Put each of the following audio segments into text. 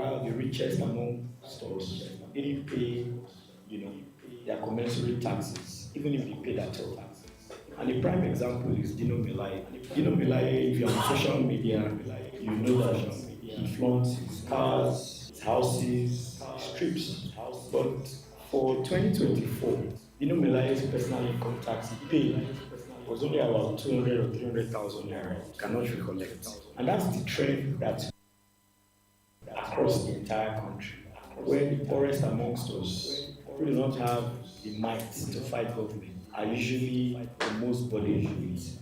while the richest among us didn't pay, their commensurate taxes, even if they paid at all. And a prime example is Dino Melai. Dino Melai, if you're on social media, you know that he flaunts his cars, his houses, his trips. But for 2024, Dino Melai's personal income tax he paid was only about 200 or 300,000 naira. Cannot recollect. And that's the trend that across the entire country, where the poorest amongst us who do not have the might to fight government are usually the most burdened with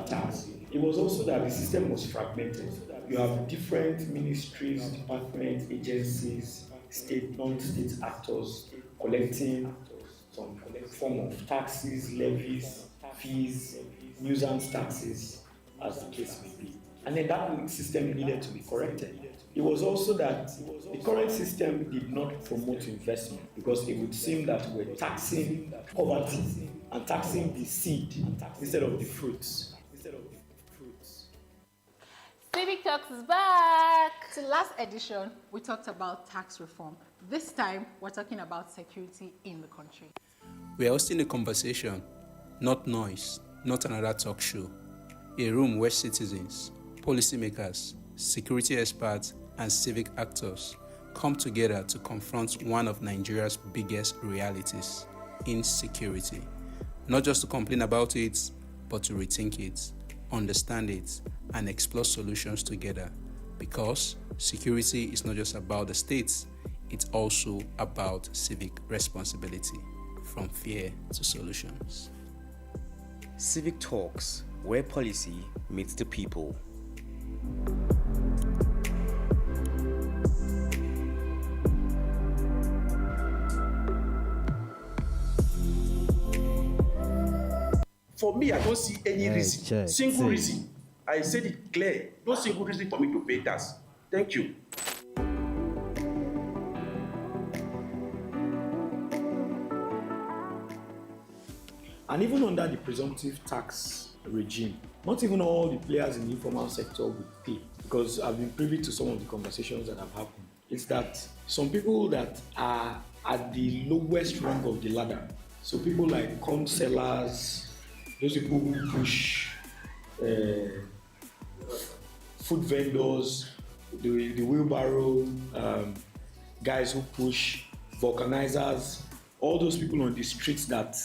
tax. It was also that the system was fragmented. You have different ministries, departments, agencies, state, non-state actors collecting some form of taxes, levies, fees, nuisance taxes, as the case may be. And then that system needed to be corrected. It was also that the current system did not promote investment because it would seem that we're taxing poverty and taxing the seed instead of the fruits. Civic Talks is back. So last edition, we talked about tax reform. This time, we're talking about security in the country. We are hosting a conversation, not noise, not another talk show. A room where citizens, policymakers, security experts, and civic actors come together to confront one of Nigeria's biggest realities, insecurity. Not just to complain about it, but to rethink it, understand it, and explore solutions together. Because security is not just about the states, it's also about civic responsibility, from fear to solutions. Civic Talks, where policy meets the people. For me, I don't see any reason, single reason. I said it clear, no single reason for me to pay tax. Thank you. And even under the presumptive tax regime, not even all the players in the informal sector would pay, because I've been privy to some of the conversations that have happened. It's that some people that are at the lowest rung of the ladder, so people like corn sellers, those people who push food vendors, the wheelbarrow guys who push vulcanizers, all those people on the streets that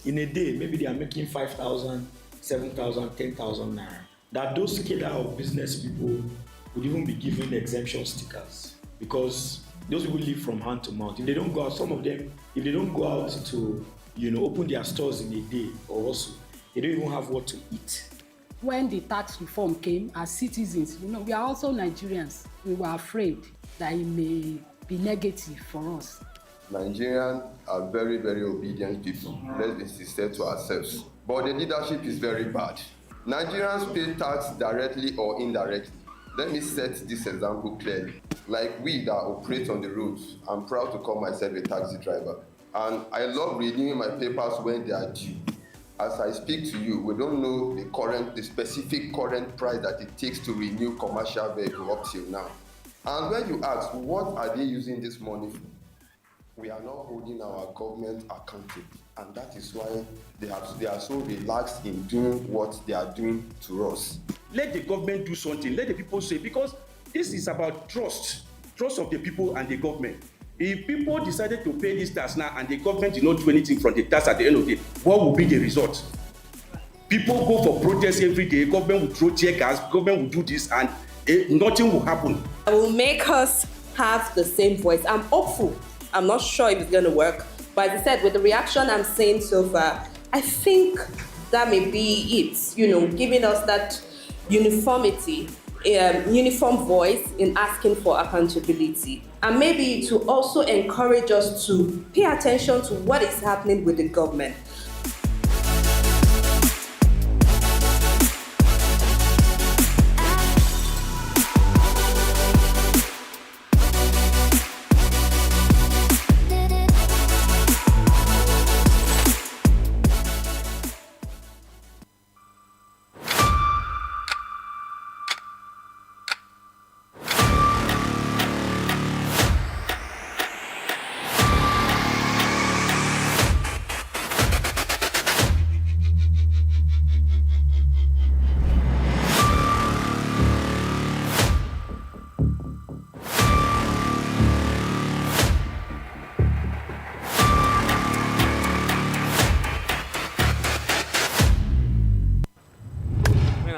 in a day maybe they are making 5,000, 7,000, 10,000 naira. That those cadre of business people would even be given exemption stickers because those people live from hand to mouth. If they don't go out, some of them, if they don't go out to open their stores in a day or also, they don't even have what to eat. When the tax reform came, as citizens, we are also Nigerians. We were afraid that it may be negative for us. Nigerians are very, very obedient people. Let's be sincere to ourselves. But the leadership is very bad. Nigerians pay tax directly or indirectly. Let me set this example clearly. Like we that operate on the roads, I'm proud to call myself a taxi driver. And I love renewing my papers when they are due. As I speak to you, we don't know the specific current price that it takes to renew commercial vehicle up till now. And when you ask, what are they using this money for? We are not holding our government accountable. And that is why they are so relaxed in doing what they are doing to us. Let the government do something. Let the people say, because this is about trust of the people and the government. If people decided to pay this tax now and the government did not do anything from the tax at the end of the day, what will be the result? People go for protests every day, government will throw tear gas, government will do this, and nothing will happen. It will make us have the same voice. I'm hopeful. I'm not sure if it's going to work, but as I said, with the reaction I'm seeing so far, I think that may be it, giving us that uniformity, uniform voice in asking for accountability. And maybe to also encourage us to pay attention to what is happening with the government.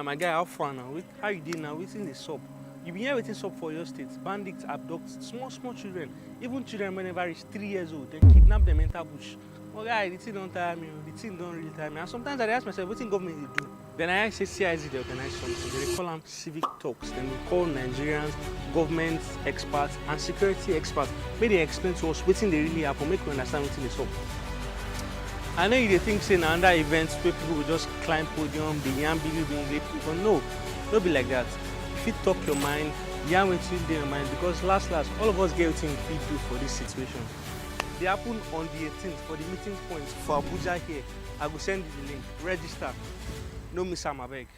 my guy, how far now? How you did now? Waiting the sub. You been here waiting sub for your state. Bandits abduct small children. Even children when they reach 3 years old, they kidnap them, enter bush. Oh guy, the thing don't tire me. The thing don't really tire me. And sometimes I ask myself, what thing government they do? Then I say CIZ they organize something. They call them Civic Talks. Then we call Nigerians, government experts, and security experts. May they explain to us what thing they really happen. Make we understand what thing is up. I know you think saying under events where people will just climb podium, be young, but no, don't be like that. If you talk your mind, yarn what you in your mind, because last, all of us get what we do for this situation. They happen on the 18th for the meeting point for Abuja here. I will send you the link. Register. No miss am abeg.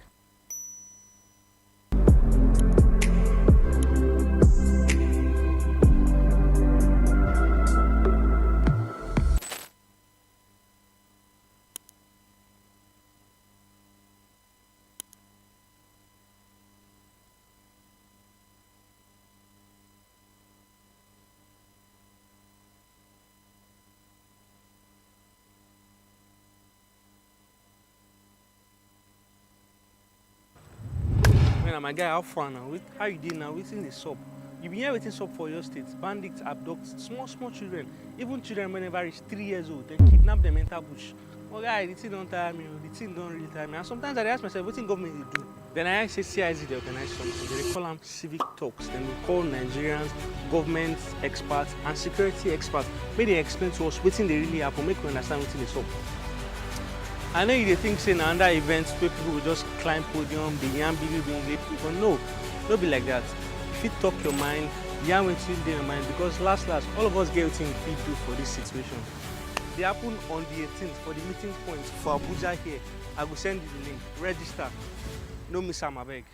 My guy, how far now? How you did now? Waiting the sub. You been here waiting sub for your state. Bandits abduct small children. Even children when they reach 3 years old, they kidnap them, enter bush. Oh guy, the thing don't tire me. The thing don't really tire me. And sometimes I ask myself, what thing government they do? Then I say CIZ they organize something. They call them Civic Talks. Then we call Nigerians, government experts, and security experts. May they explain to us what thing they really happen. Make we understand what thing is up. I know you think saying under events where people will just climb podium, be young, but no, don't be like that. If you talk your mind, yarn what you in your mind, because last, all of us get what we do for this situation. They happen on the 18th for the meeting point for Abuja here. I will send you the link. Register. No miss am abeg.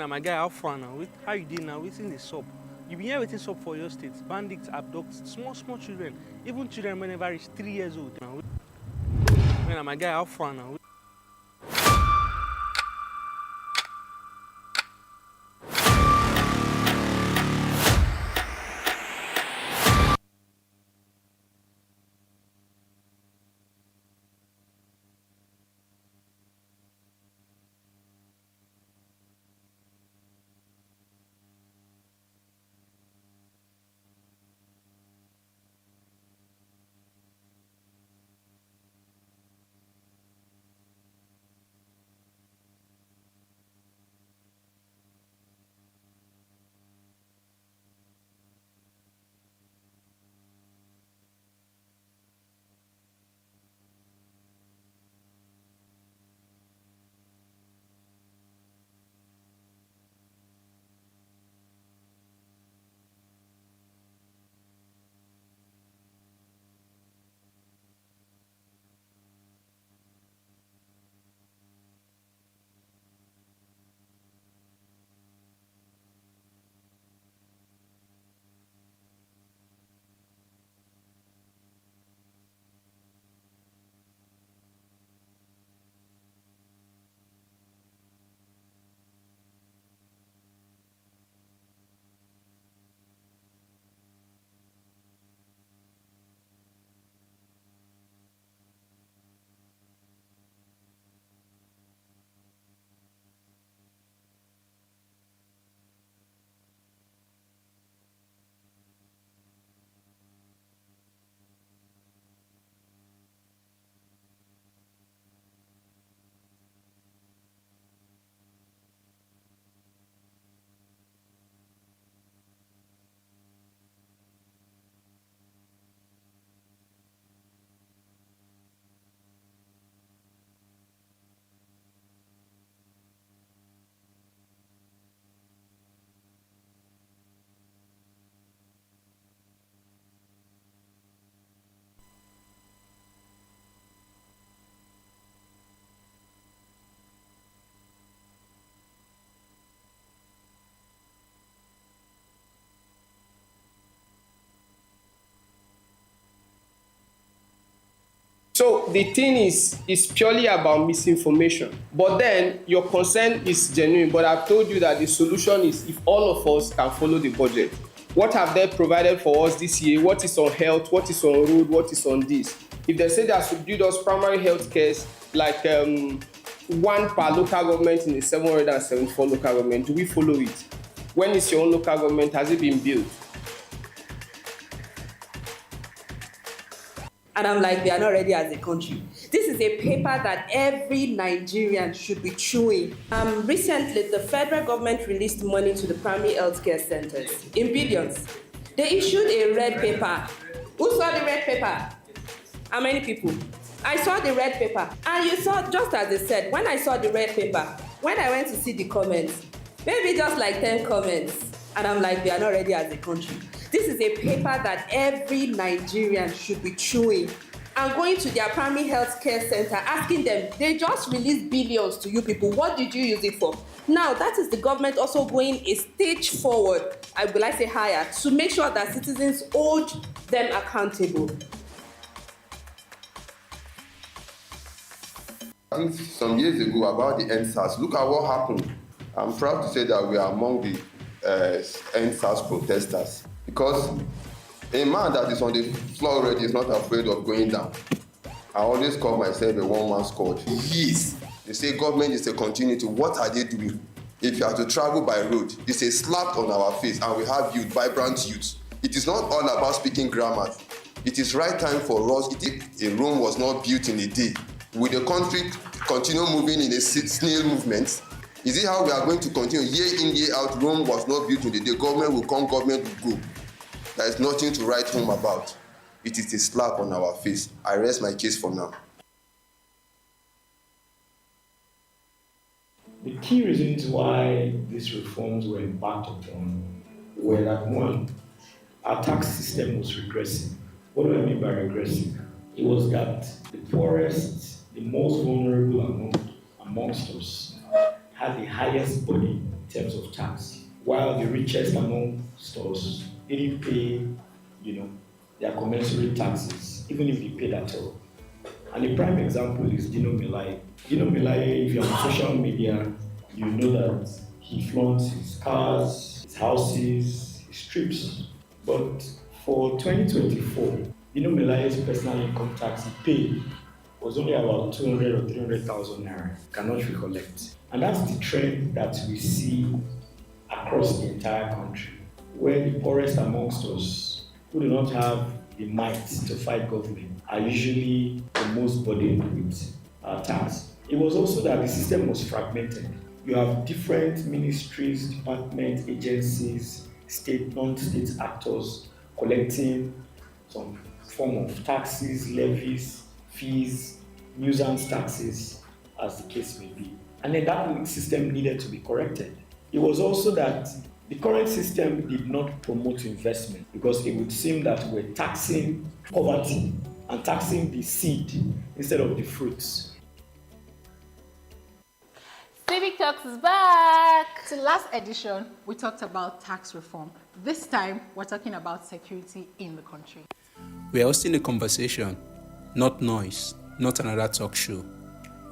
My guy, how far now? How you did now? Waiting the sub. You been here waiting sub for your state. Bandits abduct small children. Even children when they reach 3 years old. My guy, how far now? So the thing is purely about misinformation. But then your concern is genuine. But I've told you that the solution is if all of us can follow the budget. What have they provided for us this year? What is on health? What is on road? What is on this? If they say they should build us primary health care, like one per local government in the 774 local government, do we follow it? When is your own local government? Has it been built? And I'm like, we are not ready as a country. This is a paper that every Nigerian should be chewing. Recently, the federal government released money to the primary healthcare centers in billions. They issued a red paper. Who saw the red paper? How many people? I saw the red paper. And you saw, just as they said, when I saw the red paper, when I went to see the comments, maybe just like 10 comments. And I'm like, we are not ready as a country. This is a paper that every Nigerian should be chewing and going to their primary health care center, asking them, they just released billions to you people. What did you use it for? Now, that is the government also going a stage forward, will I say higher, to make sure that citizens hold them accountable. I think some years ago about the NSAS, look at what happened. I'm proud to say that we are among the NSAS protesters, because a man that is on the floor already is not afraid of going down. I always call myself a one-man squad. Yes, they say government is a continuity. What are they doing? If you have to travel by road, it's a slap on our face, and we have youth, vibrant youth. It is not all about speaking grammar. It is right time for us. A Rome was not built in a day. Will the country continue moving in a snail movement? Is it how we are going to continue? Year in, year out, Rome was not built in a day. Government will come, government will go. There is nothing to write home about. It is a slap on our face. I rest my case for now. The key reasons why these reforms were embarked upon were that, one, our tax system was regressive. What do I mean by regressive? It was that the poorest, the most vulnerable amongst us had the highest burden in terms of tax, while the richest amongst us didn't pay, their commensurate taxes, even if they paid at all. And the prime example is Dino Melaye. Dino Melaye, if you're on social media, you know that he flaunts his cars, his houses, his trips. But for 2024, Dino Melaye's personal income tax he paid was only about 200 or 300,000 naira. Cannot recollect. And that's the trend that we see across the entire country, where the poorest amongst us, who do not have the might to fight government, are usually the most burdened with tax. It was also that the system was fragmented. You have different ministries, departments, agencies, state, non-state actors collecting some form of taxes, levies, fees, nuisance taxes, as the case may be. And then that system needed to be corrected. It was also that the current system did not promote investment, because it would seem that we're taxing poverty and taxing the seed instead of the fruits. Civic Talks is back. So last edition, we talked about tax reform. This time, we're talking about security in the country. We are hosting a conversation, not noise, not another talk show.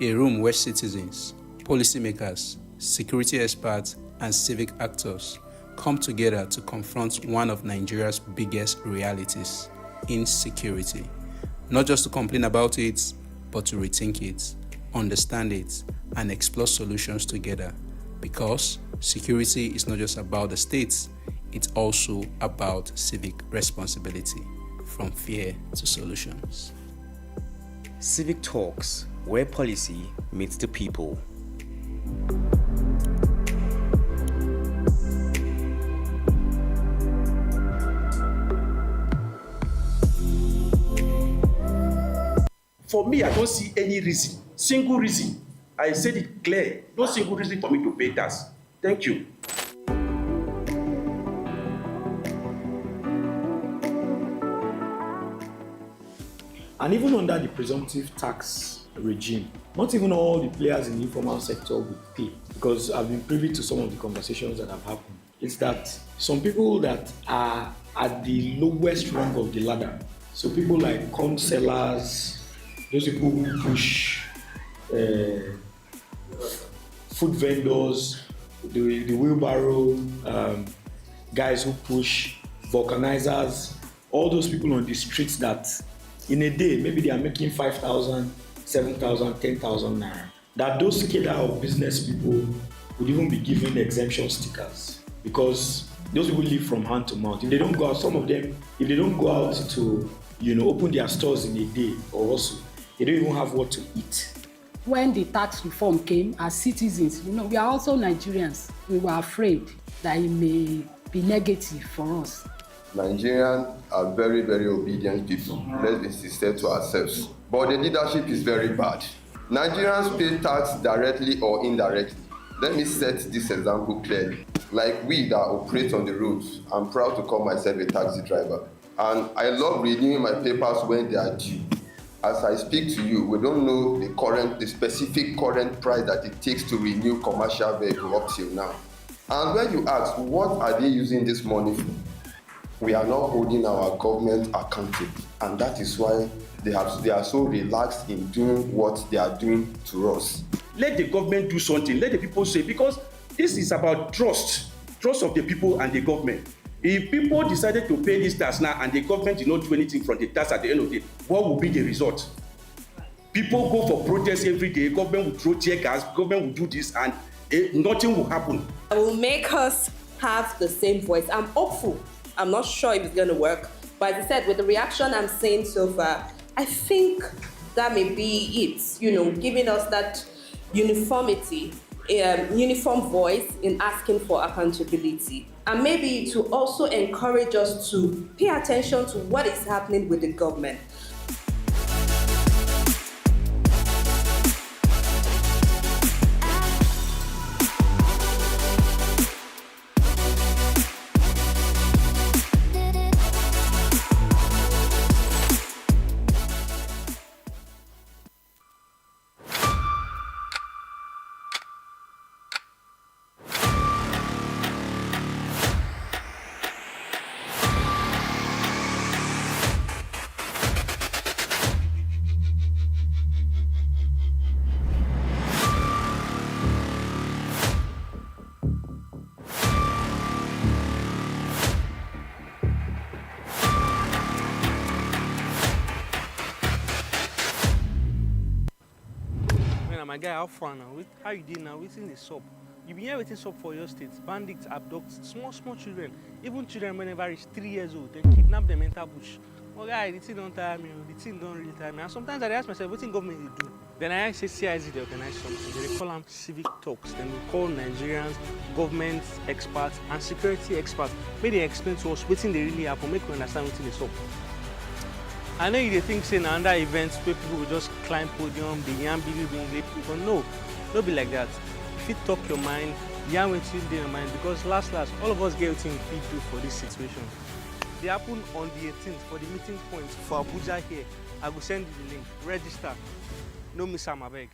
A room where citizens, policymakers, security experts, and civic actors come together to confront one of Nigeria's biggest realities, insecurity. Not just to complain about it, but to rethink it, understand it, and explore solutions together. Because security is not just about the states, it's also about civic responsibility, from fear to solutions. Civic Talks, where policy meets the people. For me, I don't see any reason, single reason. I said it clear. No single reason for me to pay tax. Thank you. And even under the presumptive tax regime, not even all the players in the informal sector would pay, because I've been privy to some of the conversations that have happened. It's that some people that are at the lowest rung of the ladder, so people like corn sellers, those people who push food vendors, the wheelbarrow guys who push vulcanizers, all those people on the streets that in a day maybe they are making 5,000, 7,000, 10,000 naira. That those cadre of business people would even be given exemption stickers because those people live from hand to mouth. If they don't go out, some of them, if they don't go out to open their stores in a day or also, they don't even have what to eat. When the tax reform came, as citizens, we are also Nigerians. We were afraid that it may be negative for us. Nigerians are very, very obedient people. Let's be sincere to ourselves. But the leadership is very bad. Nigerians pay tax directly or indirectly. Let me set this example clearly. Like we that operate on the roads, I'm proud to call myself a taxi driver. And I love renewing my papers when they are due. As I speak to you, we don't know the specific current price that it takes to renew commercial vehicle up till now. And when you ask, what are they using this money for? We are not holding our government accountable. And that is why they are so relaxed in doing what they are doing to us. Let the government do something. Let the people say, because this is about trust of the people and the government. If people decided to pay this tax now and the government did not do anything from the tax at the end of the day, what will be the result? People go for protests every day, government will throw tear gas, government will do this, and nothing will happen. It will make us have the same voice. I'm hopeful. I'm not sure if it's going to work, but as I said, with the reaction I'm seeing so far, I think that may be it, giving us that uniformity, uniform voice in asking for accountability. And maybe to also encourage us to pay attention to what is happening with the government. My guy, how far now? How you did now? Waiting the sub. You been here waiting sub for your state. Bandits abduct small children. Even children whenever reach 3 years old, they kidnap them, enter bush. Oh guy, the thing don't tire me. The thing don't really tire me. And sometimes I ask myself, what thing government they do? Then I say CIZ they organize something. They call them Civic Talks. Then we call Nigerians, government experts, and security experts. May they explain to us what thing they really happen. Make we understand what they up. I know you think saying under events where people will just climb podium, be young, but no, don't be like that. If you talk your mind, yarn what you do in your mind, because last, all of us get what we do for this situation. They happen on the 18th for the meeting point for Abuja here. I will send you the link. Register. No miss am abeg.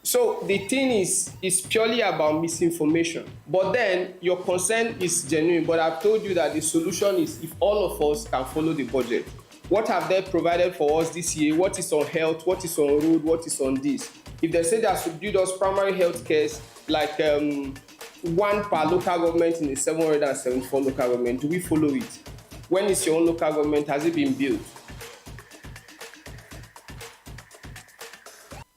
So the thing is purely about misinformation. But then your concern is genuine. But I've told you that the solution is if all of us can follow the budget. What have they provided for us this year? What is on health? What is on road? What is on this? If they say they should build us primary health care, like one per local government in the 774 local government, do we follow it? When is your own local government? Has it been built?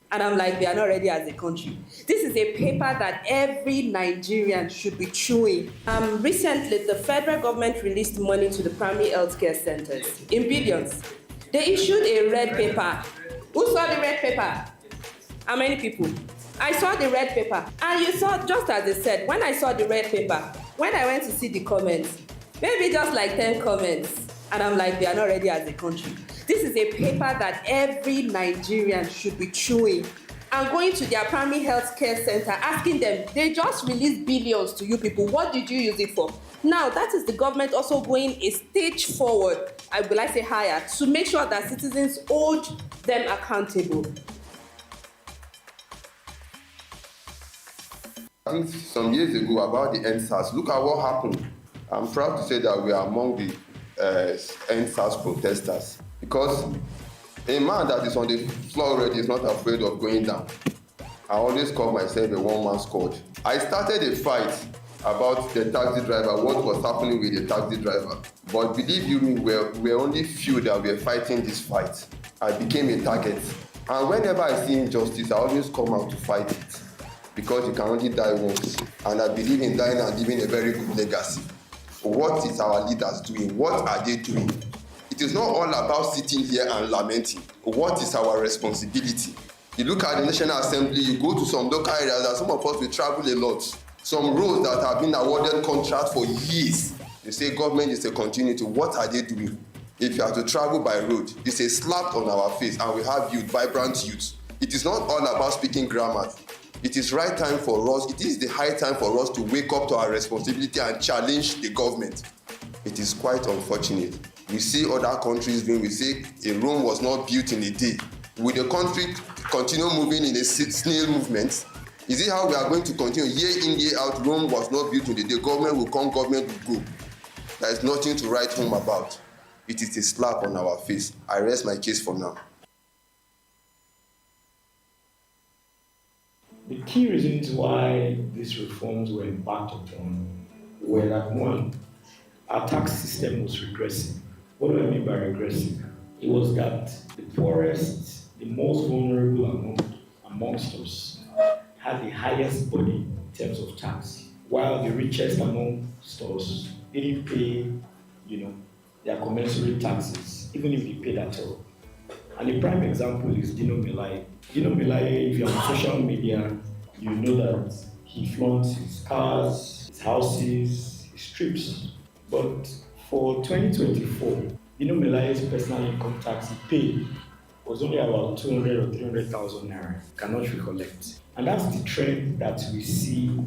And I'm like, they are not ready as a country. This is a paper that every Nigerian should be chewing. Recently, the federal government released money to the primary healthcare centers in billions. They issued a red paper. Who saw the red paper? How many people? I saw the red paper. And you saw, just as they said, when I saw the red paper, when I went to see the comments, maybe just like 10 comments, and I'm like, they are not ready as a country. This is a paper that every Nigerian should be chewing and going to their primary health care center, asking them, they just released billions to you people. What did you use it for? Now, that is the government also going a stage forward, I will I say higher, to make sure that citizens hold them accountable. I think some years ago about the NSAS, look at what happened. I'm proud to say that we are among the NSAS protesters, because a man that is on the floor already is not afraid of going down. I always call myself a one-man squad. I started a fight about the taxi driver, what was happening with the taxi driver. But believe you me, we're only few that were fighting this fight. I became a target. And whenever I see injustice, I always come out to fight it. Because you can only die once. And I believe in dying and leaving a very good legacy. What is our leaders doing? What are they doing? It is not all about sitting here and lamenting. What is our responsibility? You look at the National Assembly, you go to some local areas, and some of us will travel a lot. Some roads that have been awarded contracts for years. They say government is a continuity. What are they doing? If you have to travel by road, it's a slap on our face, and we have youth, vibrant youth. It is not all about speaking grammar. It is right time for us, it is the high time for us to wake up to our responsibility and challenge the government. It is quite unfortunate. We see other countries doing, we say a Rome was not built in a day. Will the country continue moving in a snail movement? Is it how we are going to continue? Year in, year out, Rome was not built in a day. Government will come, government will go. There is nothing to write home about. It is a slap on our face. I rest my case for now. The key reasons why these reforms were embarked upon were that, one, our tax system was regressive. What do I mean by regressive? It was that the poorest, the most vulnerable amongst us had the highest burden in terms of tax, while the richest amongst us didn't pay, their commensurate taxes, even if they paid at all. And a prime example is Dino Melaye. Dino Melaye, if you're on social media, you know that he flaunts his cars, his houses, his trips. But for 2024, Dino Melaye's personal income tax he paid was only about 200 or 300,000 naira. Cannot recollect. And that's the trend that we see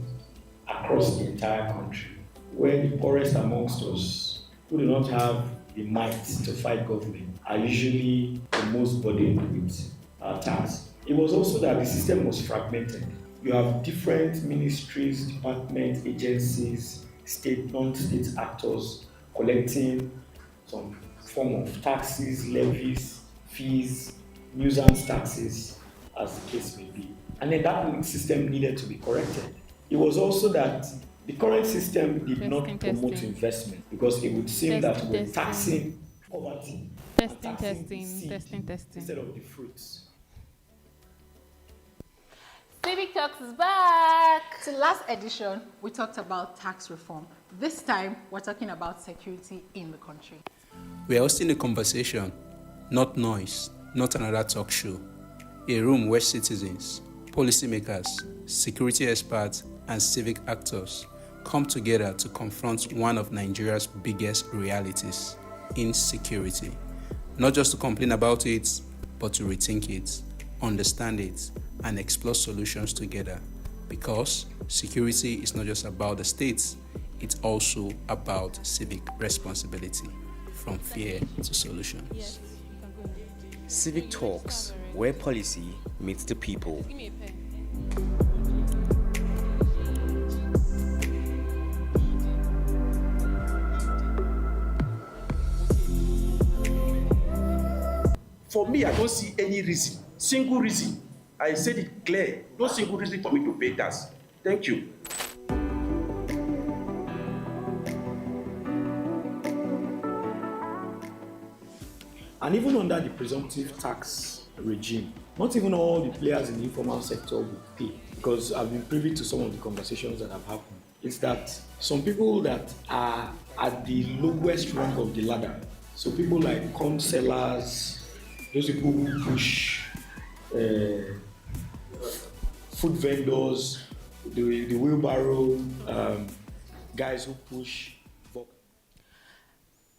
across the entire country, where the poorest amongst us, who do not have the might to fight government, are usually the most burdened with tax. It was also that the system was fragmented. You have different ministries, departments, agencies, state, non-state actors collecting some form of taxes, levies, fees, nuisance taxes, as the case may be. And then that system needed to be corrected. It was also that the current system did not promote investment, because it would seem that we're taxing poverty. Testing. Instead of the fruits. Civic Talks is back. So last edition, we talked about tax reform. This time, we're talking about security in the country. We are hosting a conversation, not noise, not another talk show. A room where citizens, policymakers, security experts, and civic actors come together to confront one of Nigeria's biggest realities, insecurity. Not just to complain about it, but to rethink it, understand it, and explore solutions together. Because security is not just about the states, it's also about civic responsibility, from fear to solutions. Civic Talks, where policy meets the people. For me, I don't see any reason, single reason. I said it clear, no single reason for me to pay tax. Thank you. And even under the presumptive tax regime, not even all the players in the informal sector would pay, because I've been privy to some of the conversations that have happened. It's that some people that are at the lowest rank of the ladder, so people like corn sellers, those people who push food vendors, the wheelbarrow guys who push.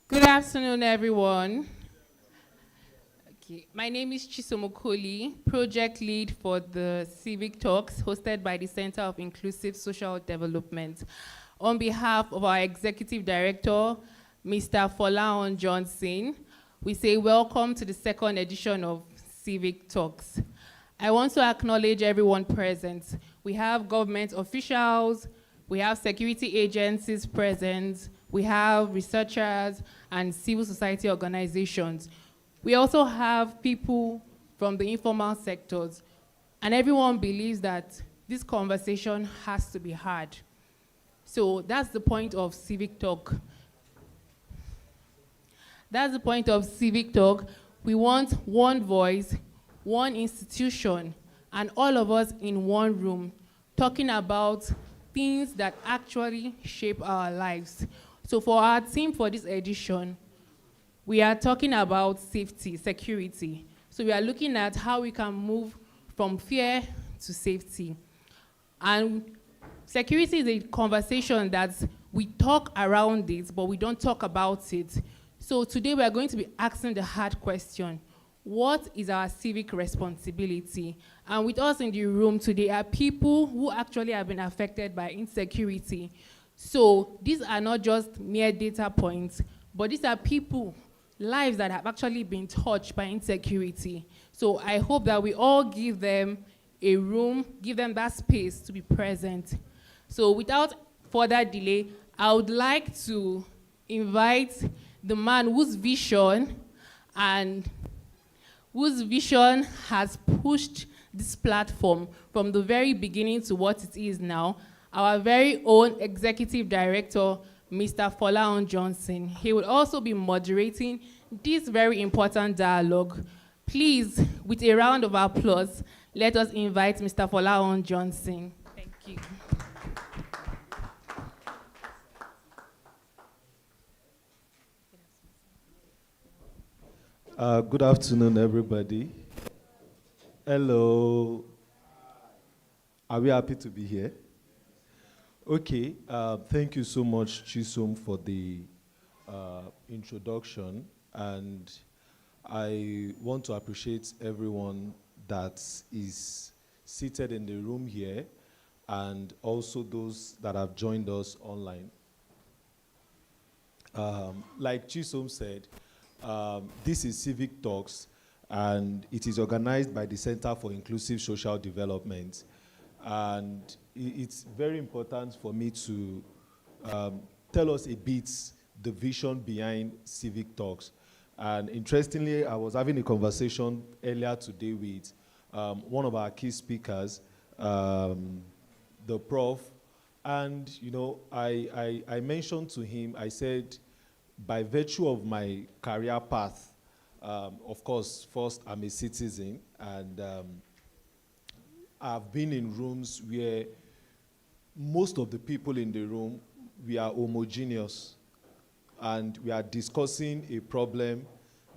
Good afternoon, everyone. Okay, my name is Chisom, project lead for the Civic Talks hosted by the Center of Inclusive Social Development. On behalf of our Executive Director, Mr. Folahan Johnson, we say welcome to the second edition of Civic Talks. I want to acknowledge everyone present. We have government officials, we have security agencies present, we have researchers and civil society organizations. We also have people from the informal sectors, and everyone believes that this conversation has to be had. So that's the point of Civic Talk. That's the point of Civic Talk. We want one voice, one institution, and all of us in one room talking about things that actually shape our lives. So for our theme for this edition, we are talking about safety, security. So we are looking at how we can move from fear to safety. And security is a conversation that we talk around it, but we don't talk about it. So today we are going to be asking the hard question: what is our civic responsibility? And with us in the room today are people who actually have been affected by insecurity. So these are not just mere data points, but these are people, lives that have actually been touched by insecurity. So I hope that we all give them a room, give them that space to be present. So without further delay, I would like to invite the man whose vision has pushed this platform from the very beginning to what it is now, our very own Executive Director, Mr. Folahan Johnson. He will also be moderating this very important dialogue. Please, with a round of applause, let us invite Mr. Folahan Johnson. Thank you. Good afternoon, everybody. Hello. Are we happy to be here? Okay. Thank you so much, Chisom, for the introduction. And I want to appreciate everyone that is seated in the room here and also those that have joined us online. Like Chisom said, this is Civic Talks, and it is organized by the Center for Inclusive Social Development. And it's very important for me to tell us a bit the vision behind Civic Talks. And interestingly, I was having a conversation earlier today with one of our key speakers, the prof, and I mentioned to him, I said, by virtue of my career path, of course, first I'm a citizen, and I've been in rooms where most of the people in the room, we are homogeneous, and we are discussing a problem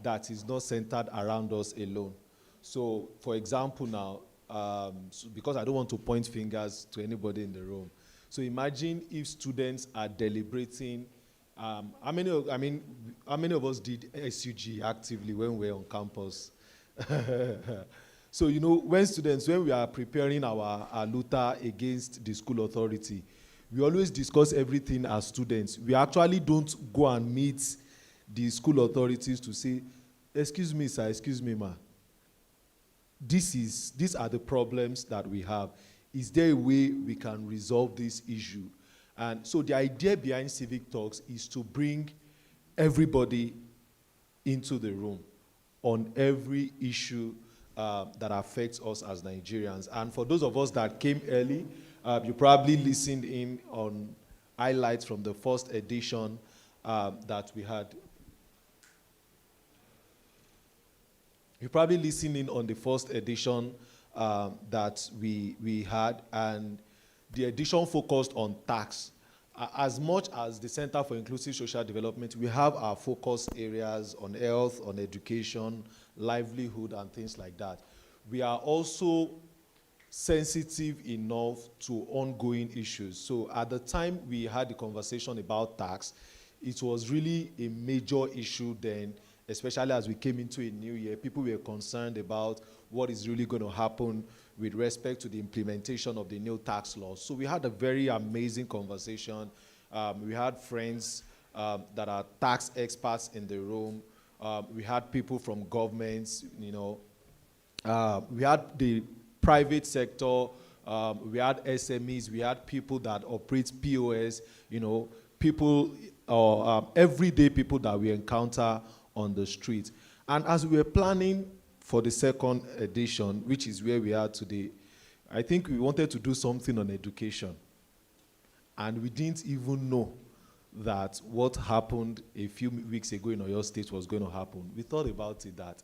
that is not centered around us alone. So, for example now, because I don't want to point fingers to anybody in the room, so imagine if students are deliberating. How many of us did SUG actively when we were on campus? So, when we are preparing our LUTA against the school authority, we always discuss everything as students. We actually don't go and meet the school authorities to say, excuse me, sir, excuse me, ma. These are the problems that we have. Is there a way we can resolve this issue? And so the idea behind Civic Talks is to bring everybody into the room on every issue that affects us as Nigerians. And for those of us that came early, you probably listened in on highlights from the first edition that we had. You probably listened in on the first edition that we had, and the edition focused on tax. As much as the Center for Inclusive Social Development, we have our focus areas on health, on education, livelihood, and things like that. We are also sensitive enough to ongoing issues. So at the time we had the conversation about tax, it was really a major issue then, especially as we came into a new year. People were concerned about what is really going to happen with respect to the implementation of the new tax laws. So we had a very amazing conversation. We had friends that are tax experts in the room. We had people from governments, you know. We had the private sector. We had SMEs. We had people that operate POS, you know, people, everyday people that we encounter on the street. And as we were planning for the second edition, which is where we are today, I think we wanted to do something on education. And we didn't even know that what happened a few weeks ago in Oyo State was going to happen. We thought about it that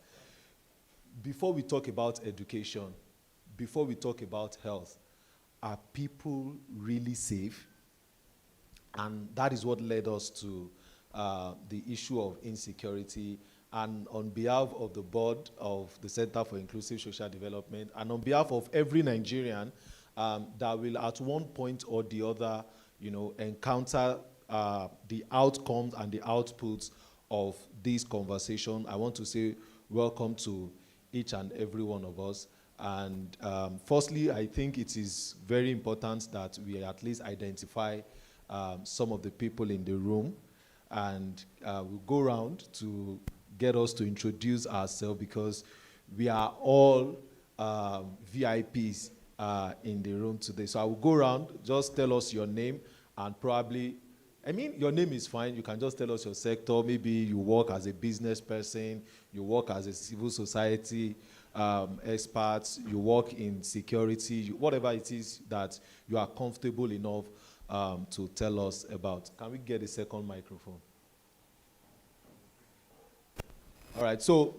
before we talk about education, before we talk about health, are people really safe? And that is what led us to the issue of insecurity. And on behalf of the board of the Center for Inclusive Social Development, and on behalf of every Nigerian that will at one point or the other, you know, encounter the outcomes and the outputs of this conversation, I want to say welcome to each and every one of us. And firstly, I think it is very important that we at least identify some of the people in the room, and we'll go around to get us to introduce ourselves, because we are all VIPs in the room today. So I will go around, just tell us your name, and probably, I mean, your name is fine. You can just tell us your sector. Maybe you work as a business person, you work as a civil society expert, you work in security, whatever it is that you are comfortable enough to tell us about. Can we get a second microphone? All right, so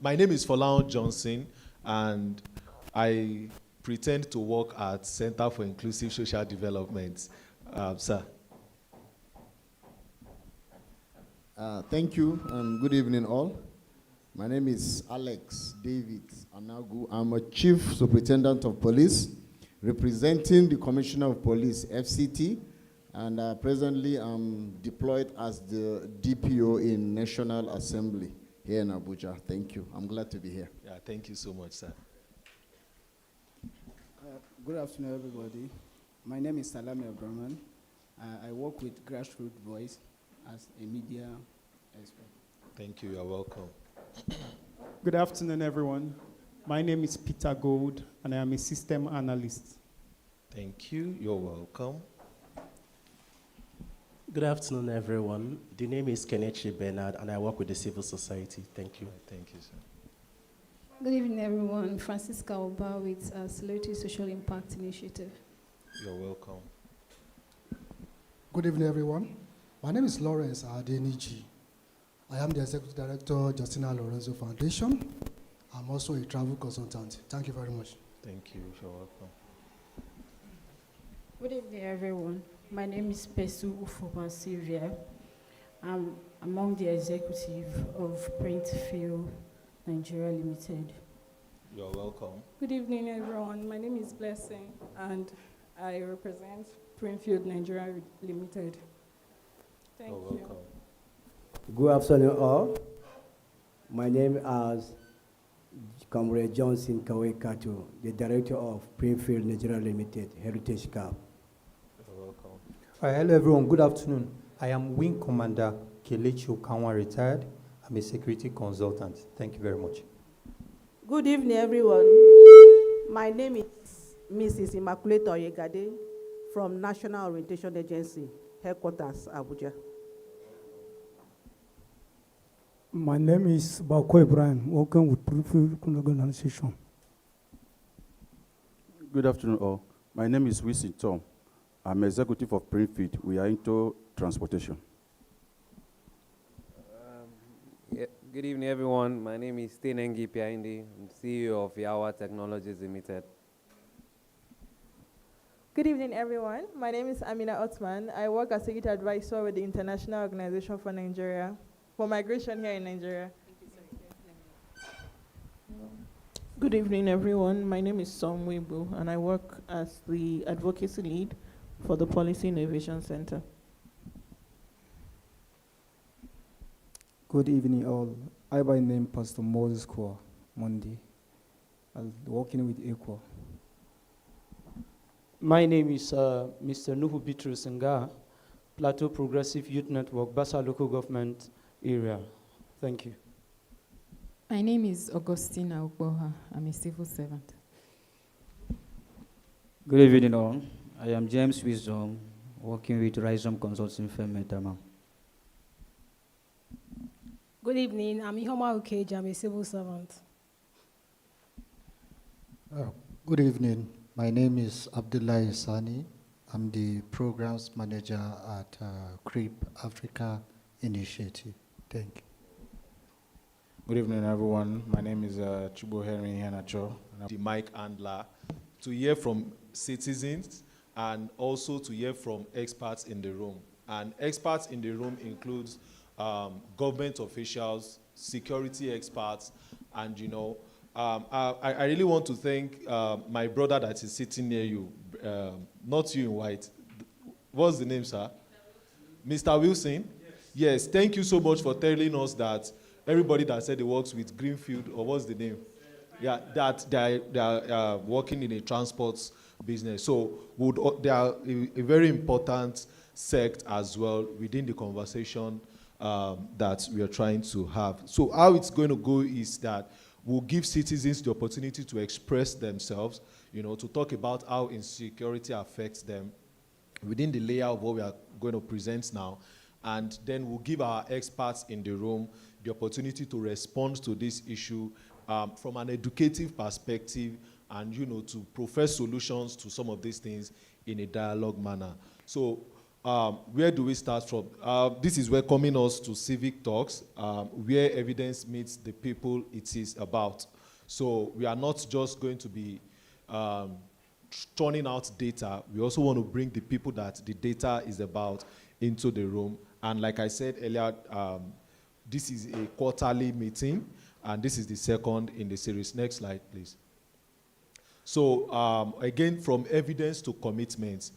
my name is Folaun Johnson, and I pretend to work at Center for Inclusive Social Development. Sir. Thank you, and good evening all. My name is Alex David Anagu. I'm a Chief Superintendent of Police, representing the Commissioner of Police, FCT, and presently I'm deployed as the DPO in National Assembly here in Abuja. Thank you. I'm glad to be here. Yeah, thank you so much, sir. Good afternoon, everybody. My name is Salami Abraman. I work with Grassroots Voice as a media expert. Thank you. You're welcome. Good afternoon, everyone. My name is Peter Gold, and I am a system analyst. Thank you. You're welcome. Good afternoon, everyone. The name is Kenichi Bernard, and I work with the civil society. Thank you. Thank you, sir. Good evening, everyone. Francisca Oba with Celebrity Social Impact Initiative. You're welcome. Good evening, everyone. My name is Lawrence Adeniji. I am the Executive Director, Justina Lorenzo Foundation. I'm also a travel consultant. Thank you very much. Thank you. You're welcome. Good evening, everyone. My name is Pesu Ufoma Sylvia. I'm among the executive of Printfield Nigeria Limited. You're welcome. Good evening, everyone. My name is Blessing, and I represent Printfield Nigeria Limited. Thank You're you. welcome. Good afternoon, all. My name is Comrade Johnson Kawekatu, the Director of Printfield Nigeria Limited, Heritage Cup. You're welcome. Hello, everyone. Good afternoon. I am Wing Commander Kelechi Okanwa, retired. I'm a security consultant. Thank you very much. Good evening, everyone. My name is Mrs. Immaculate Oyegade from National Orientation Agency, Headquarters, Abuja. My name is Bako Ibrahim, working with Printfield Organization. Good afternoon, all. My name is Wilson Tom. I'm executive of Printfield. We are into transportation. Good evening, everyone. My name is Stenengi Piaindi. I'm CEO of Yawa Technologies Limited. Good evening, everyone. My name is Amina Othman. I work as Security Advisor with the International Organization for Nigeria, for migration here in Nigeria. Good evening, everyone. My name is Som Weibu, and I work as the advocacy lead for the Policy Innovation Center. Good evening, all. I by name Pastor Moses Kwa Monday. I'm working with Equal. My name is Mr. Nuhu Bitrus Nga. Plateau Progressive Youth Network, Basa Local Government Area. Thank you. My name is Augustina Ukboha. I'm a civil servant. Good evening all. I am James Wisdom, working with Rhizome Consulting Firm Metama. Good evening. I'm Ihoma Ukeji. I'm a civil servant. Good evening. My name is Abdullah Isani. I'm the programs manager at CREEP Africa Initiative. Thank you. Good evening, everyone. My name is Chubo Henry Henacho. The mic handler, to hear from citizens and also to hear from experts in the room. And experts in the room includes government officials, security experts, and I really want to thank my brother that is sitting near you, not you in white. What's the name, sir? Mr. Wilson? Yes, thank you so much for telling us that everybody that said he works with Greenfield, or what's the name? Yeah, that they are working in a transport business. So they are a very important sect as well within the conversation that we are trying to have. So how it's going to go is that we'll give citizens the opportunity to express themselves, to talk about how insecurity affects them within the layer of what we are going to present now. And then we'll give our experts in the room the opportunity to respond to this issue from an educative perspective and, to profess solutions to some of these things in a dialogue manner. So where do we start from? This is welcoming us to Civic Talks, where evidence meets the people it is about. So we are not just going to be turning out data. We also want to bring the people that the data is about into the room. And like I said earlier, this is a quarterly meeting, and this is the second in the series. Next slide, please. So again, from evidence to commitments,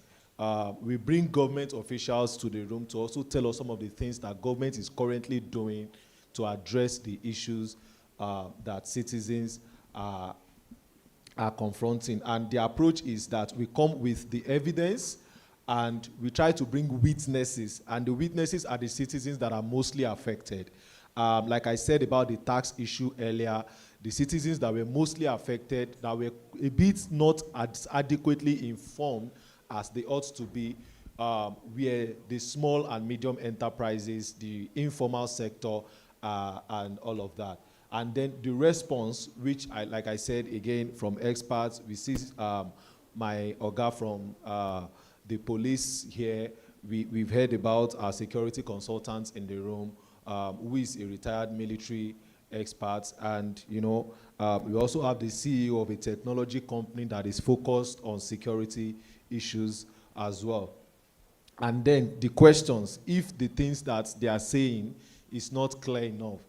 we bring government officials to the room to also tell us some of the things that government is currently doing to address the issues that citizens are confronting. And the approach is that we come with the evidence and we try to bring witnesses, and the witnesses are the citizens that are mostly affected. Like I said about the tax issue earlier, the citizens that were mostly affected, that were a bit not as adequately informed as they ought to be, were the small and medium enterprises, the informal sector, and all of that. And then the response, which, like I said again, from experts, we see my Oga from the police here. We've heard about our security consultants in the room, who is a retired military expert. And, we also have the CEO of a technology company that is focused on security issues as well. And then the questions, if the things that they are saying is not clear enough,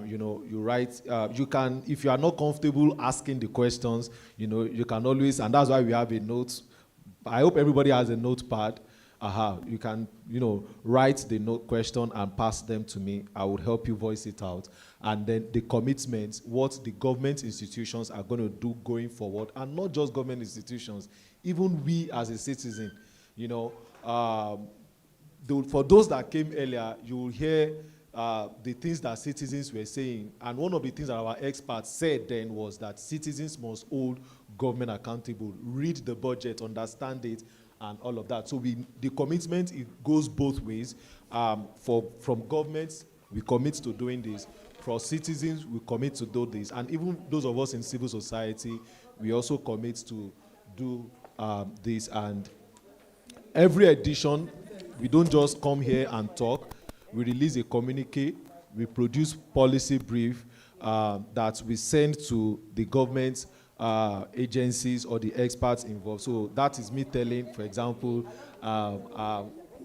you write, you can, if you are not comfortable asking the questions, you can always, and that's why we have a note. I hope everybody has a notepad. You can, write the note question and pass them to me. I would help you voice it out. And then the commitments, what the government institutions are going to do going forward, and not just government institutions, even we as a citizen, for those that came earlier, you will hear the things that citizens were saying. And one of the things that our experts said then was that citizens must hold government accountable, read the budget, understand it, and all of that. So the commitment, it goes both ways. From governments, we commit to doing this. For citizens, we commit to do this. And even those of us in civil society, we also commit to do this. And every edition, we don't just come here and talk. We release a communique. We produce policy brief that we send to the government agencies or the experts involved. So that is me telling, for example,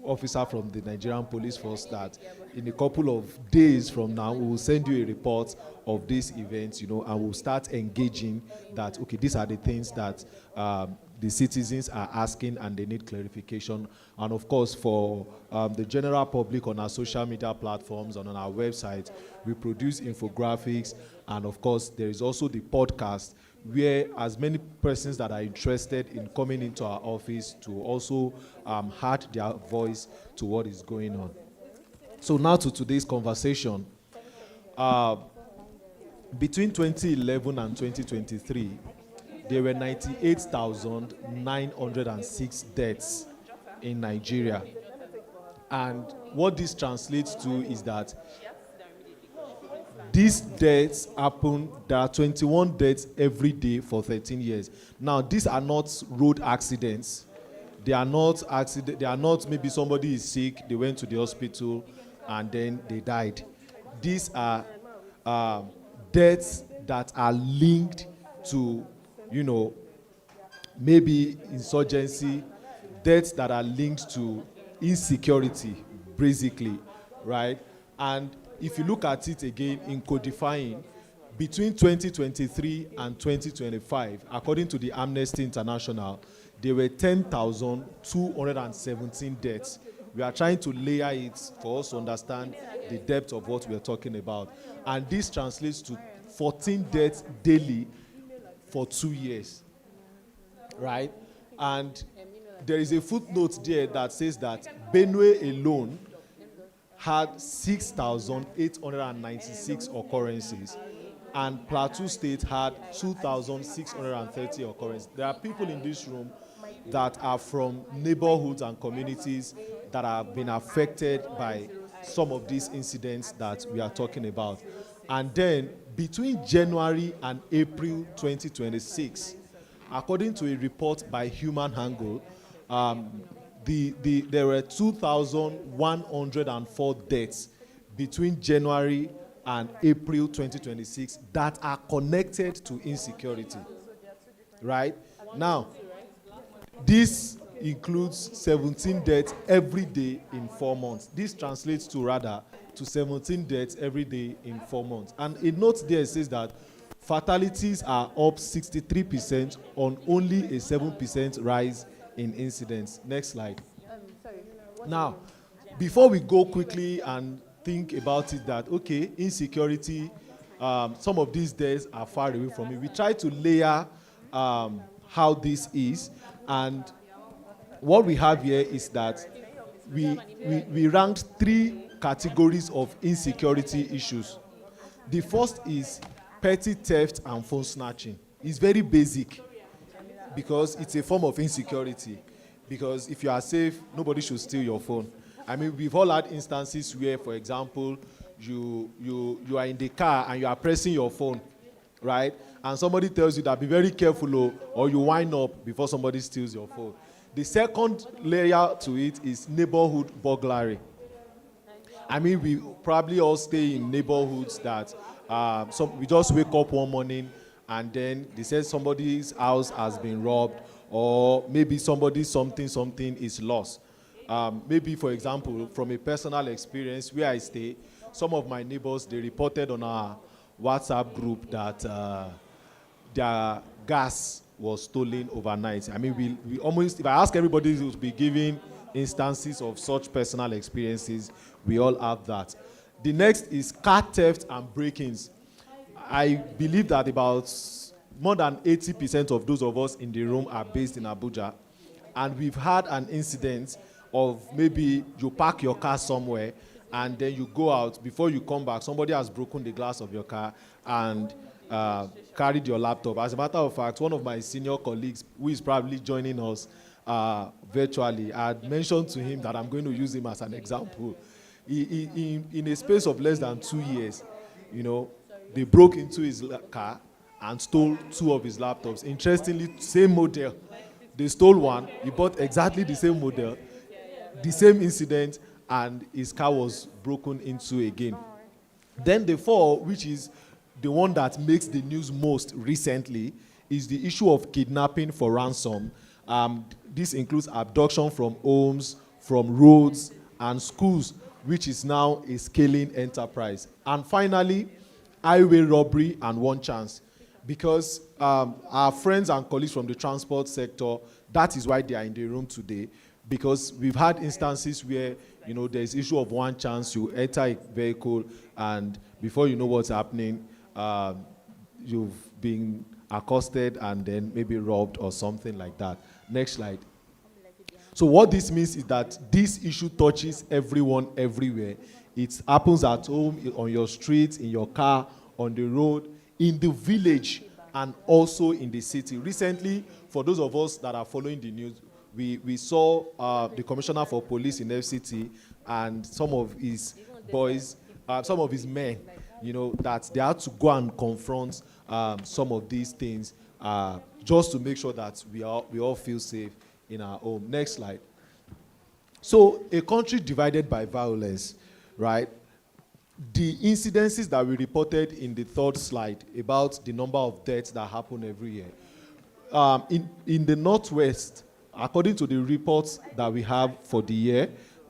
officer from the Nigerian Police Force that in a couple of days from now, we will send you a report of this event, and we'll start engaging that, okay, these are the things that the citizens are asking and they need clarification. And of course, for the general public on our social media platforms and on our website, we produce infographics. And of course, there is also the podcast, where as many persons that are interested in coming into our office to also add their voice to what is going on. So now to today's conversation. Between 2011 and 2023, there were 98,906 deaths in Nigeria. And what this translates to is that these deaths happen, there are 21 deaths every day for 13 years. Now, these are not road accidents. They are not maybe somebody is sick, they went to the hospital, and then they died. These are deaths that are linked to, maybe insurgency, deaths that are linked to insecurity, basically, right? And if you look at it again in codifying, between 2023 and 2025, according to the Amnesty International, there were 10,217 deaths. We are trying to layer it for us to understand the depth of what we are talking about. And this translates to 14 deaths daily for 2 years, right? And there is a footnote there that says that Benue alone had 6,896 occurrences, and Plateau State had 2,630 occurrences. There are people in this room that are from neighborhoods and communities that have been affected by some of these incidents that we are talking about. And then between January and April 2026, according to a report by Human Angle, there were 2,104 deaths between January and April 2026 that are connected to insecurity, right? Now, this includes 17 deaths every day in 4 months. This translates to 17 deaths every day in 4 months. And a note there says that fatalities are up 63% on only a 7% rise in incidents. Next slide. Now, before we go quickly and think about it that, okay, insecurity, some of these deaths are far away from it. We try to layer how this is, and what we have here is that we ranked 3 categories of insecurity issues. The first is petty theft and phone snatching. It's very basic because it's a form of insecurity. Because if you are safe, nobody should steal your phone. I mean, we've all had instances where, for example, you are in the car and you are pressing your phone, right? And somebody tells you that be very careful, or you wind up before somebody steals your phone. The second layer to it is neighborhood burglary. I mean, we probably all stay in neighborhoods that we just wake up one morning and then they say somebody's house has been robbed, or maybe somebody's something is lost. Maybe, for example, from a personal experience where I stay, some of my neighbors, they reported on our WhatsApp group that their gas was stolen overnight. I mean, we almost, if I ask everybody who's be giving instances of such personal experiences, we all have that. The next is car theft and break-ins. I believe that about more than 80% of those of us in the room are based in Abuja. And we've had an incident of maybe you park your car somewhere and then you go out. Before you come back, somebody has broken the glass of your car and carried your laptop. As a matter of fact, one of my senior colleagues, who is probably joining us virtually, I had mentioned to him that I'm going to use him as an example. In a space of less than 2 years, they broke into his car and stole 2 of his laptops. Interestingly, same model. They stole one, he bought exactly the same model, the same incident, and his car was broken into again. Then the 4, which is the one that makes the news most recently, is the issue of kidnapping for ransom. This includes abduction from homes, from roads, and schools, which is now a scaling enterprise. And finally, highway robbery and one chance. Because our friends and colleagues from the transport sector, that is why they are in the room today. Because we've had instances where, there's issue of one chance, you enter a vehicle, and before you know what's happening, you've been accosted and then maybe robbed or something like that. Next slide. So what this means is that this issue touches everyone everywhere. It happens at home, on your street, in your car, on the road, in the village, and also in the city. Recently, for those of us that are following the news, we saw the Commissioner for Police in FCT and some of his boys, some of his men, that they had to go and confront some of these things just to make sure that we all feel safe in our home. Next slide. So a country divided by violence, right? The incidences that we reported in the third slide about the number of deaths that happen every year. In the Northwest, according to the reports that we have for the year,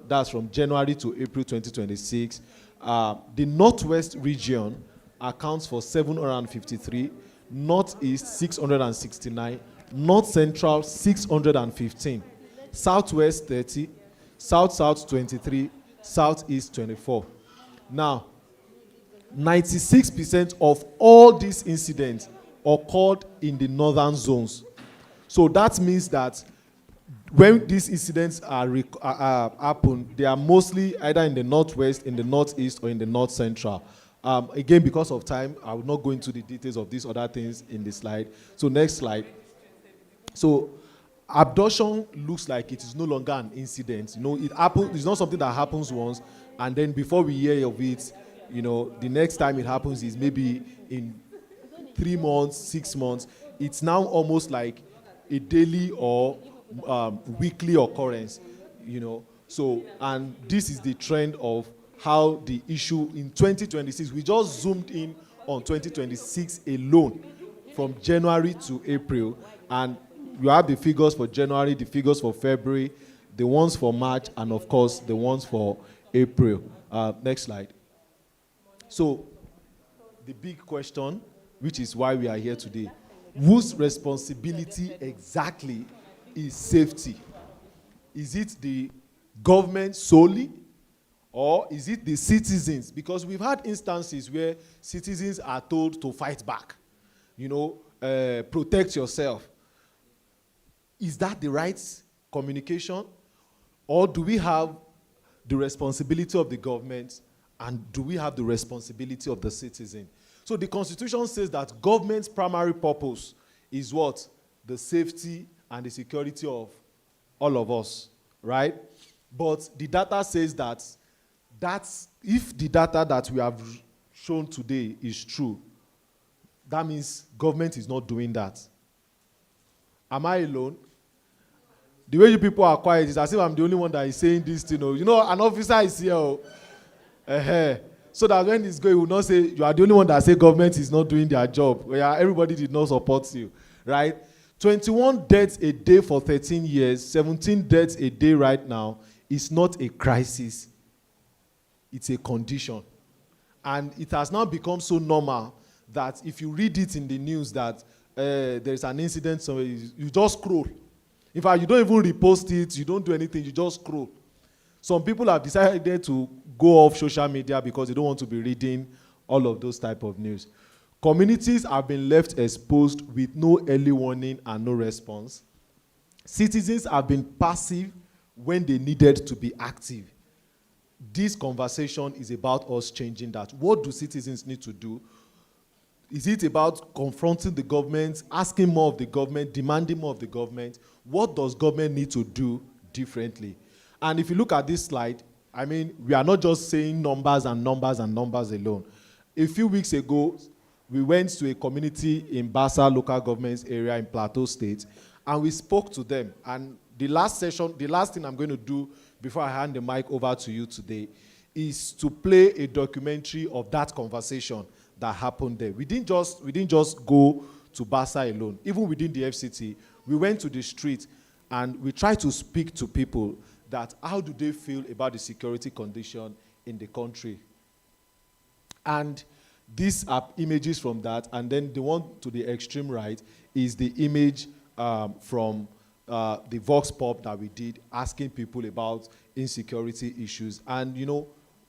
that's from January to April 2026, the Northwest region accounts for 753, Northeast 669, North Central 615, Southwest 30, South 23, Southeast 24. Now, 96% of all these incidents occurred in the northern zones. So that means that when these incidents happen, they are mostly either in the Northwest, in the Northeast, or in the North Central. Again, because of time, I will not go into the details of these other things in the slide. So next slide. So abduction looks like it is no longer an incident. It happens. It's not something that happens once, and then before we hear of it, the next time it happens is maybe in 3 months, 6 months. It's now almost like a daily or weekly occurrence. So, and this is the trend of how the issue in 2026. We just zoomed in on 2026 alone, from January to April, and you have the figures for January, the figures for February, the ones for March, and of course the ones for April. Next slide. So the big question, which is why we are here today, whose responsibility exactly is safety? Is it the government solely, or is it the citizens? Because we've had instances where citizens are told to fight back, protect yourself. Is that the right communication? Or do we have the responsibility of the government, and do we have the responsibility of the citizen? So the Constitution says that government's primary purpose is what? The safety and the security of all of us, right? But the data says that if the data that we have shown today is true, that means government is not doing that. Am I alone? The way you people are quiet is as if I'm the only one that is saying this thing. An officer is here. So that when it's going, he will not say, you are the only one that say government is not doing their job. Everybody did not support you, right? 21 deaths a day for 13 years, 17 deaths a day right now is not a crisis. It's a condition. And it has now become so normal that if you read it in the news that there's an incident somewhere, you just scroll. In fact, you don't even repost it, you don't do anything, you just scroll. Some people have decided to go off social media because they don't want to be reading all of those type of news. Communities have been left exposed with no early warning and no response. Citizens have been passive when they needed to be active. This conversation is about us changing that. What do citizens need to do? Is it about confronting the government, asking more of the government, demanding more of the government? What does government need to do differently? And if you look at this slide, we are not just saying numbers and numbers and numbers alone. A few weeks ago, we went to a community in Basa local government area in Plateau State, and we spoke to them. And the last thing I'm going to do before I hand the mic over to you today is to play a documentary of that conversation that happened there. We didn't just go to Basa alone. Even within the FCT, we went to the street and we tried to speak to people that how do they feel about the security condition in the country. And these are images from that, and then the one to the extreme right is the image from the Vox Pop that we did, asking people about insecurity issues. And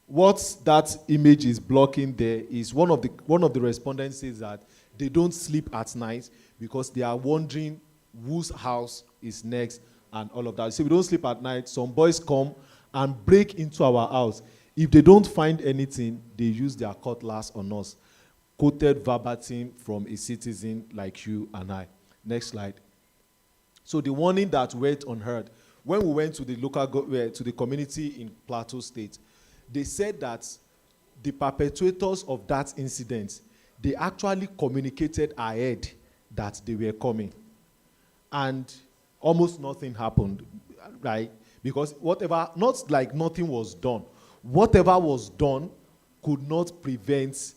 what that image is blocking there is one of the respondents says that they don't sleep at night because they are wondering whose house is next and all of that. So we don't sleep at night. Some boys come and break into our house. If they don't find anything, they use their cutlass on us. Quoted verbatim from a citizen like you and I. Next slide. So the warning that went unheard, when we went to the to the community in Plateau State, they said that the perpetrators of that incident, they actually communicated ahead that they were coming. And almost nothing happened, right? Because whatever, not like nothing was done, whatever was done could not prevent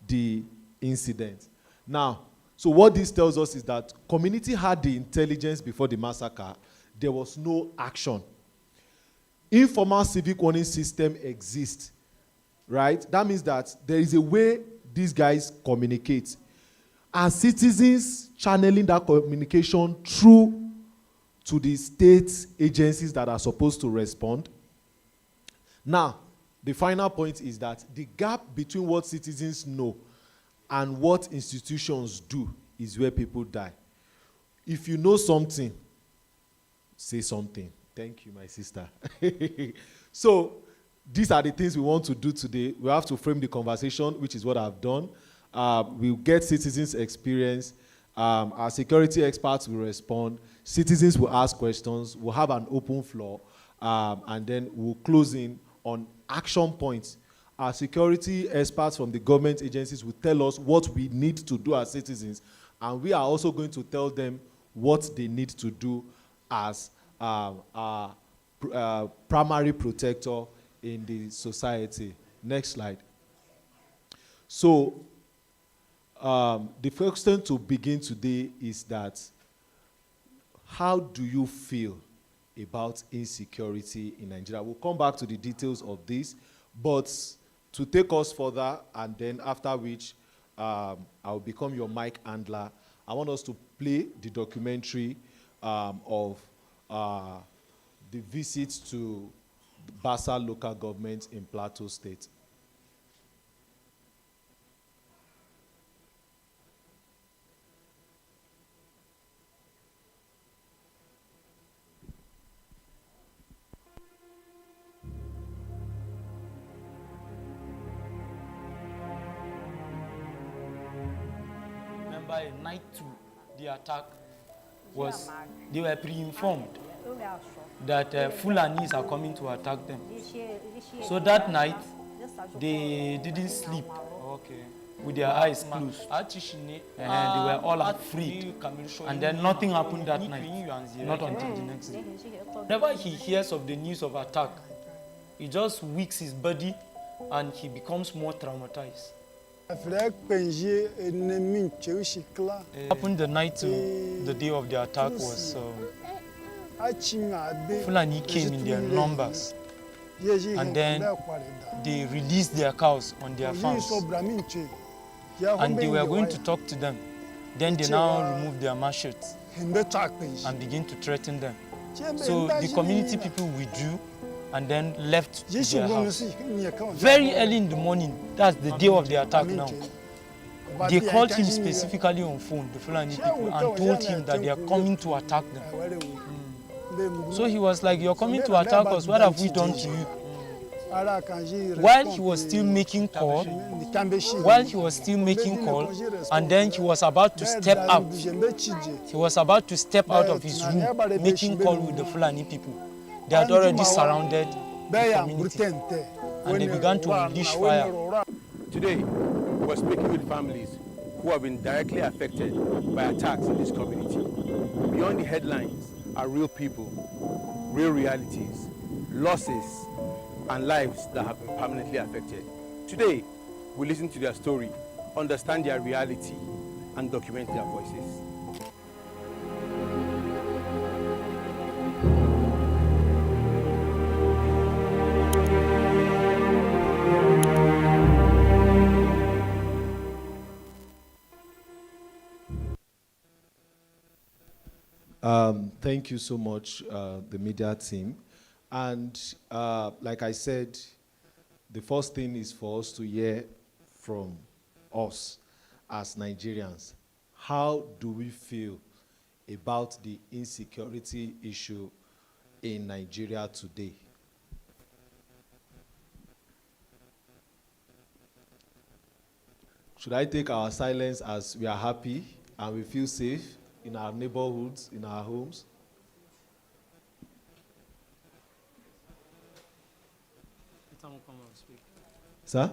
the incident. Now, so what this tells us is that community had the intelligence before the massacre. There was no action. Informal civic warning system exists, right? That means that there is a way these guys communicate. Are citizens channeling that communication through to the state agencies that are supposed to respond? Now, the final point is that the gap between what citizens know and what institutions do is where people die. If you know something, say something. Thank you, my sister. So, these are the things we want to do today. We have to frame the conversation, which is what I've done. We'll get citizens' experience. Our security experts will respond. Citizens will ask questions. We'll have an open floor. And then we'll close in on action points. Our security experts from the government agencies will tell us what we need to do as citizens. And we are also going to tell them what they need to do as primary protector in the society. Next slide. So, the first thing to begin today is that how do you feel about insecurity in Nigeria? We'll come back to the details of this, but to take us further, and then after which I'll become your mic handler, I want us to play the documentary of the visit to Basa local government in Plateau State. Remember, a night to the attack was, they were pre-informed that Fulanis are coming to attack them. So that night, they didn't sleep with their eyes closed. And they were all afraid. And then nothing happened that night, not until the next day. Whenever he hears of the news of attack, he just weaks his body and he becomes more traumatized. Happened the night to the day of the attack was Fulani came in their numbers, and then they released their cows on their farms, and they were going to talk to them. Then they now removed their machetes and begin to threaten them. So the community people withdrew and then left their house. Very early in the morning, that's the day of the attack now. They called him specifically on phone, the Fulani people, and told him that they are coming to attack them. So he was like, you're coming to attack us, what have we done to you? While he was still making call, and then he was about to step out. He was about to step out of his room, making call with the Fulani people. They had already surrounded the community, and they began to unleash fire. Today, we're speaking with families who have been directly affected by attacks in this community. Beyond the headlines are real people, real realities, losses, and lives that have been permanently affected. Today, we listen to their story, understand their reality, and document their voices. Thank you so much, the media team. And like I said, the first thing is for us to hear from us as Nigerians. How do we feel about the insecurity issue in Nigeria today? Should I take our silence as we are happy and we feel safe in our neighborhoods, in our homes? Sir?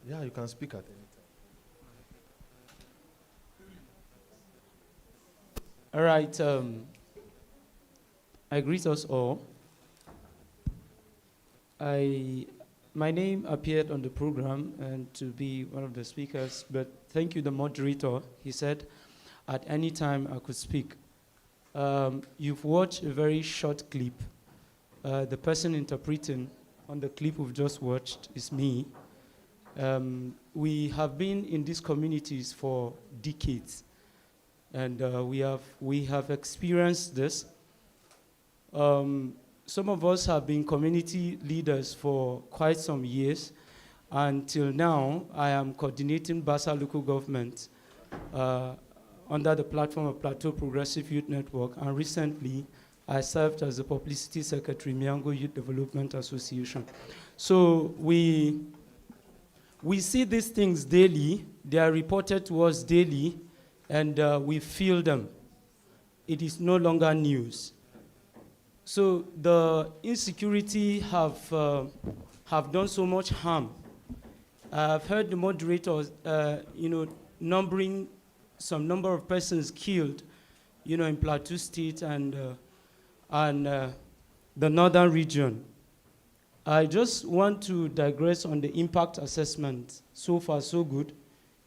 Yeah, you can speak at any time. All right. I greet us all. My name appeared on the program and to be one of the speakers, but thank you, the moderator. He said at any time I could speak. You've watched a very short clip. The person interpreting on the clip we've just watched is me. We have been in these communities for decades, and we have experienced this. Some of us have been community leaders for quite some years. Until now, I am coordinating Basa local government under the platform of Plateau Progressive Youth Network, and recently I served as the publicity secretary, Miango Youth Development Association. So we see these things daily, they are reported to us daily, and we feel them. It is no longer news. So the insecurity have done so much harm. I've heard the moderators, numbering some number of persons killed, in Plateau State and the northern region. I just want to digress on the impact assessment. So far, so good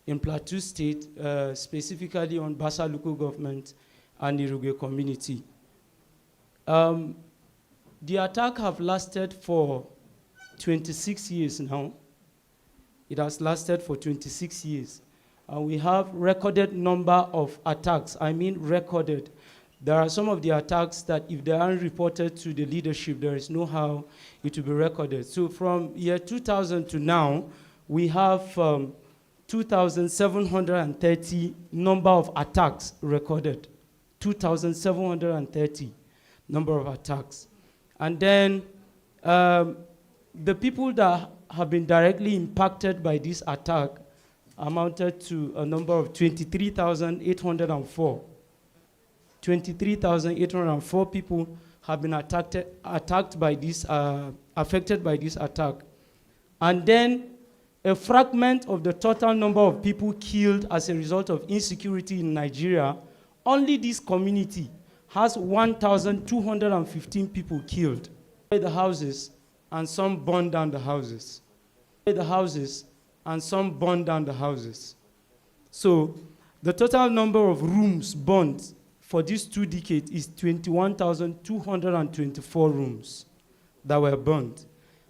in Plateau State, specifically on Basa local government and the Irugwe community. The attack have lasted for 26 years now. It has lasted for 26 years. And we have recorded number of attacks. I mean recorded. There are some of the attacks that if they aren't reported to the leadership, there is no how it will be recorded. So from year 2000 to now, we have 2,730 number of attacks recorded. 2,730 number of attacks. And then the people that have been directly impacted by this attack amounted to a number of 23,804. 23,804 people have been attacked by this, affected by this attack. And then a fragment of the total number of people killed as a result of insecurity in Nigeria, only this community has 1,215 people killed. The houses and some burned down the houses. The houses and some burned down the houses. So the total number of rooms burned for these 2 decades is 21,224 rooms that were burned.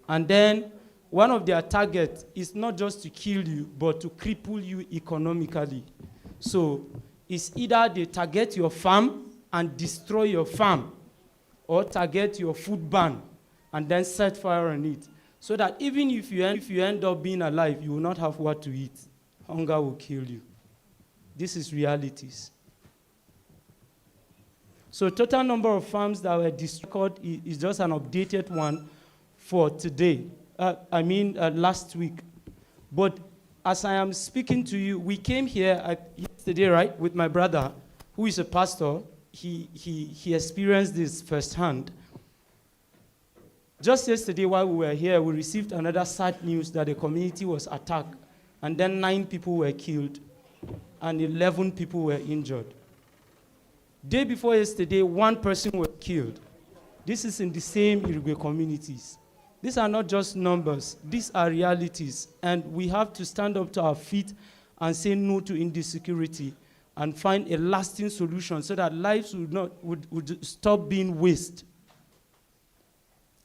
And then one of their targets is not just to kill you, but to cripple you economically. So it's either they target your farm and destroy your farm, or target your food bank and then set fire on it. So that even if you end up being alive, you will not have what to eat. Hunger will kill you. This is realities. So total number of farms that were destroyed is just an updated one for today. Last week. But as I am speaking to you, we came here yesterday, right, with my brother, who is a pastor. He experienced this firsthand. Just yesterday while we were here, we received another sad news that the community was attacked, and then 9 people were killed, and 11 people were injured. Day before yesterday, 1 person was killed. This is in the same Irugwe communities. These are not just numbers, these are realities, and we have to stand up to our feet and say no to insecurity and find a lasting solution so that lives would stop being wasted.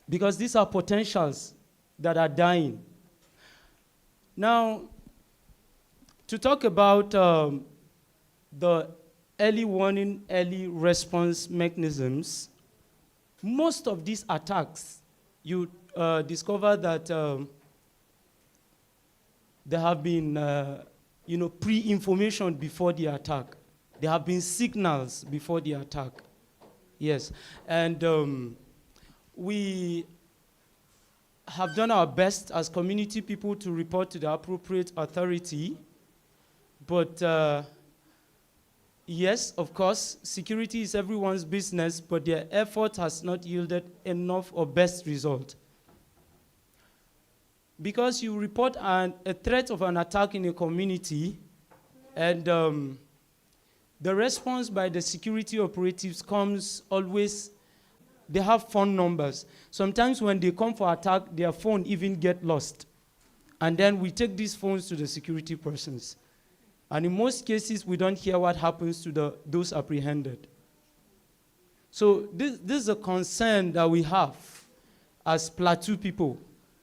Because these are potentials that are dying. Now, to talk about the early warning, early response mechanisms, most of these attacks, discovered that there have been, pre-information before the attack. There have been signals before the attack. Yes, and we have done our best as community people to report to the appropriate authority, but yes, of course, security is everyone's business, but their effort has not yielded enough or best result. Because you report a threat of an attack in a community, and the response by the security operatives comes always, they have phone numbers. Sometimes when they come for attack, their phone even get lost. And then we take these phones to the security persons. And in most cases, we don't hear what happens to those apprehended. So this is a concern that we have as Plateau people.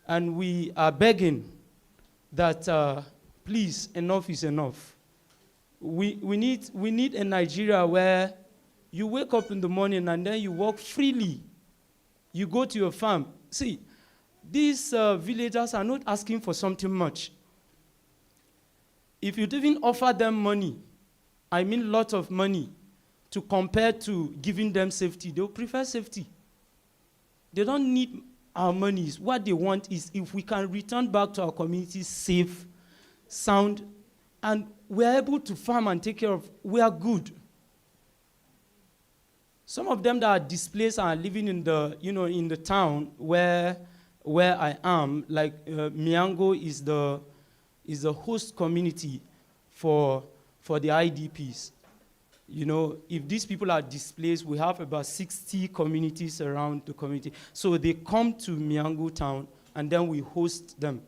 And we are begging that, please, enough is enough. We need a Nigeria where you wake up in the morning and then you walk freely. You go to your farm. See, these villagers are not asking for something much. If you'd even offer them money, I mean lot of money, to compare to giving them safety, they'll prefer safety. They don't need our monies. What they want is if we can return back to our communities safe, sound, and we're able to farm and take care of, we are good. Some of them that are displaced are living in the town where I am, like Miango is the host community for the IDPs. You know, if these people are displaced, we have about 60 communities around the community. So they come to Miango town, and then we host them.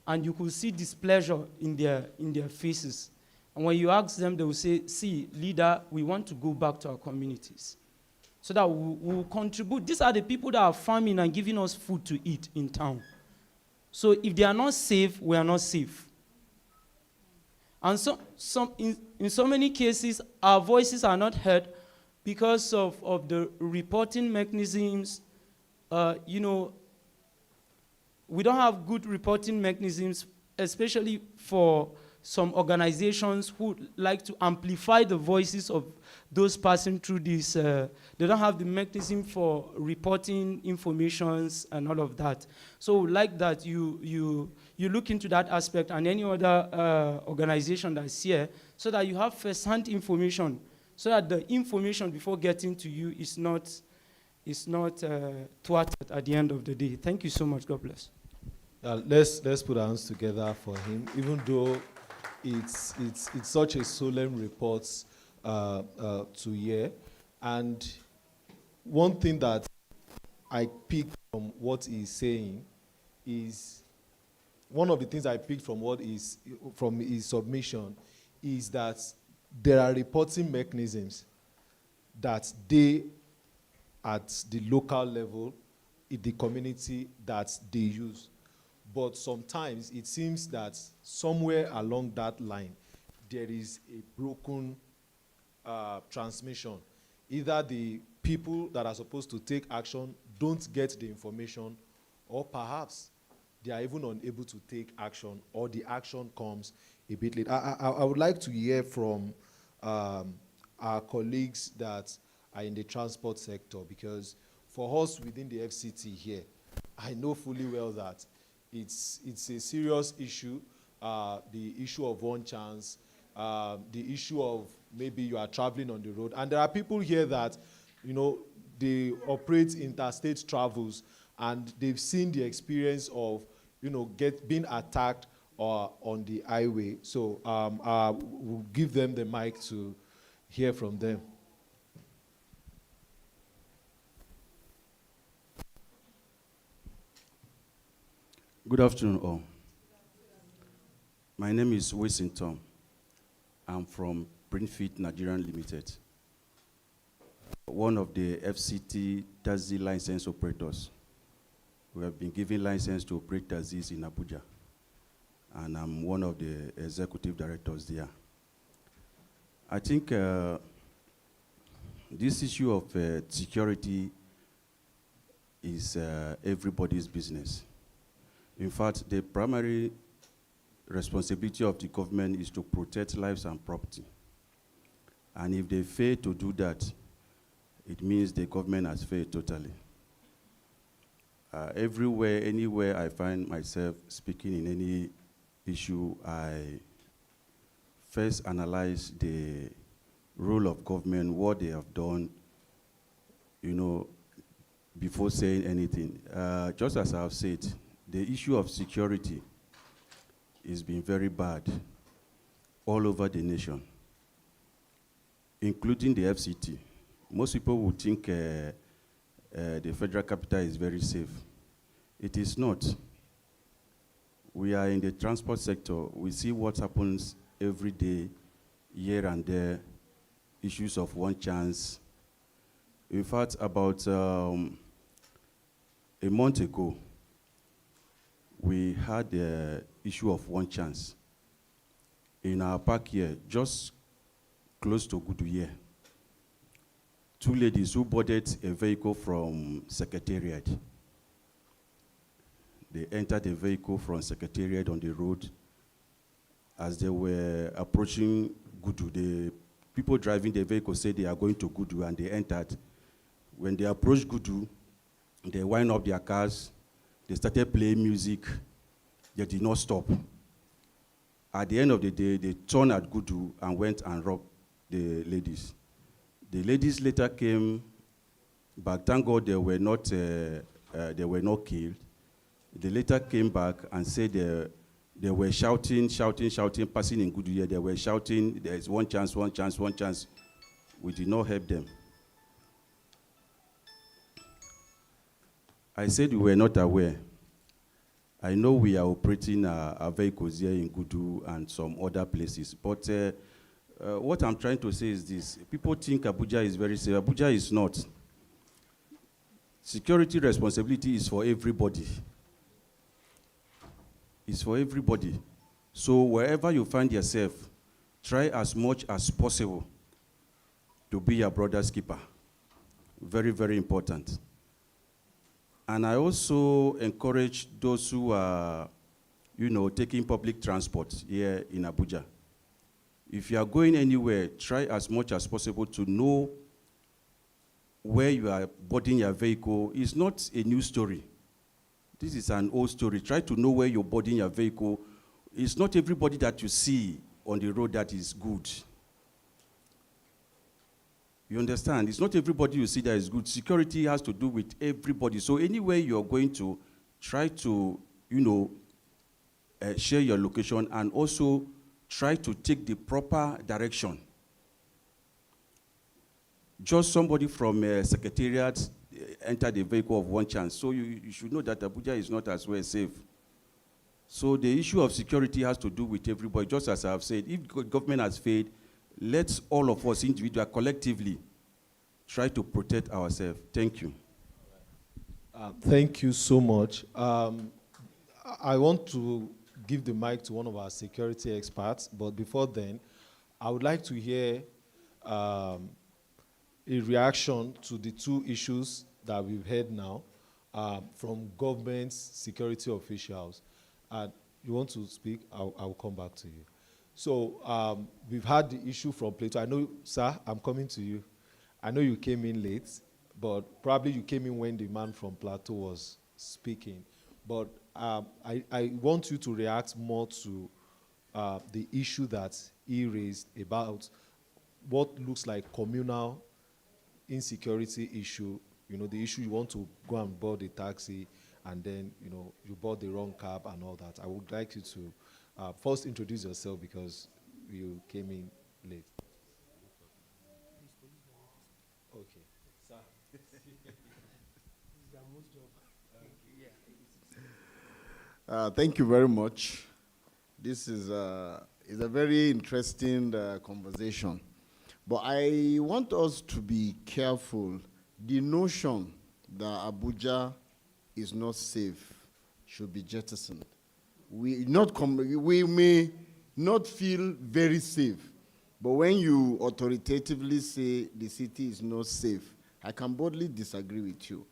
And you could see displeasure in their faces. And when you ask them, they will say, see, leader, we want to go back to our communities so that we'll contribute. These are the people that are farming and giving us food to eat in town. So if they are not safe, we are not safe. And in so many cases, our voices are not heard because of the reporting mechanisms. We don't have good reporting mechanisms, especially for some organizations who like to amplify the voices of those passing through this. They don't have the mechanism for reporting informations and all of that. So like that, you look into that aspect and any other organization that's here so that you have first-hand information, so that the information before getting to you is not thwarted at the end of the day. Thank you so much. God bless. Let's put our hands together for him, even though it's such a solemn report to hear. And one thing that I picked from what he's saying is, one of the things I picked from from his submission is that there are reporting mechanisms that they, at the local level, in the community, that they use. But sometimes it seems that somewhere along that line, there is a broken transmission. Either the people that are supposed to take action don't get the information, or perhaps they are even unable to take action, or the action comes a bit late. I would like to hear from our colleagues that are in the transport sector, because for us within the FCT here, I know fully well that it's a serious issue, the issue of one chance, the issue of maybe you are traveling on the road. And there are people here that, they operate interstate travels, and they've seen the experience of, being attacked on the highway. So we'll give them the mic to hear from them. Good afternoon, all. My name is Winston Tom. I'm from Springfield Nigerian Limited, one of the FCT taxi license operators. We have been given license to operate taxis in Abuja, and I'm one of the executive directors there. I think this issue of security is everybody's business. In fact, the primary responsibility of the government is to protect lives and property. And if they fail to do that, it means the government has failed totally. Everywhere, anywhere I find myself speaking in any issue, I first analyze the role of government, what they have done, before saying anything. Just as I've said, the issue of security has been very bad all over the nation, including the FCT. Most people would think the federal capital is very safe. It is not. We are in the transport sector. We see what happens every day, here and there, issues of one chance. In fact, about a month ago, we had the issue of one chance in our park here, just close to Goodyear. Two ladies who boarded a vehicle from Secretariat. They entered the vehicle from Secretariat on the road. As they were approaching Gudu, the people driving the vehicle said they are going to Gudu, and they entered. When they approached Gudu, they wind up their cars. They started playing music. They did not stop. At the end of the day, they turned at Gudu and went and robbed the ladies. The ladies later came back. Thank God they were not killed. They later came back and said they were shouting, passing in Goodyear. They were shouting, there's one chance, one chance, one chance. We did not help them. I said we were not aware. I know we are operating our vehicles here in Gudu and some other places, but what I'm trying to say is this. People think Abuja is very safe. Abuja is not. Security responsibility is for everybody. It's for everybody. So wherever you find yourself, try as much as possible to be your brother's keeper. Very, very important. And I also encourage those who are, taking public transport here in Abuja. If you are going anywhere, try as much as possible to know where you are boarding your vehicle. It's not a new story. This is an old story. Try to know where you're boarding your vehicle. It's not everybody that you see on the road that is good. You understand? It's not everybody you see that is good. Security has to do with everybody. So anywhere you're going to, try to, share your location and also try to take the proper direction. Just somebody from Secretariat entered the vehicle of one chance. So you should know that Abuja is not as well safe. So the issue of security has to do with everybody. Just as I've said, if government has failed, let's all of us individually, collectively, try to protect ourselves. Thank you. Thank you so much. I want to give the mic to one of our security experts, but before then, I would like to hear a reaction to the two issues that we've heard now from government security officials. You want to speak? I'll come back to you. So we've had the issue from Plateau. I know, sir, I'm coming to you. I know you came in late, but probably you came in when the man from Plateau was speaking. But I want you to react more to the issue that he raised about what looks like communal insecurity issue, the issue you want to go and board a taxi and then, you bought the wrong cab and all that. I would like you to first introduce yourself because you came in late. Okay. Sir. Thank you very much. This is a very interesting conversation. But I want us to be careful. The notion that Abuja is not safe should be jettisoned. We may not feel very safe, but when you authoritatively say the city is not safe, I can boldly disagree with you.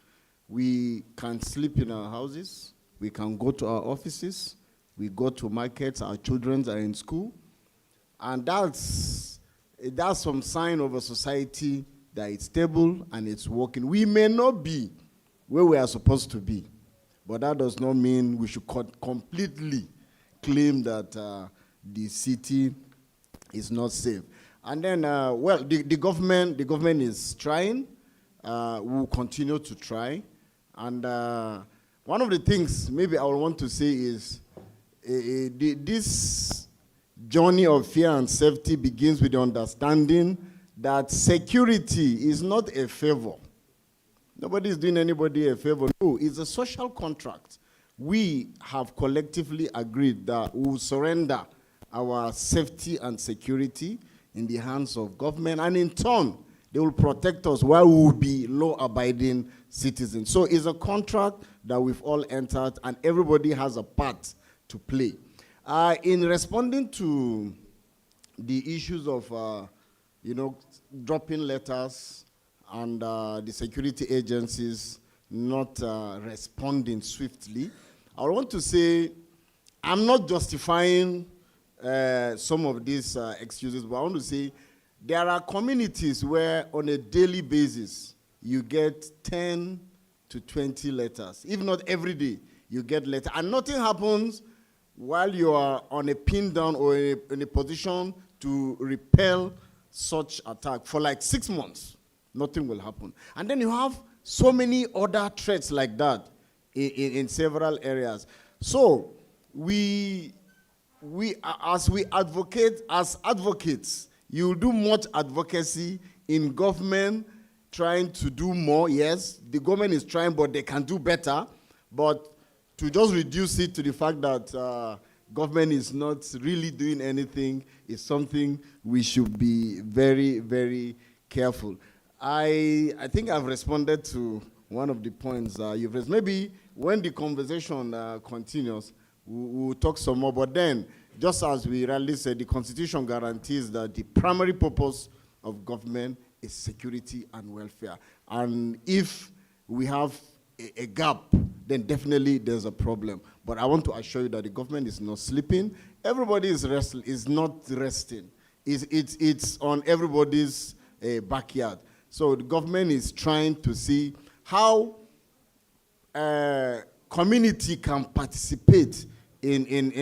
We can sleep in our houses. We can go to our offices. We go to markets. Our children are in school. And that's some sign of a society that it's stable and it's working. We may not be where we are supposed to be, but that does not mean we should completely claim that the city is not safe. And then, well, the government is trying. We'll continue to try. And one of the things maybe I would want to say is this journey of fear and safety begins with the understanding that security is not a favor. Nobody is doing anybody a favor. No, it's a social contract. We have collectively agreed that we will surrender our safety and security in the hands of government, and in turn, they will protect us while we will be law-abiding citizens. So it's a contract that we've all entered, and everybody has a part to play. In responding to the issues of, dropping letters and the security agencies not responding swiftly, I want to say I'm not justifying some of these excuses, but I want to say there are communities where on a daily basis you get 10 to 20 letters. If not every day, you get letters. And nothing happens while you are on a pin down or in a position to repel such attack for like 6 months. Nothing will happen. And then you have so many other threats like that in several areas. So as advocates, you do much advocacy in government trying to do more. Yes, the government is trying, but they can do better. But to just reduce it to the fact that government is not really doing anything is something we should be very, very careful. I think I've responded to one of the points you've raised. Maybe when the conversation continues, we'll talk some more. But then, just as we rightly said, the Constitution guarantees that the primary purpose of government is security and welfare. And if we have a gap, then definitely there's a problem. But I want to assure you that the government is not sleeping. Everybody is not resting. It's on everybody's backyard. So the government is trying to see how community can participate in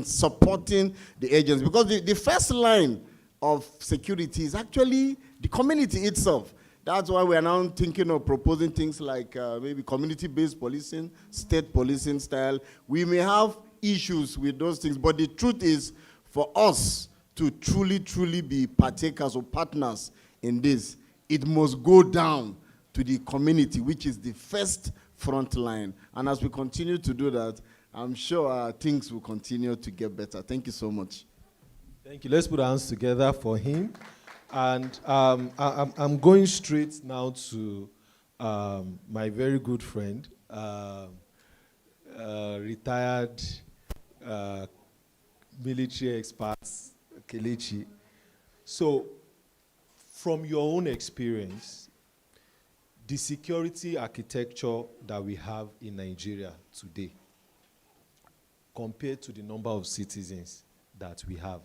supporting the agents. Because the first line of security is actually the community itself. That's why we are now thinking of proposing things like maybe community-based policing, state policing style. We may have issues with those things, but the truth is for us to truly, truly be partakers or partners in this, it must go down to the community, which is the first front line. And as we continue to do that, I'm sure things will continue to get better. Thank you so much. Thank you. Let's put our hands together for him. And I'm going straight now to my very good friend, retired military expert, Kelechi. So, from your own experience, the security architecture that we have in Nigeria today, compared to the number of citizens that we have,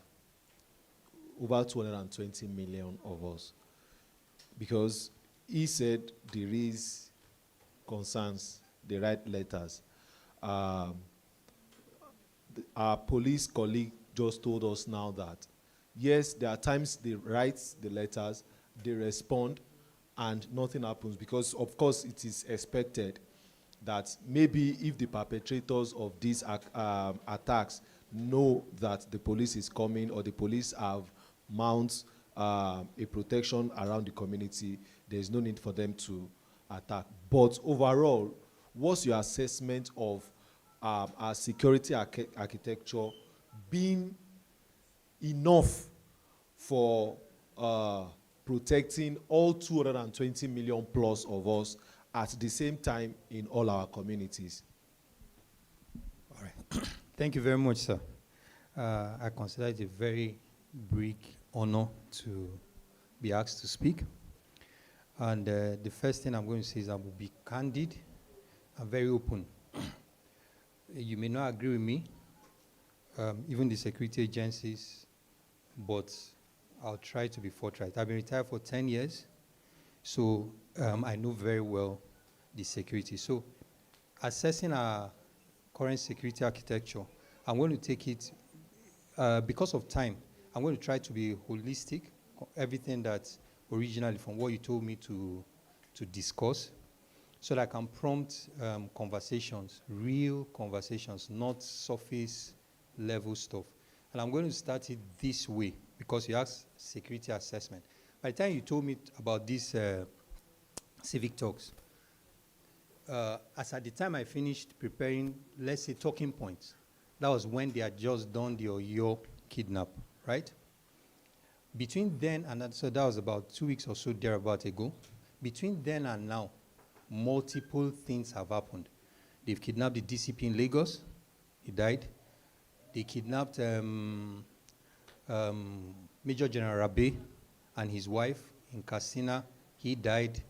over 220 million of us, because he said there is concerns, they write letters. Our police colleague just told us now that, yes, there are times they write the letters, they respond, and nothing happens, because of course it is expected that maybe if the perpetrators of these attacks know that the police is coming or the police have mounts a protection around the community, there's no need for them to attack. But overall, what's your assessment of our security architecture being enough for protecting all 220 million plus of us at the same time in all our communities? All right. Thank you very much, sir. I consider it a very big honor to be asked to speak. And the first thing I'm going to say is I will be candid and very open. You may not agree with me, even the security agencies, but I'll try to be forthright. I've been retired for 10 years, so I know very well the security. So assessing our current security architecture, I'm going to take it, because of time, I'm going to try to be holistic, everything that's originally from what you told me to discuss, so that I can prompt conversations, real conversations, not surface level stuff. And I'm going to start it this way, because you asked security assessment. By the time you told me about this Civic Talks, as at the time I finished preparing, let's say, talking points, that was when they had just done the Oyo kidnap, right? Between then and that, so that was about 2 weeks or so thereabout ago. Between then and now, multiple things have happened. They've kidnapped the DCP in Lagos. He died. They kidnapped Major General Rabe and his wife in Katsina. He died.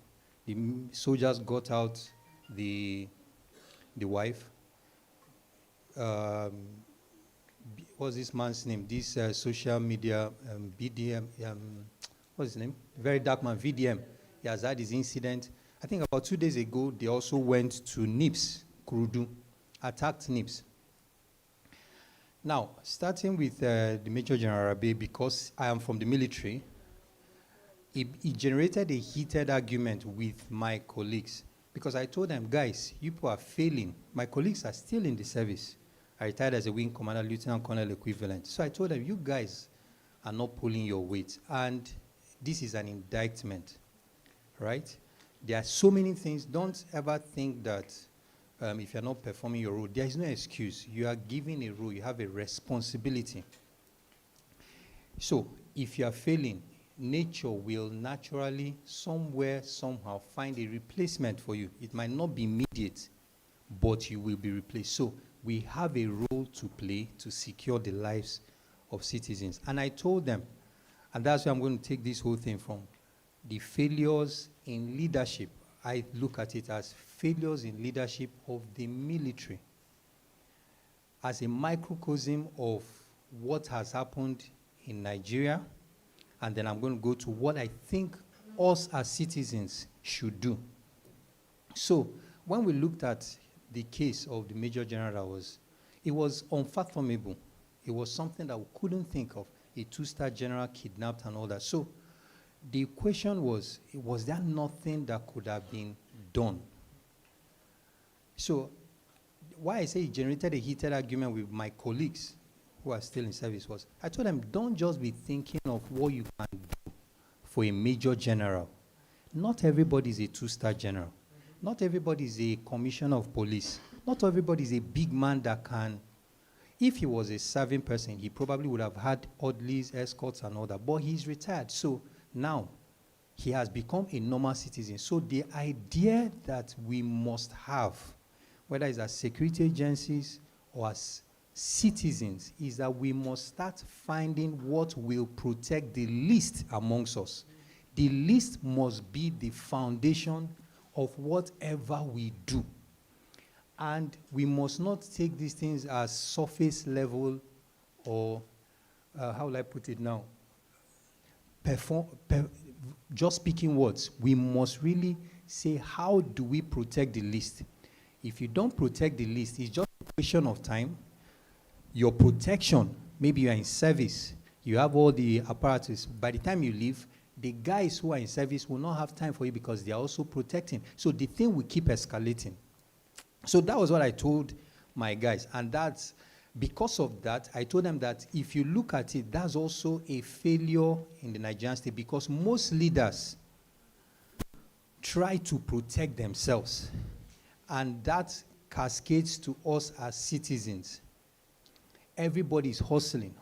The soldiers got out the wife. What's this man's name? This social media BDM, what's his name? Very dark man, VDM. He has had his incident. I think about 2 days ago, they also went to NIPS, Kurudu, attacked NIPS. Now, starting with the Major General Rabe, because I am from the military, it generated a heated argument with my colleagues, because I told them, guys, you people are failing. My colleagues are still in the service. I retired as a wing commander, lieutenant colonel equivalent. So I told them, you guys are not pulling your weight, and this is an indictment, right? There are so many things. Don't ever think that if you're not performing your role, there is no excuse. You are given a role. You have a responsibility. So if you are failing, nature will naturally, somewhere, somehow, find a replacement for you. It might not be immediate, but you will be replaced. So we have a role to play to secure the lives of citizens. And I told them, and that's where I'm going to take this whole thing from, the failures in leadership. I look at it as failures in leadership of the military as a microcosm of what has happened in Nigeria, and then I'm going to go to what I think us as citizens should do. So when we looked at the case of the Major General, it was unfathomable. It was something that we couldn't think of, a two-star general kidnapped and all that. So the question was there nothing that could have been done? So why I say it generated a heated argument with my colleagues who are still in service was, I told them, don't just be thinking of what you can do for a major general. Not everybody is a two-star general. Not everybody is a commissioner of police. Not everybody is a big man that can. If he was a serving person, he probably would have had orderlies, escorts, and all that. But he's retired. So now he has become a normal citizen. So the idea that we must have, whether it's as security agencies or as citizens, is that we must start finding what will protect the least amongst us. The least must be the foundation of whatever we do. And we must not take these things as surface level or, how will I put it now, just speaking words. We must really say, how do we protect the least? If you don't protect the least, it's just a question of time. Your protection, maybe you are in service, you have all the apparatus. By the time you leave, the guys who are in service will not have time for you because they are also protecting. So the thing will keep escalating. So that was what I told my guys. And that's, because of that, I told them that if you look at it, that's also a failure in the Nigerian state, because most leaders try to protect themselves. And that cascades to us as citizens. Everybody is hustling.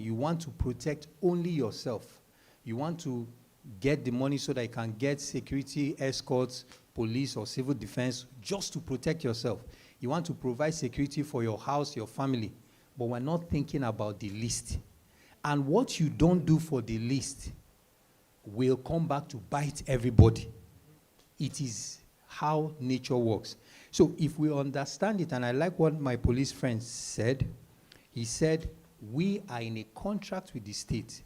You want to protect only yourself. You want to get the money so that you can get security escorts, police or civil defense, just to protect yourself. You want to provide security for your house, your family, but we're not thinking about the least. And what you don't do for the least will come back to bite everybody. It is how nature works. So if we understand it, and I like what my police friend said, he said, we are in a contract with the state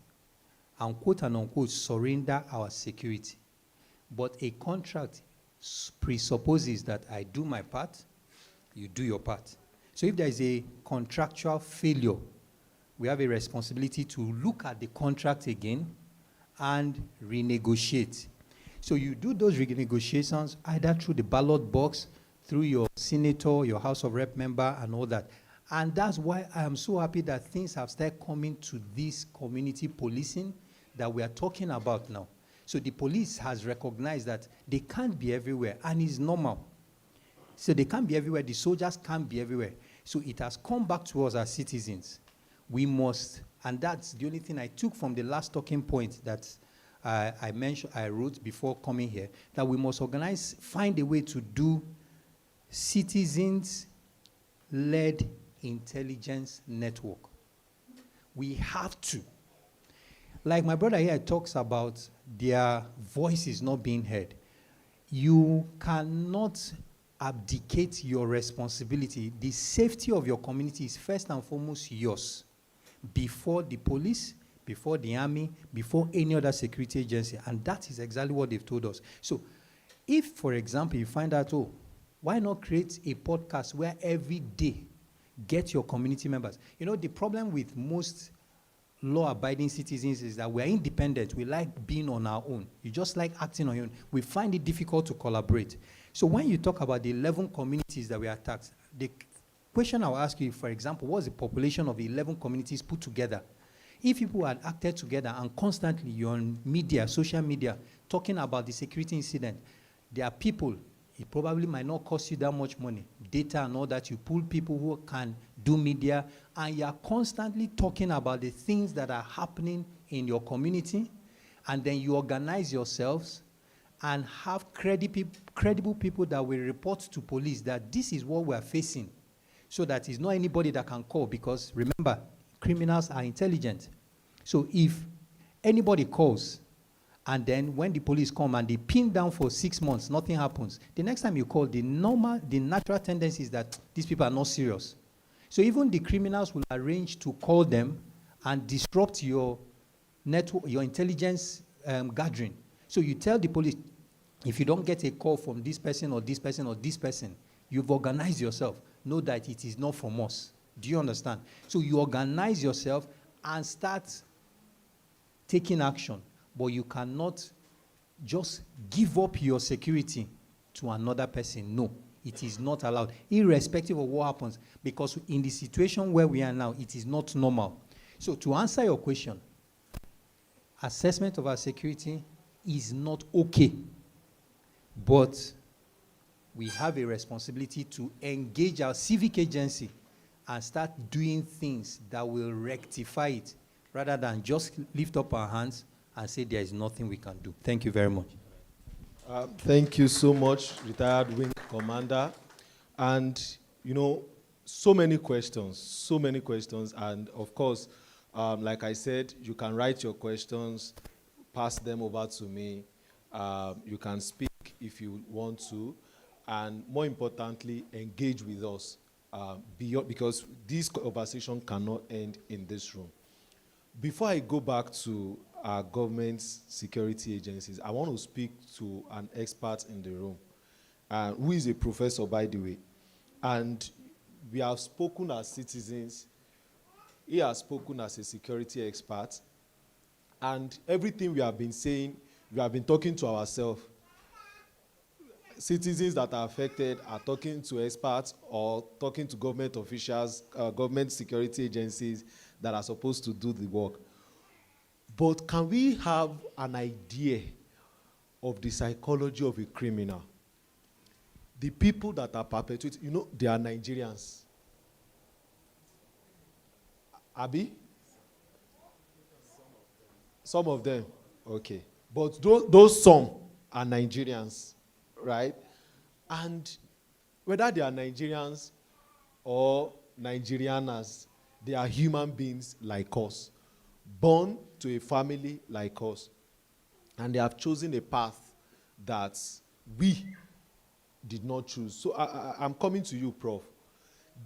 and quote and unquote surrender our security. But a contract presupposes that I do my part, you do your part. So if there is a contractual failure, we have a responsibility to look at the contract again and renegotiate. So you do those renegotiations either through the ballot box, through your senator, your House of Rep member, and all that. And that's why I am so happy that things have started coming to this community policing that we are talking about now. So the police has recognized that they can't be everywhere, and it's normal. So they can't be everywhere, the soldiers can't be everywhere. So it has come back to us as citizens. We must, and that's the only thing I took from the last talking point that I mentioned, I wrote before coming here, that we must organize, find a way to do citizens-led intelligence network. We have to. Like my brother here talks about their voices not being heard. You cannot abdicate your responsibility. The safety of your community is first and foremost yours, before the police, before the army, before any other security agency. And that is exactly what they've told us. So if, for example, you find out, oh, why not create a podcast where every day get your community members? You know, the problem with most law-abiding citizens is that we're independent. We like being on our own. You just like acting on your own. We find it difficult to collaborate. So when you talk about the 11 communities that we attacked, the question I'll ask you, for example, what's the population of the 11 communities put together? If people had acted together and constantly you're on media, social media, talking about the security incident, there are people, it probably might not cost you that much money, data and all that. You pull people who can do media, and you're constantly talking about the things that are happening in your community, and then you organize yourselves and have credible people that will report to police that this is what we're facing, so that it's not anybody that can call, because remember, criminals are intelligent. So if anybody calls, and then when the police come and they pin down for 6 months, nothing happens, the next time you call, the natural tendency is that these people are not serious. So even the criminals will arrange to call them and disrupt your network, your intelligence gathering. So you tell the police, if you don't get a call from this person or this person or this person, you've organized yourself. Know that it is not from us. Do you understand? So you organize yourself and start taking action. But you cannot just give up your security to another person. No, it is not allowed, irrespective of what happens, because in the situation where we are now, it is not normal. So to answer your question, assessment of our security is not okay, but we have a responsibility to engage our civic agency and start doing things that will rectify it, rather than just lift up our hands and say there is nothing we can do. Thank you very much. Thank you so much, retired wing commander. And, you know, so many questions, and of course, like I said, you can write your questions, pass them over to me. You can speak if you want to, and more importantly, engage with us, because this conversation cannot end in this room. Before I go back to our government's security agencies, I want to speak to an expert in the room, who is a professor, by the way. And we have spoken as citizens. He has spoken as a security expert. And everything we have been saying, we have been talking to ourselves. Citizens that are affected are talking to experts or talking to government officials, government security agencies that are supposed to do the work. But can we have an idea of the psychology of a criminal? The people that are perpetrating, you know, they are Nigerians. Abi? Some of them, okay. But those some are Nigerians, right? And whether they are Nigerians or Nigerianas, they are human beings like us, born to a family like us. And they have chosen a path that we did not choose. So I'm coming to you, Prof.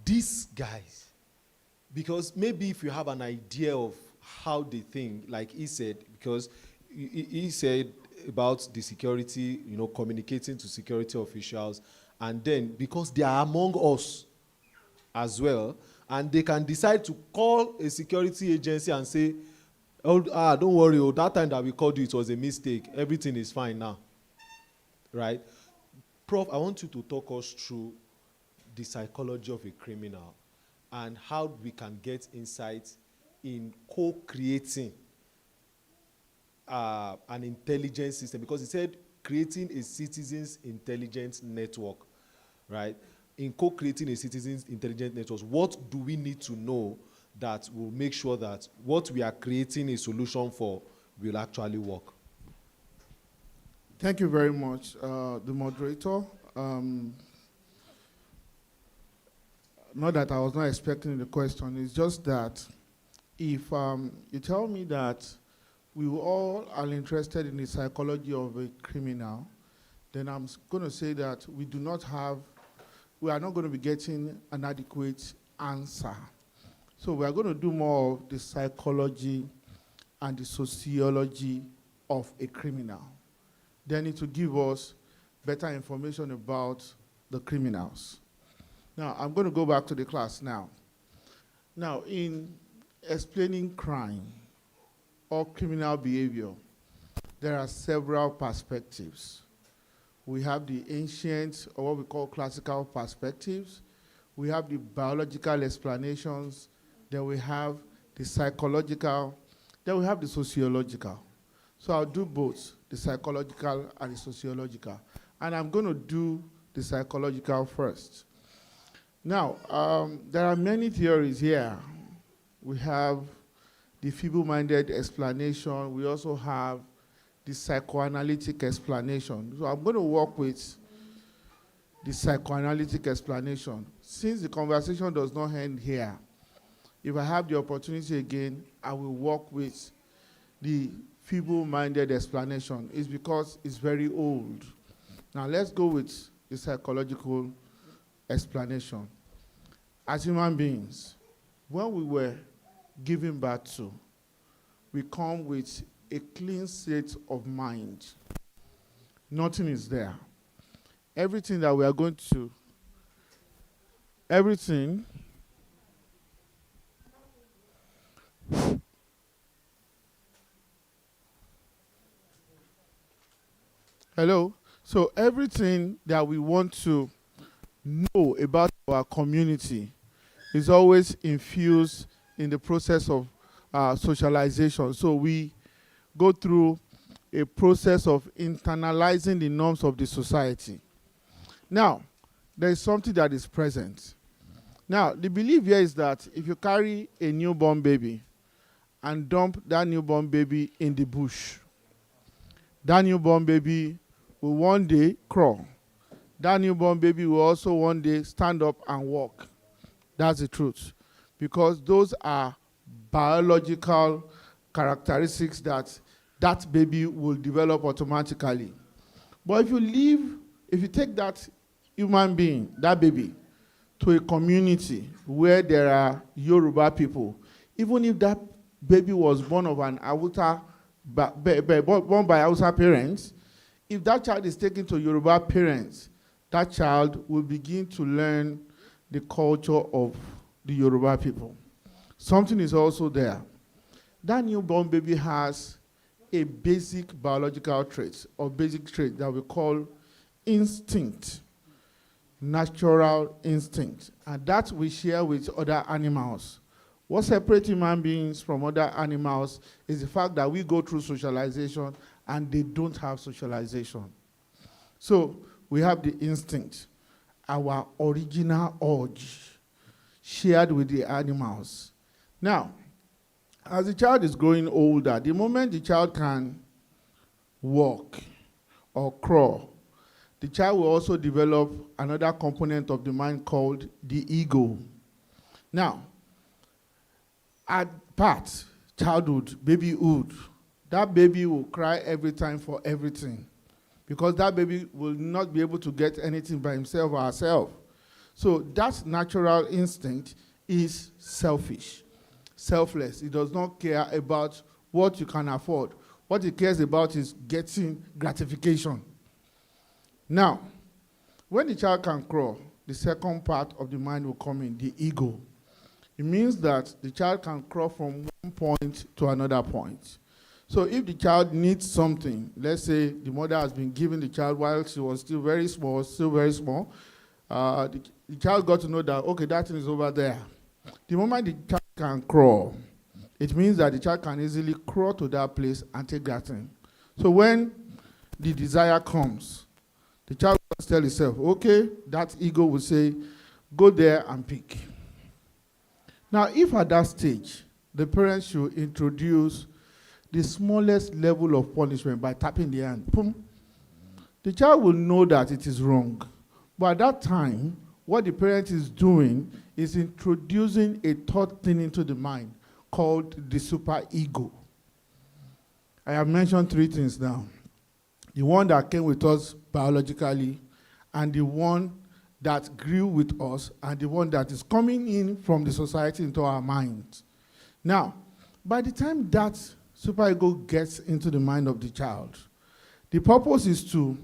These guys, because maybe if you have an idea of how they think, like he said, because he said about the security, communicating to security officials, and then because they are among us as well, and they can decide to call a security agency and say, don't worry, that time that we called you, it was a mistake. Everything is fine now. Right? Prof, I want you to talk us through the psychology of a criminal and how we can get insight in co-creating an intelligence system, because he said creating a citizens' intelligence network, right? In co-creating a citizens' intelligence network, what do we need to know that will make sure that what we are creating a solution for will actually work? Thank you very much, the moderator. Not that I was not expecting the question, it's just that if you tell me that we all are interested in the psychology of a criminal, then I'm going to say that we are not going to be getting an adequate answer. So we are going to do more of the psychology and the sociology of a criminal. Then it will give us better information about the criminals. Now, I'm going to go back to the class now. Now, in explaining crime or criminal behavior, there are several perspectives. We have the ancient, or what we call classical perspectives. We have the biological explanations. Then we have the psychological. Then we have the sociological. So I'll do both, the psychological and the sociological. And I'm going to do the psychological first. Now, there are many theories here. We have the feeble-minded explanation. We also have the psychoanalytic explanation. So I'm going to work with the psychoanalytic explanation. Since the conversation does not end here, if I have the opportunity again, I will work with the feeble-minded explanation. It's because it's very old. Now let's go with the psychological explanation. As human beings, when we were given birth to, we come with a clean state of mind. Nothing is there. Everything that we are going to, hello? So everything that we want to know about our community is always infused in the process of socialization. So we go through a process of internalizing the norms of the society. Now, there is something that is present. Now, the belief here is that if you carry a newborn baby and dump that newborn baby in the bush, that newborn baby will one day crawl. That newborn baby will also one day stand up and walk. That's the truth. Because those are biological characteristics that that baby will develop automatically. But if you take that human being, that baby, to a community where there are Yoruba people, even if that baby was born of an Hausa, born by Hausa parents, if that child is taken to Yoruba parents, that child will begin to learn the culture of the Yoruba people. Something is also there. That newborn baby has a basic biological trait, or basic trait that we call instinct, natural instinct, and that we share with other animals. What separates human beings from other animals is the fact that we go through socialization and they don't have socialization. So we have the instinct, our original urge, shared with the animals. Now, as the child is growing older, the moment the child can walk or crawl, the child will also develop another component of the mind called the ego. Now, at birth, childhood, babyhood, that baby will cry every time for everything because that baby will not be able to get anything by himself or herself. So that natural instinct is selfish, selfless. It does not care about what you can afford. What it cares about is getting gratification. Now, when the child can crawl, the second part of the mind will come in, the ego. It means that the child can crawl from one point to another point. So if the child needs something, let's say the mother has been giving the child while she was still very small, the child got to know that, okay, that thing is over there. The moment the child can crawl, it means that the child can easily crawl to that place and take that thing. So when the desire comes, the child will tell itself, okay, that ego will say, go there and pick. Now, if at that stage, the parents should introduce the smallest level of punishment by tapping the hand, boom, the child will know that it is wrong. But at that time, what the parent is doing is introducing a thought thing into the mind called the superego. I have mentioned three things now. The one that came with us biologically, and the one that grew with us, and the one that is coming in from the society into our minds. Now, by the time that superego gets into the mind of the child, the purpose is to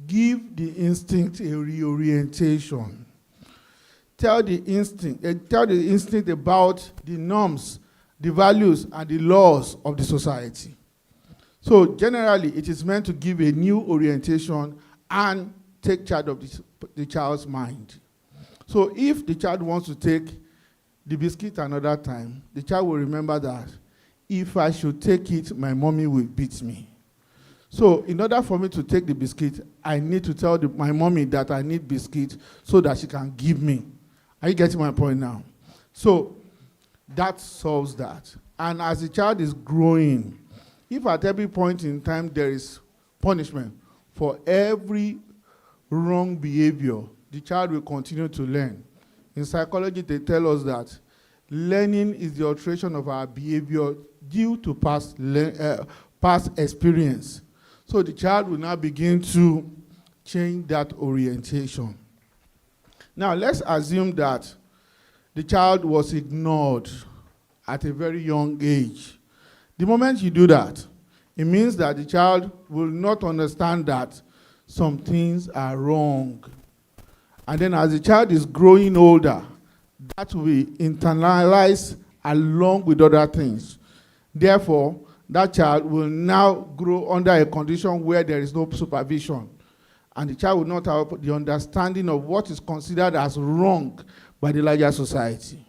give the instinct a reorientation. Tell the instinct about the norms, the values, and the laws of the society. So generally, it is meant to give a new orientation and take charge of the child's mind. So if the child wants to take the biscuit another time, the child will remember that if I should take it, my mommy will beat me. So in order for me to take the biscuit, I need to tell my mommy that I need biscuit so that she can give me. Are you getting my point now? So that solves that. And as the child is growing, if at every point in time there is punishment for every wrong behavior, the child will continue to learn. In psychology, they tell us that learning is the alteration of our behavior due to past experience. So the child will now begin to change that orientation. Now, let's assume that the child was ignored at a very young age. The moment you do that, it means that the child will not understand that some things are wrong. And then as the child is growing older, that will be internalized along with other things. Therefore, that child will now grow under a condition where there is no supervision. And the child will not have the understanding of what is considered as wrong by the larger society.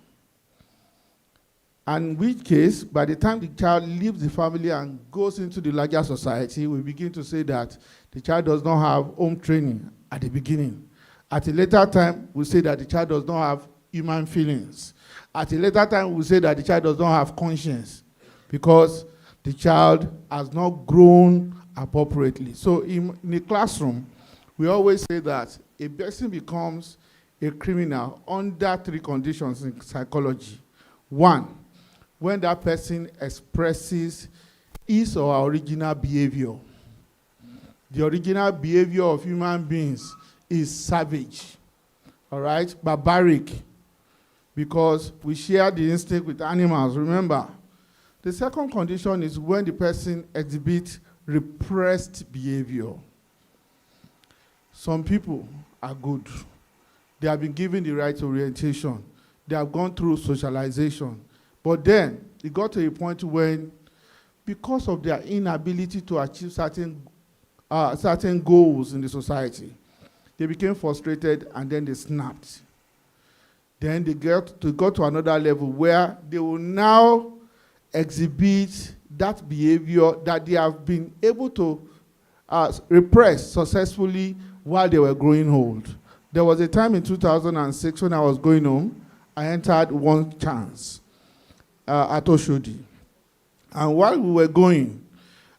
And in which case, by the time the child leaves the family and goes into the larger society, we begin to say that the child does not have home training at the beginning. At a later time, we say that the child does not have human feelings. At a later time, we say that the child does not have conscience because the child has not grown appropriately. So in the classroom, we always say that a person becomes a criminal under three conditions in psychology. One, when that person expresses his or her original behavior. The original behavior of human beings is savage, all right, barbaric, because we share the instinct with animals, remember. The second condition is when the person exhibits repressed behavior. Some people are good. They have been given the right orientation. They have gone through socialization. But then, it got to a point when, because of their inability to achieve certain goals in the society, they became frustrated and then they snapped. Then they got to another level where they will now exhibit that behavior that they have been able to repress successfully while they were growing old. There was a time in 2006 when I was going home, I entered One Chance at Oshodi. And while we were going,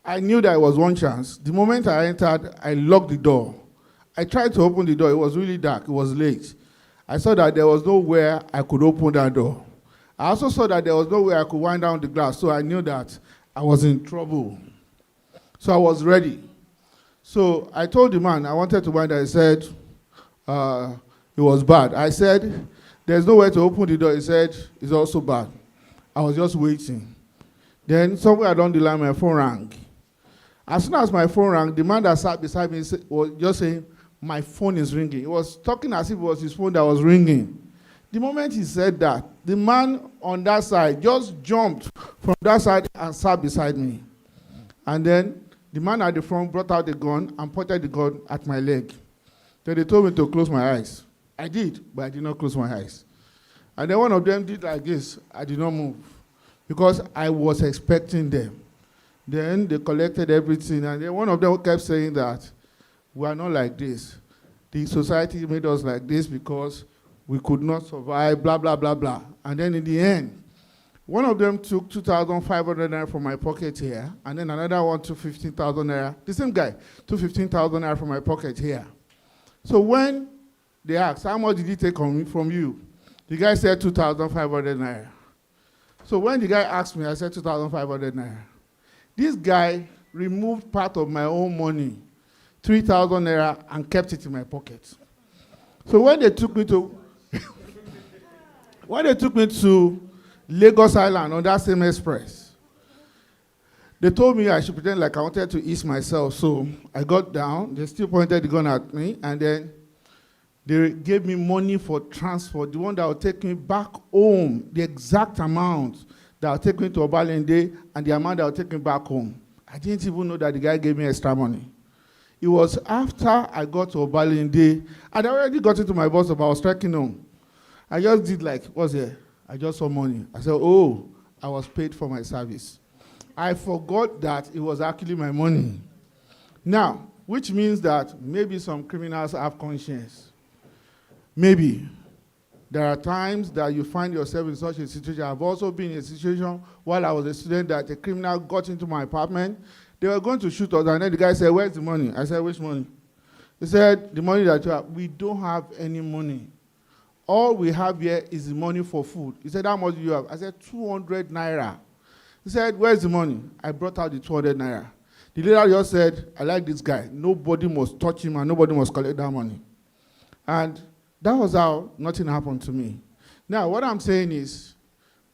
I knew that it was One Chance. The moment I entered, I locked the door. I tried to open the door. It was really dark. It was late. I saw that there was nowhere I could open that door. I also saw that there was no way I could wind down the glass, so I knew that I was in trouble. So I was ready. So I told the man I wanted to buy that. He said it was bad. I said, there's no way to open the door. He said, it's also bad. I was just waiting. Then somewhere along the line, my phone rang. As soon as my phone rang, the man that sat beside me was just saying, my phone is ringing. He was talking as if it was his phone that was ringing. The moment he said that, the man on that side just jumped from that side and sat beside me. And then the man at the front brought out the gun and pointed the gun at my leg. Then they told me to close my eyes. I did, but I did not close my eyes. And then one of them did like this. I did not move because I was expecting them. Then they collected everything, and then one of them kept saying that we are not like this. The society made us like this because we could not survive, blah, blah, blah, blah. And then in the end, one of them took 2,500 naira from my pocket here, and then another one took 15,000 naira. The same guy took 15,000 naira from my pocket here. So when they asked, how much did he take from you? The guy said 2,500 naira. So when the guy asked me, I said 2,500 naira. This guy removed part of my own money, 3,000 naira, and kept it in my pocket. So when they took me to Lagos Island on that same express, they told me I should pretend like I wanted to ease myself. So I got down, they still pointed the gun at me, and then they gave me money for transport, the one that would take me back home, the exact amount that would take me to Obalende and the amount that would take me back home. I didn't even know that the guy gave me extra money. It was after I got to Obalende, and I already got into my bus, but I was trekking home. I just did like, what's there? I just saw money. I said, oh, I was paid for my service. I forgot that it was actually my money. Now, which means that maybe some criminals have conscience. Maybe. There are times that you find yourself in such a situation. I've also been in a situation while I was a student that a criminal got into my apartment. They were going to shoot us, and then the guy said, where's the money? I said, which money? He said, the money that you have. We don't have any money. All we have here is the money for food. He said, how much do you have? I said, 200 naira. He said, where's the money? I brought out the 200 naira. The leader just said, I like this guy. Nobody must touch him and nobody must collect that money. And that was how nothing happened to me. Now, what I'm saying is,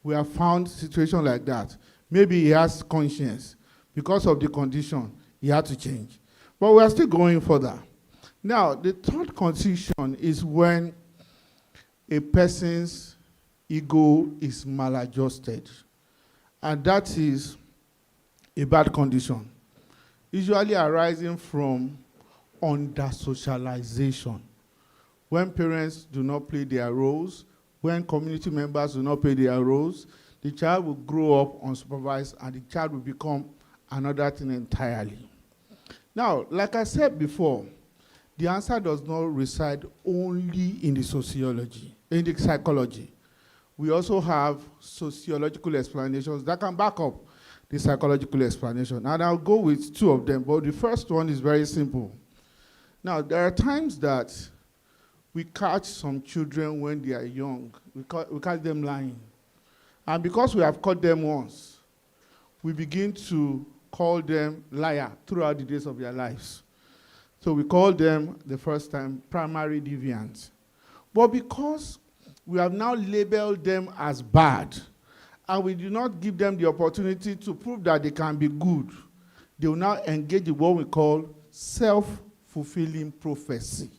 we have found situations like that. Maybe he has conscience. Because of the condition, he had to change. But we are still going further. Now, the third condition is when a person's ego is maladjusted. And that is a bad condition, usually arising from under-socialization. When parents do not play their roles, when community members do not play their roles, the child will grow up unsupervised and the child will become another thing entirely. Now, like I said before, the answer does not reside only in the sociology, in the psychology. We also have sociological explanations that can back up the psychological explanation. And I'll go with two of them, but the first one is very simple. Now, there are times that we catch some children when they are young. We catch them lying. And because we have caught them once, we begin to call them liar throughout the days of their lives. So we call them, the first time, primary deviants. But because we have now labeled them as bad, and we do not give them the opportunity to prove that they can be good, they will now engage in what we call self-fulfilling prophecy.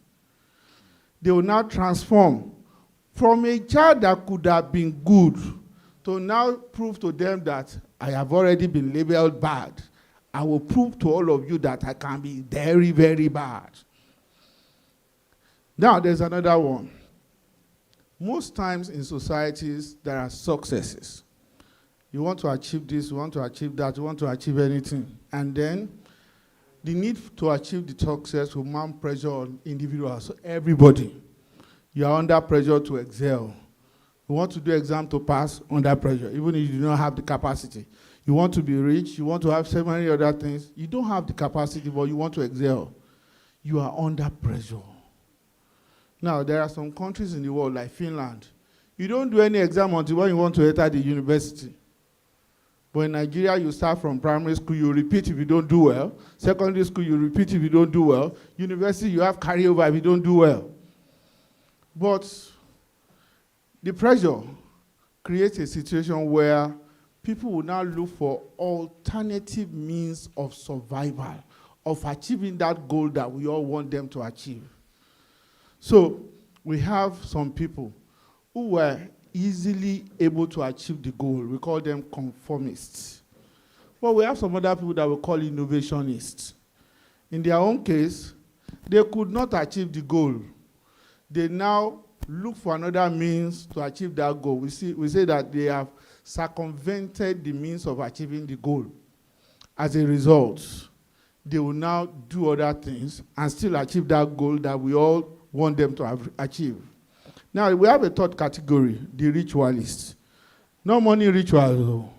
They will now transform from a child that could have been good to now prove to them that I have already been labeled bad. I will prove to all of you that I can be very, very bad. Now, there's another one. Most times in societies, there are successes. You want to achieve this, you want to achieve that, you want to achieve anything. And then the need to achieve the success will mount pressure on individuals, so everybody. You are under pressure to excel. You want to do exam to pass under pressure, even if you do not have the capacity. You want to be rich, you want to have so many other things. You don't have the capacity, but you want to excel. You are under pressure. Now, there are some countries in the world, like Finland. You don't do any exam until when you want to enter the university. But in Nigeria, you start from primary school, you repeat if you don't do well. Secondary school, you repeat if you don't do well. University, you have carryover if you don't do well. But the pressure creates a situation where people will now look for alternative means of survival, of achieving that goal that we all want them to achieve. So we have some people who were easily able to achieve the goal. We call them conformists. But we have some other people that we call innovationists. In their own case, they could not achieve the goal. They now look for another means to achieve that goal. We say that they have circumvented the means of achieving the goal. As a result, they will now do other things and still achieve that goal that we all want them to achieve. Now, we have a third category, the ritualists. No money ritual, though.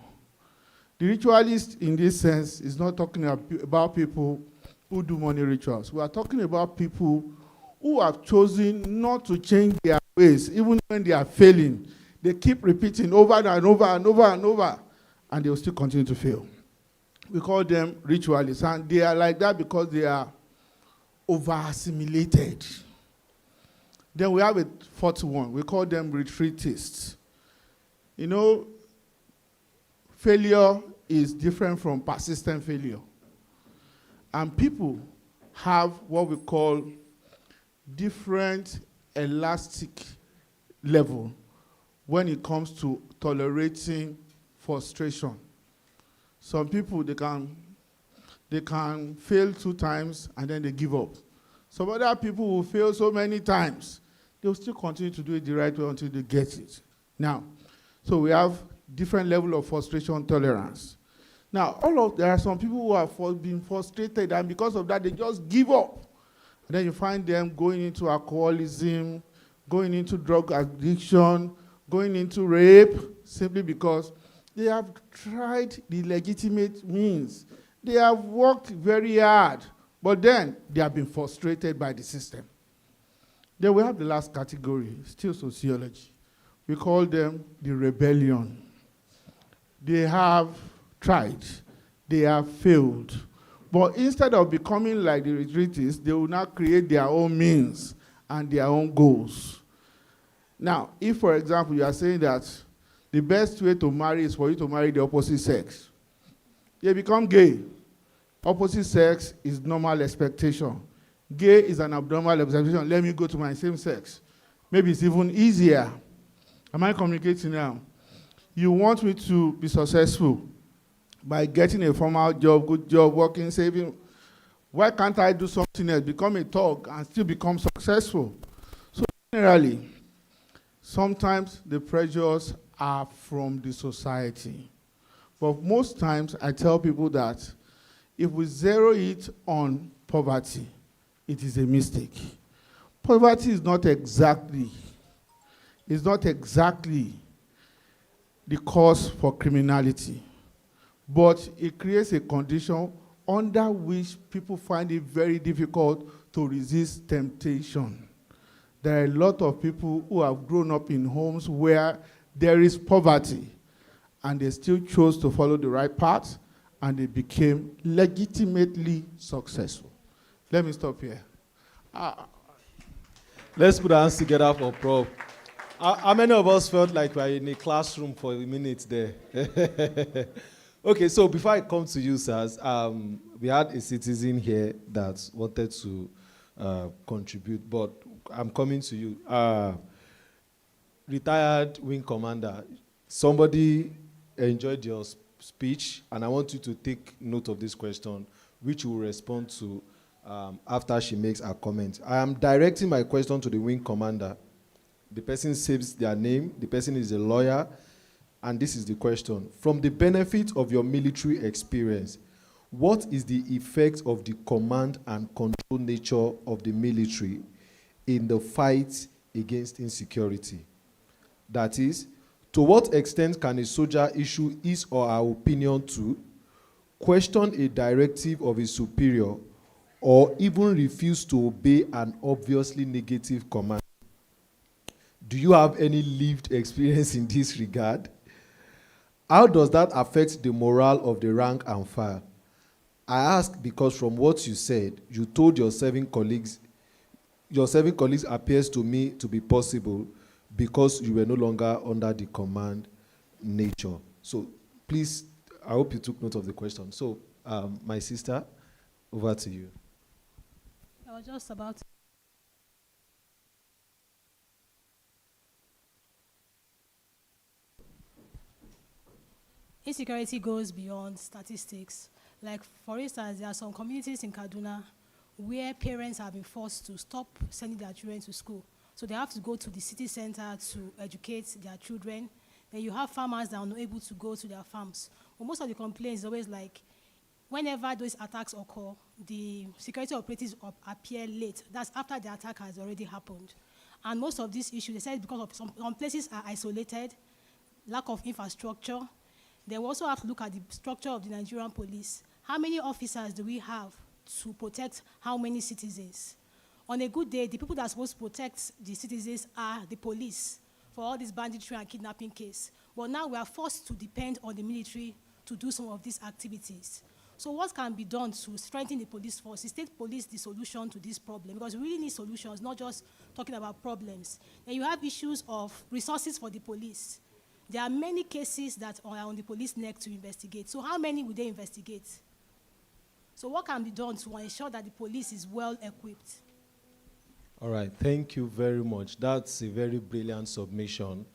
The ritualist, in this sense, is not talking about people who do money rituals. We are talking about people who have chosen not to change their ways, even when they are failing. They keep repeating over and over and over and over, and they will still continue to fail. We call them ritualists, and they are like that because they are over-assimilated. Then we have a fourth one. We call them retreatists. You know, failure is different from persistent failure. And people have what we call different elastic level when it comes to tolerating frustration. Some people, they can fail 2 times and then they give up. Some other people will fail so many times, they'll still continue to do it the right way until they get it. Now, so we have different level of frustration tolerance. Now, there are some people who have been frustrated, and because of that, they just give up. And then you find them going into alcoholism, going into drug addiction, going into rape, simply because they have tried the legitimate means. They have worked very hard, but then they have been frustrated by the system. Then we have the last category, still sociology. We call them the rebellion. They have tried, they have failed. But instead of becoming like the retreatists, they will now create their own means and their own goals. Now, if, for example, you are saying that the best way to marry is for you to marry the opposite sex, they become gay. Opposite sex is normal expectation. Gay is an abnormal expectation. Let me go to my same sex. Maybe it's even easier. Am I communicating now? You want me to be successful by getting a formal job, good job, working, saving. Why can't I do something else, become a thug, and still become successful? So generally, sometimes the pressures are from the society. But most times, I tell people that if we zero it on poverty, it is a mistake. Poverty is not exactly the cause for criminality, but it creates a condition under which people find it very difficult to resist temptation. There are a lot of people who have grown up in homes where there is poverty, and they still chose to follow the right path, and they became legitimately successful. Let me stop here. Let's put our hands together for Prof. How many of us felt like we were in a classroom for a minute there? Okay, so before I come to you, sirs, we had a citizen here that wanted to contribute, but I'm coming to you. Retired wing commander, somebody enjoyed your speech, and I want you to take note of this question, which you will respond to after she makes her comment. I am directing my question to the wing commander. The person saves their name, the person is a lawyer, and this is the question. From the benefit of your military experience, what is the effect of the command and control nature of the military in the fight against insecurity? That is, to what extent can a soldier issue his or her opinion to, question a directive of a superior, or even refuse to obey an obviously negative command? Do you have any lived experience in this regard? How does that affect the morale of the rank and file? I ask because from what you said, you told your 7 colleagues appears to me to be possible because you were no longer under the command nature. So please, I hope you took note of the question. So my sister, over to you. I was just about to. Insecurity goes beyond statistics. Like, for instance, there are some communities in Kaduna where parents have been forced to stop sending their children to school. So they have to go to the city center to educate their children. Then you have farmers that are not able to go to their farms. But most of the complaints is always like, whenever those attacks occur, the security operatives appear late. That's after the attack has already happened. And most of these issues, they said because of some places are isolated, lack of infrastructure. Then we also have to look at the structure of the Nigerian police. How many officers do we have to protect how many citizens? On a good day, the people that are supposed to protect the citizens are the police for all this banditry and kidnapping case. But now we are forced to depend on the military to do some of these activities. So what can be done to strengthen the police force? Is state police the solution to this problem? Because we really need solutions, not just talking about problems. Then you have issues of resources for the police. There are many cases that are on the police neck to investigate. So how many will they investigate? So what can be done to ensure that the police is well equipped? All right, thank you very much. That's a very brilliant submission.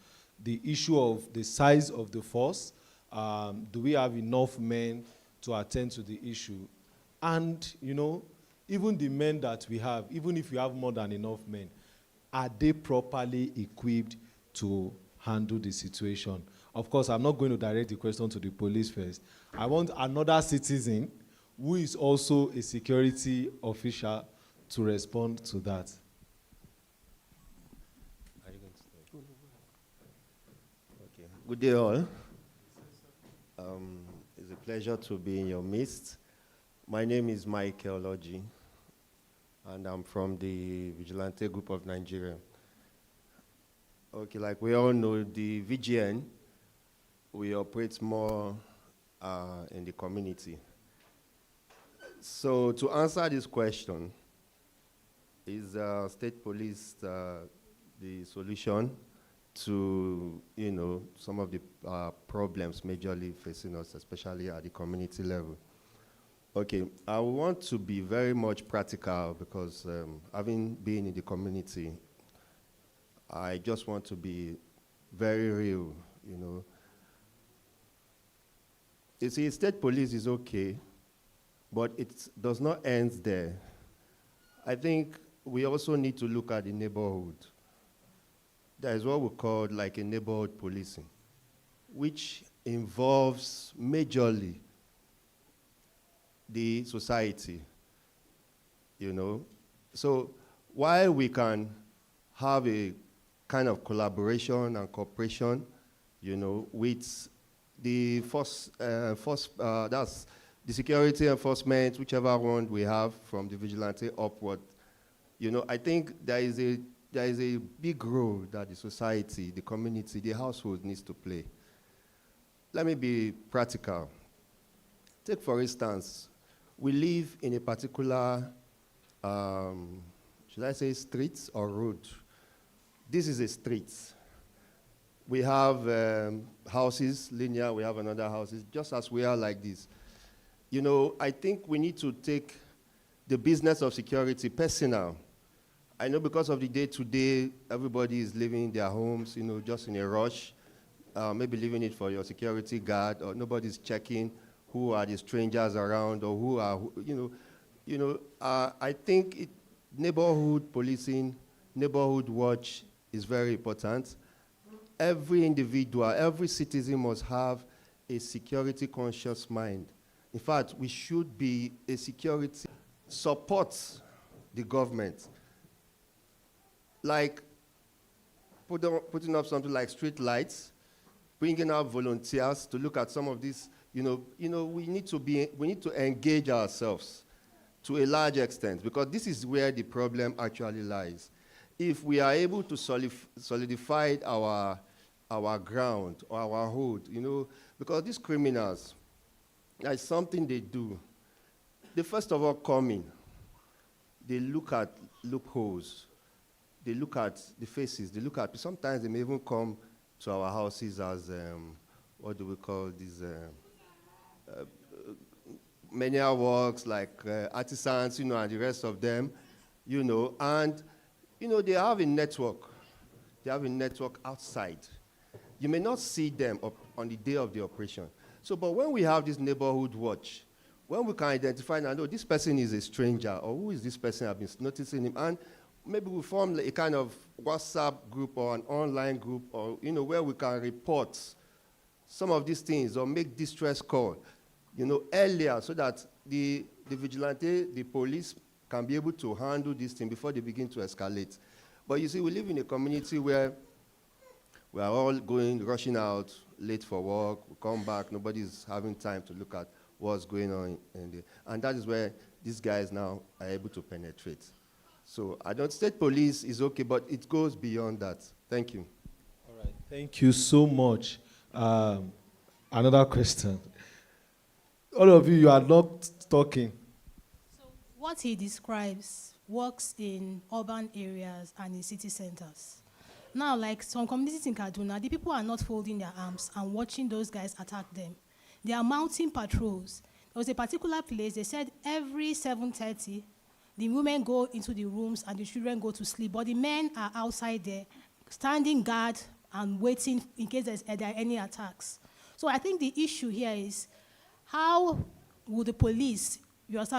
The issue of the size of the force, do we have enough men to attend to the issue? And, you know, even the men that we have, even if we have more than enough men, are they properly equipped to handle the situation? Of course, I'm not going to direct the question to the police first. I want another citizen who is also a security official to respond to that. Are you going to start? Okay. Good day, all. It's a pleasure to be in your midst. My name is Michael Oji, and I'm from the Vigilante Group of Nigeria. Okay, like we all know, the VGN, we operate more in the community. So to answer this question, is state police the solution to, you know, some of the problems majorly facing us, especially at the community level? Okay, I want to be very much practical because having been in the community, I just want to be very real, you know. You see, state police is okay, but it does not end there. I think we also need to look at the neighborhood. There is what we call like a neighborhood policing, which involves majorly the society, you know. So while we can have a kind of collaboration and cooperation, you know, with the that's the security enforcement, whichever one we have from the vigilante upward, you know, I think there is a big role that the society, the community, the household needs to play. Let me be practical. Take, for instance, we live in a particular, should I say street or road? This is a street. We have houses, linear, we have another houses, just as we are like this. You know, I think we need to take the business of security personal. I know because of the day-to-day, everybody is living in their homes, you know, just in a rush, maybe leaving it for your security guard, or nobody's checking who are the strangers around, or who are, I think neighborhood policing, neighborhood watch is very important. Every individual, every citizen must have a security conscious mind. In fact, we should be a security, support the government. Like putting up something like street lights, bringing out volunteers to look at some of these, we need to engage ourselves to a large extent, because this is where the problem actually lies. If we are able to solidify our our ground or our hood, you know, because these criminals, it's something they do. They first of all come in, they look at loopholes, they look at the faces, they look at, sometimes they may even come to our houses as, what do we call these, manual works like artisans, you know, and the rest of them, you know, and, you know, they have a network. They have a network outside. You may not see them on the day of the operation. So, but when we have this neighborhood watch, when we can identify and know this person is a stranger, or who is this person, I've been noticing him, and maybe we form a kind of WhatsApp group or an online group, or, you know, where we can report some of these things or make distress call, you know, earlier, so that the vigilante, the police can be able to handle this thing before they begin to escalate. But you see, we live in a community where we are all rushing out, late for work, we come back, nobody's having time to look at what's going on and that is where these guys now are able to penetrate. So I don't, state police is okay, but it goes beyond that. Thank you. All right, thank you so much. Another question. All of you, you are not talking. So what he describes works in urban areas and in city centers. Now, like some communities in Kaduna, the people are not folding their arms and watching those guys attack them. They are mounting patrols. There was a particular place, they said every 7:30, the women go into the rooms and the children go to sleep, but the men are outside there, standing guard and waiting in case there are any attacks. So I think the issue here is, how would the police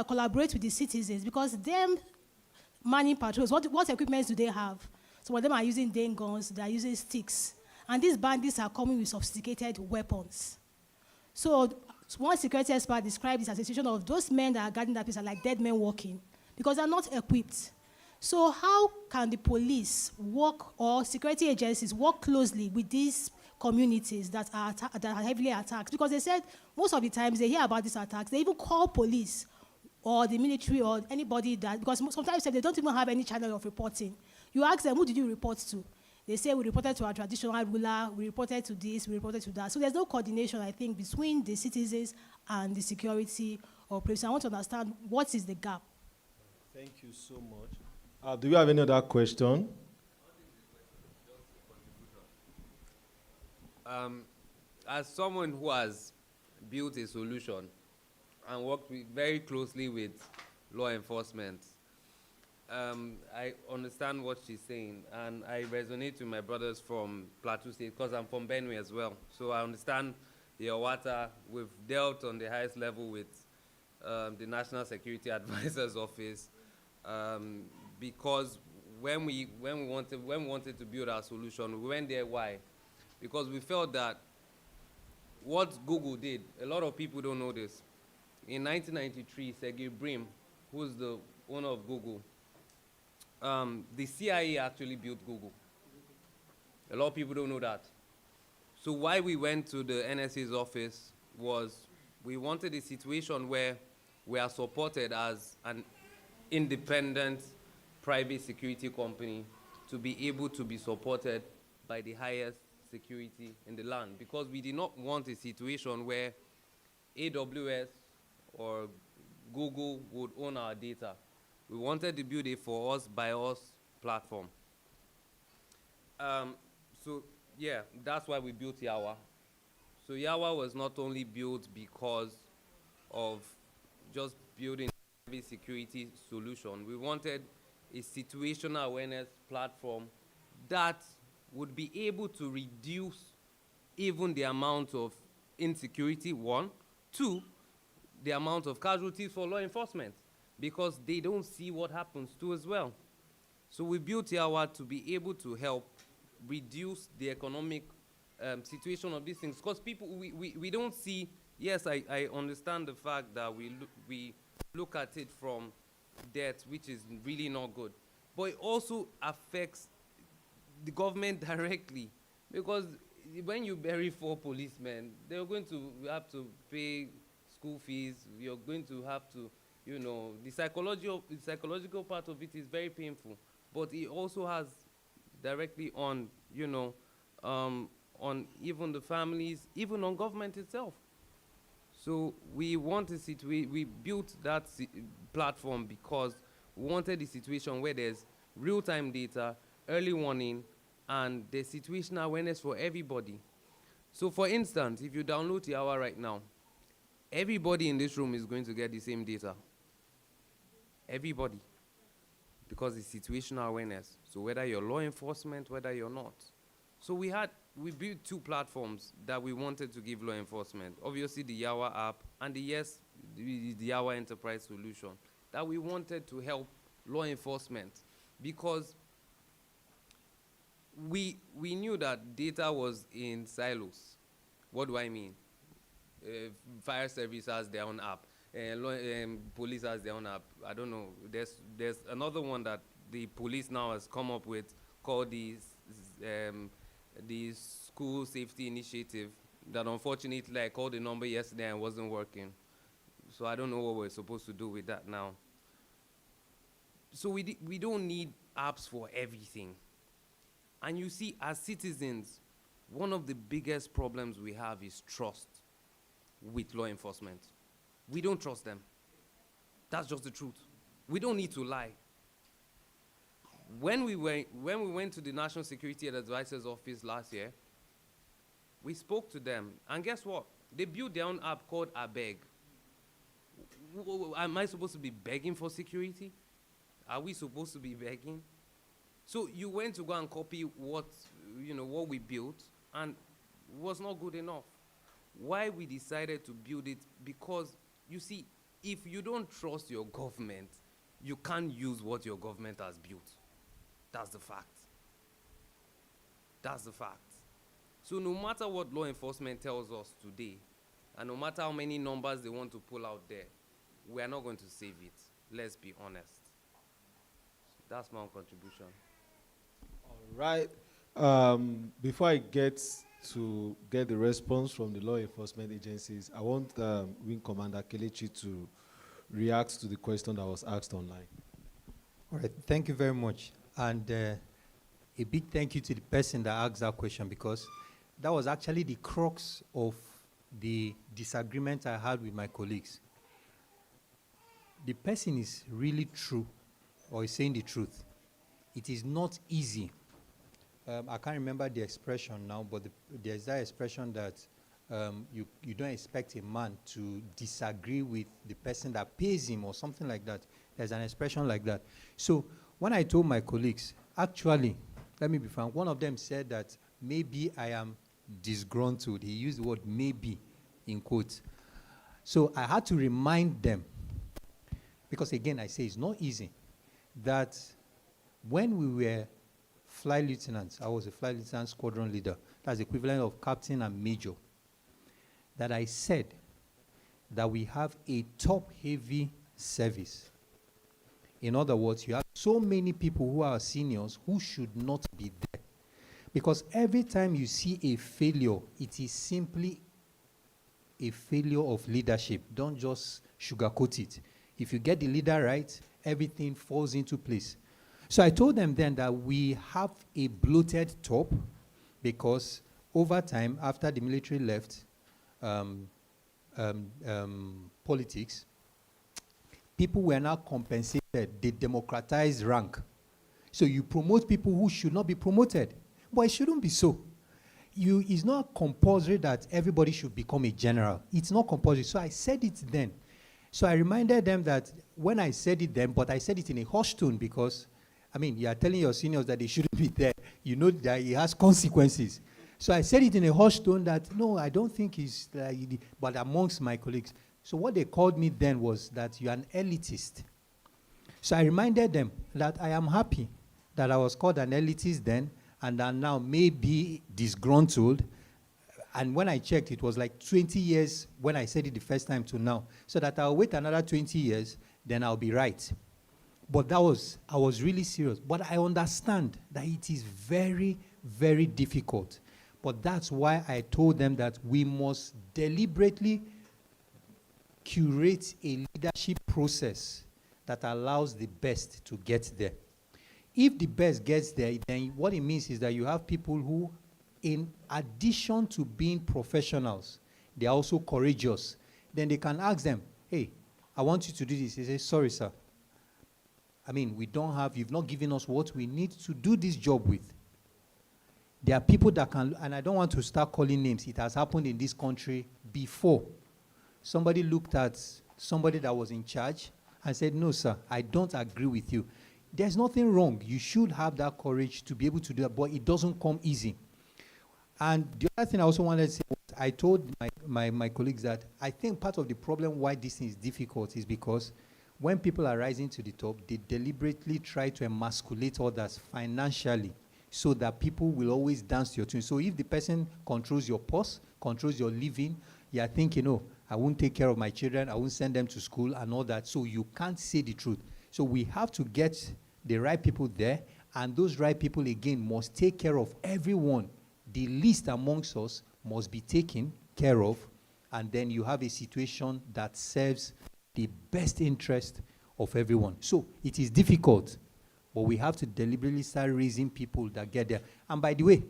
collaborate with the citizens? Because them manning patrols, what equipment do they have? Some of them are using Dane guns, they are using sticks. And these bandits are coming with sophisticated weapons. So one security expert described this as a situation of those men that are guarding that place are like dead men walking, because they're not equipped. So how can the police work, or security agencies work closely with these communities that are heavily attacked? Because they said most of the times they hear about these attacks, they even call police or the military or anybody that, because sometimes they don't even have any channel of reporting. You ask them, who did you report to? They say, we reported to our traditional ruler, we reported to this, we reported to that. So there's no coordination, I think, between the citizens and the security or police. I want to understand what is the gap. Thank you so much. Do you have any other question? As someone who has built a solution and worked very closely with law enforcement, I understand what she's saying, and I resonate with my brothers from Plateau State, because I'm from Benue as well. So I understand the Awata. We've dealt on the highest level with the National Security Advisor's Office, because when we wanted to build our solution, we went there. Why? Because we felt that what Google did, a lot of people don't know this. In 1993, Sergey Brin, who's the owner of Google, the CIA actually built Google. A lot of people don't know that. So why we went to the NSA's office was we wanted a situation where we are supported as an independent private security company to be able to be supported by the highest security in the land, because we did not want a situation where AWS or Google would own our data. We wanted to build a for us, by us platform. So yeah, that's why we built Yawa. So Yawa was not only built because of just building a security solution. We wanted a situational awareness platform that would be able to reduce even the amount of insecurity, one. Two, the amount of casualties for law enforcement, because they don't see what happens too as well. So we built Yawa to be able to help reduce the economic situation of these things, because people, we don't see, yes, I understand the fact that we look at it from debt, which is really not good, but it also affects the government directly, because when you bury 4 policemen, they're going to have to pay school fees, you're going to have to, you know, the psychological part of it is very painful, but it also has directly on, you know, on even the families, even on government itself. So we want we built that platform because we wanted a situation where there's real-time data, early warning, and there's situational awareness for everybody. So for instance, if you download Yawa right now, everybody in this room is going to get the same data. Everybody. Because it's situational awareness. So whether you're law enforcement, whether you're not. So we built two platforms that we wanted to give law enforcement. Obviously the Yawa app and the Yawa Enterprise Solution that we wanted to help law enforcement because we knew that data was in silos. What do I mean? Fire service has their own app. Police has their own app. I don't know. There's another one that the police now has come up with called the School Safety Initiative that unfortunately I called the number yesterday and wasn't working. So I don't know what we're supposed to do with that now. So we don't need apps for everything. And you see, as citizens, one of the biggest problems we have is trust with law enforcement. We don't trust them. That's just the truth. We don't need to lie. When we went to the National Security Advisor's Office last year, we spoke to them, and guess what? They built their own app called Abeg. Am I supposed to be begging for security? Are we supposed to be begging? So you went to go and copy what we built, and it was not good enough. Why we decided to build it? Because you see, if you don't trust your government, you can't use what your government has built. That's the fact. That's the fact. So no matter what law enforcement tells us today, and no matter how many numbers they want to pull out there, we are not going to save it. Let's be honest. So that's my own contribution. All right. Before I get the response from the law enforcement agencies, I want Wing Commander Kelechi to react to the question that was asked online. All right, thank you very much. And a big thank you to the person that asked that question, because that was actually the crux of the disagreement I had with my colleagues. The person is really true, or is saying the truth. It is not easy. I can't remember the expression now, but there's that expression that you don't expect a man to disagree with the person that pays him or something like that. There's an expression like that. So when I told my colleagues, actually, let me be frank, one of them said that maybe I am disgruntled. He used the word maybe in quotes. So I had to remind them, because again, I say it's not easy, that when we were flight lieutenants, I was a flight lieutenant squadron leader, that's the equivalent of captain and major, that I said that we have a top-heavy service. In other words, you have so many people who are seniors who should not be there. Because every time you see a failure, it is simply a failure of leadership. Don't just sugarcoat it. If you get the leader right, everything falls into place. So I told them then that we have a bloated top because over time, after the military left politics, people were now compensated. They democratized rank. So you promote people who should not be promoted. But it shouldn't be so. It's not compulsory that everybody should become a general. It's not compulsory. So I said it then. So I reminded them that when I said it then, but I said it in a hushed tone because, I mean, you are telling your seniors that they shouldn't be there. You know that it has consequences. So I said it in a hushed tone that, no, I don't think it's, but amongst my colleagues. So what they called me then was that you're an elitist. So I reminded them that I am happy that I was called an elitist then, and that now may be disgruntled. And when I checked, it was like 20 years when I said it the first time to now. So that I'll wait another 20 years, then I'll be right. But I was really serious. But I understand that it is very, very difficult. But that's why I told them that we must deliberately curate a leadership process that allows the best to get there. If the best gets there, then what it means is that you have people who in addition to being professionals, they are also courageous. Then they can ask them, hey, I want you to do this. They say, sorry, sir. I mean, you've not given us what we need to do this job with. There are people that can, and I don't want to start calling names. It has happened in this country before. Somebody looked at somebody that was in charge and said, no, sir, I don't agree with you. There's nothing wrong. You should have that courage to be able to do that, but it doesn't come easy. And the other thing I also wanted to say was, I told my colleagues that I think part of the problem why this thing is difficult is because when people are rising to the top, they deliberately try to emasculate others financially so that people will always dance to your tune. So if the person controls your purse, controls your living, you are thinking, oh, I won't take care of my children, I won't send them to school and all that. So you can't say the truth. So we have to get the right people there, and those right people, again, must take care of everyone. The least amongst us must be taken care of, and then you have a situation that serves the best interest of everyone. So it is difficult, but we have to deliberately start raising people that get there. And by the way,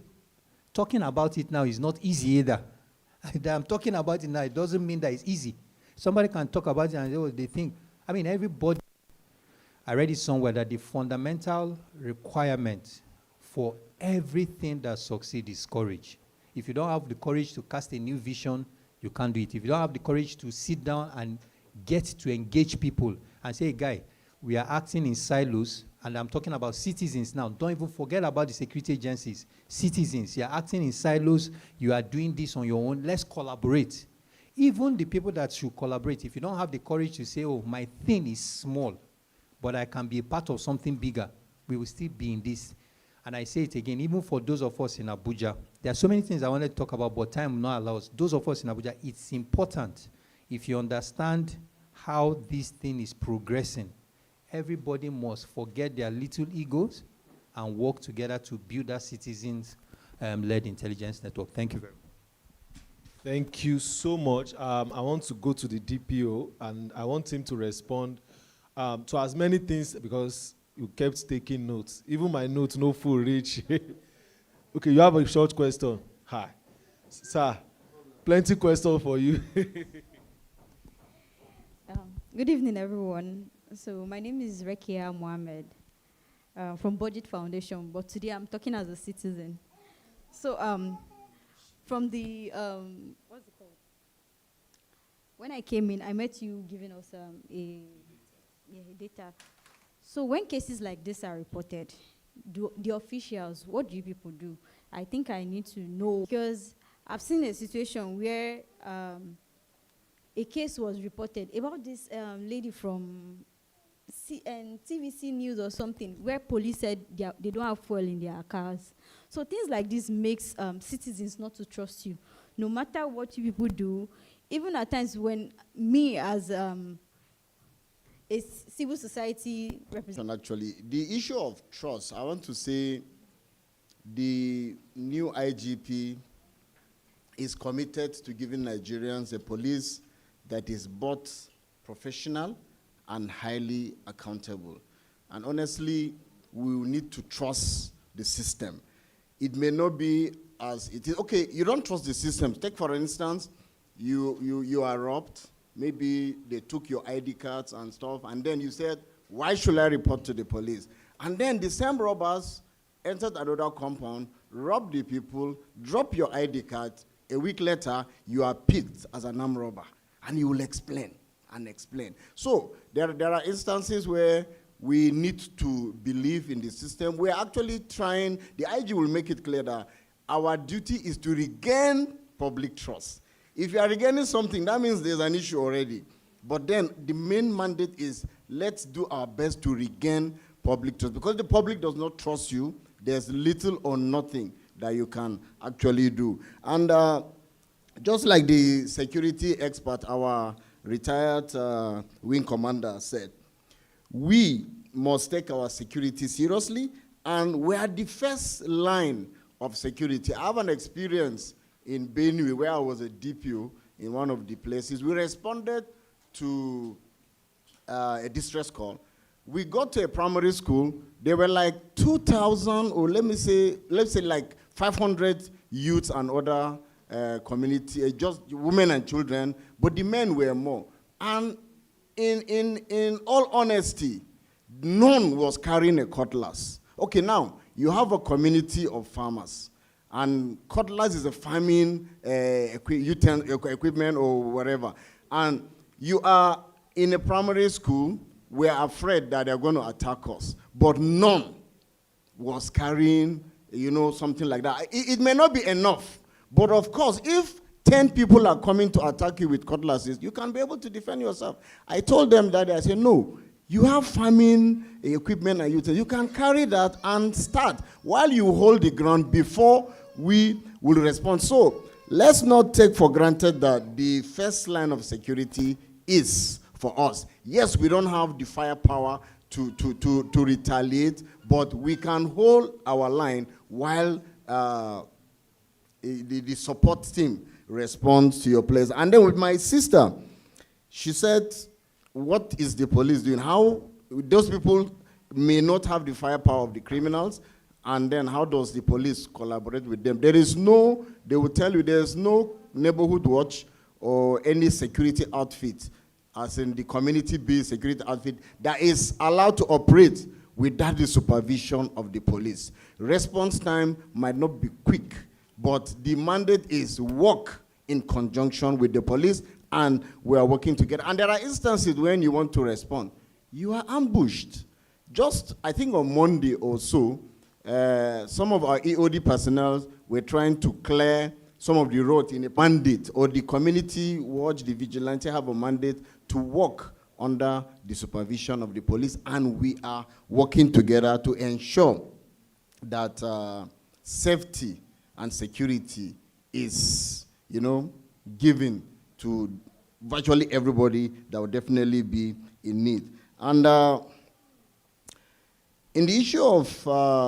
talking about it now is not easy either. I'm talking about it now, it doesn't mean that it's easy. Somebody can talk about it and they think, I mean, everybody, I read it somewhere that the fundamental requirement for everything that succeeds is courage. If you don't have the courage to cast a new vision, you can't do it. If you don't have the courage to sit down and get to engage people and say, hey, guy, we are acting in silos, and I'm talking about citizens now. Don't even forget about the security agencies. Citizens, you are acting in silos, you are doing this on your own, let's collaborate. Even the people that should collaborate, if you don't have the courage to say, oh, my thing is small, but I can be a part of something bigger, we will still be in this. And I say it again, even for those of us in Abuja, there are so many things I wanted to talk about, but time will not allow us. Those of us in Abuja, it's important. If you understand how this thing is progressing, everybody must forget their little egos and work together to build that citizens-led intelligence network. Thank you very much. Thank you so much. I want to go to the DPO, and I want him to respond to as many things, because you kept taking notes. Even my notes no full reach. Okay, you have a short question. Hi. Sir, plenty questions for you. Good evening, everyone. So my name is Rekia Mohammed from Budget Foundation, but today I'm talking as a citizen. So from the, what's it called? When I came in, I met you giving us data. So when cases like this are reported, the officials, what do you people do? I think I need to know, because I've seen a situation where a case was reported about this lady from TVC News or something, where police said they don't have fuel in their cars. So things like this makes citizens not to trust you, no matter what you people do. Even at times when me as a civil society representative. Actually, the issue of trust, I want to say the new IGP is committed to giving Nigerians a police that is both professional and highly accountable. And honestly, we will need to trust the system. It may not be as it is. Okay, you don't trust the system. Take, for instance, you are robbed. Maybe they took your ID cards and stuff, and then you said, why should I report to the police? And then the same robbers entered another compound, robbed the people, drop your ID card. A week later, you are picked as an armed robber, and you will explain and explain. So there are instances where we need to believe in the system. We're actually trying, the IG will make it clear that our duty is to regain public trust. If you are regaining something, that means there's an issue already. But then the main mandate is, let's do our best to regain public trust. Because the public does not trust you, there's little or nothing that you can actually do. And just like the security expert, our retired wing commander said, we must take our security seriously, and we are the first line of security. I have an experience in Benue where I was a DPO in one of the places. We responded to a distress call. We got to a primary school. There were like 2,000, or let's say like 500 youths and other community, just women and children, but the men were more. And in all honesty, none was carrying a cutlass. Okay, now, you have a community of farmers, and cutlass is a farming equipment or whatever. And you are in a primary school, we are afraid that they're going to attack us, but none was carrying, something like that. It may not be enough, but of course, if 10 people are coming to attack you with cutlasses, you can be able to defend yourself. I told them that, I said, no, you have farming equipment and utensils. You can carry that and start while you hold the ground before we will respond. So let's not take for granted that the first line of security is for us. Yes, we don't have the firepower to retaliate, but we can hold our line while the support team responds to your place. And then with my sister, she said, what is the police doing? How those people may not have the firepower of the criminals, and then how does the police collaborate with them? There is no, they will tell you, there is no neighborhood watch or any security outfit, as in the community-based security outfit, that is allowed to operate without the supervision of the police. Response time might not be quick, but the mandate is work in conjunction with the police, and we are working together. And there are instances when you want to respond. You are ambushed. Just, I think on Monday or so, some of our EOD personnel were trying to clear some of the road in a mandate, or the community watch, the vigilante have a mandate to work under the supervision of the police, and we are working together to ensure that safety and security is, given to virtually everybody that will definitely be in need. And in the issue of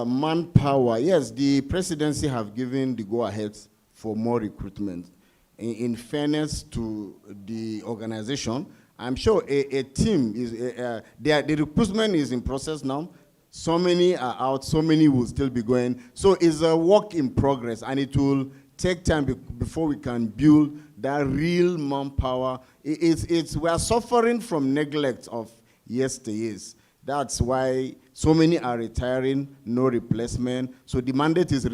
manpower, yes, the presidency have given the go-ahead for more recruitment. In fairness to the organization, I'm sure a team is, the recruitment is in process now. So many are out, so many will still be going. So it's a work in progress, and it will take time before we can build that real manpower. We are suffering from neglect of yesteryears. That's why so many are retiring, no replacement. So the mandate is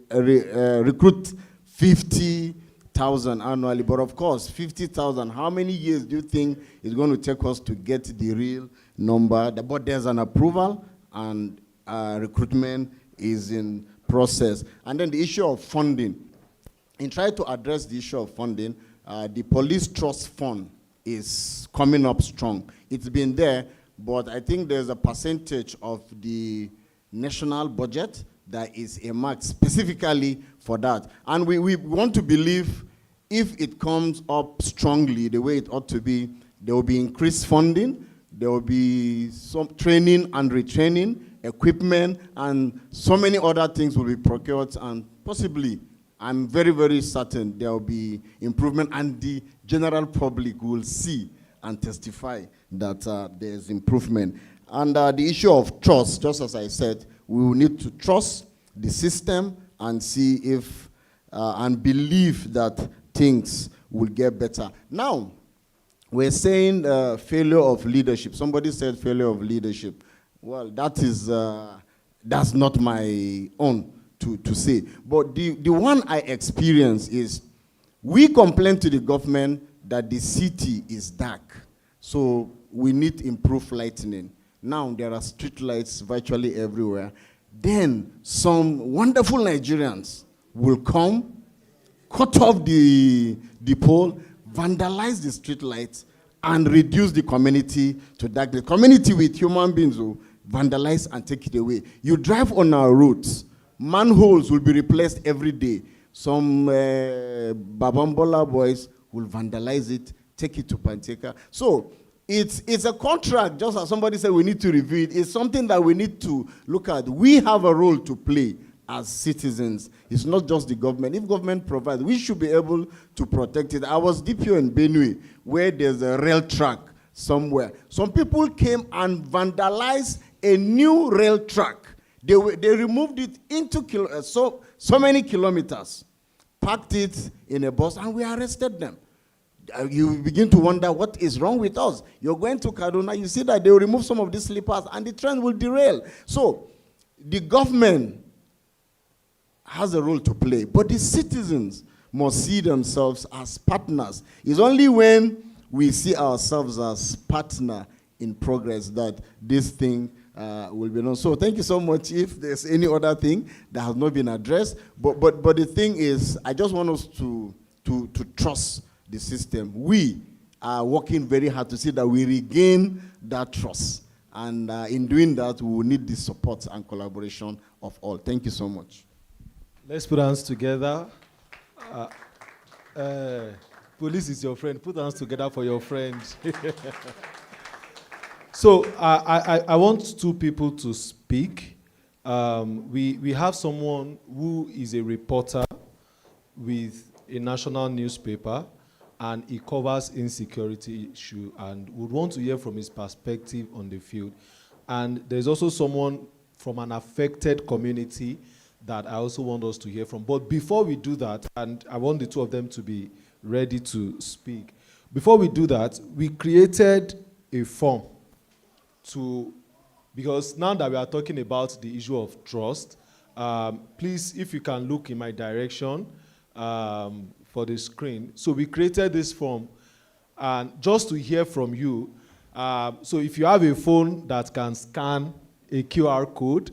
recruit 50,000 annually. But of course, 50,000, how many years do you think it's going to take us to get the real number? But there's an approval, and recruitment is in process. And then the issue of funding. In trying to address the issue of funding, the Police Trust Fund is coming up strong. It's been there, but I think there's a percentage of the national budget that is earmarked specifically for that. And we want to believe if it comes up strongly the way it ought to be, there will be increased funding, there will be some training and retraining, equipment, and so many other things will be procured, and possibly, I'm very, very certain there will be improvement, and the general public will see and testify that there's improvement. And the issue of trust, just as I said, we will need to trust the system and see if, and believe that things will get better. Now, we're saying failure of leadership. Somebody said failure of leadership. Well, that is, that's not my own to say. But the one I experience is, we complain to the government that the city is dark. So we need improved lighting. Now there are street lights virtually everywhere. Then some wonderful Nigerians will come, cut off the pole, vandalize the street lights, and reduce the community to darkness. The community with human beings will vandalize and take it away. You drive on our roads, manholes will be replaced every day. Some Babambola boys will vandalize it, take it to Panteka. So it's a contract, just as somebody said, we need to review it. It's something that we need to look at. We have a role to play as citizens. It's not just the government. If government provides, we should be able to protect it. I was DPO in Benue, where there's a rail track somewhere. Some people came and vandalized a new rail track. They removed it into so many kilometers, packed it in a bus, and we arrested them. You begin to wonder what is wrong with us. You're going to Kaduna, you see that they will remove some of these slippers and the train will derail. So the government has a role to play, but the citizens must see themselves as partners. It's only when we see ourselves as partner in progress that this thing will be known. So thank you so much. If there's any other thing that has not been addressed, but the thing is, I just want us to trust the system. We are working very hard to see that we regain that trust. And in doing that, we will need the support and collaboration of all. Thank you so much. Let's put hands together. Police is your friend. Put hands together for your friend. So I want two people to speak. We have someone who is a reporter with a national newspaper, and he covers insecurity issue, and would want to hear from his perspective on the field. And there's also someone from an affected community that I also want us to hear from. But before we do that, and I want the two of them to be ready to speak. Before we do that, we created a form because now that we are talking about the issue of trust, please, if you can look in my direction, for the screen. So we created this form, and just to hear from you. So if you have a phone that can scan a QR code,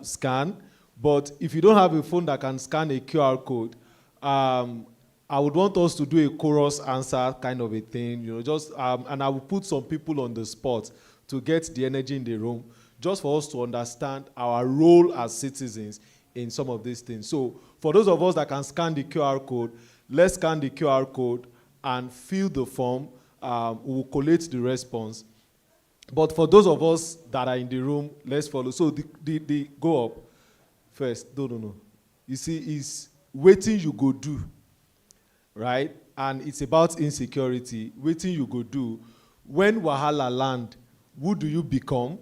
scan. But if you don't have a phone that can scan a QR code, I would want us to do a chorus answer kind of a thing, and I will put some people on the spot to get the energy in the room, just for us to understand our role as citizens in some of these things. So for those of us that can scan the QR code, let's scan the QR code and fill the form. We will collate the response. But for those of us that are in the room, let's follow. So the go up first. No. You see, it's waiting you go do, right? And it's about insecurity. Waiting you go do. When wahala land, who do you become?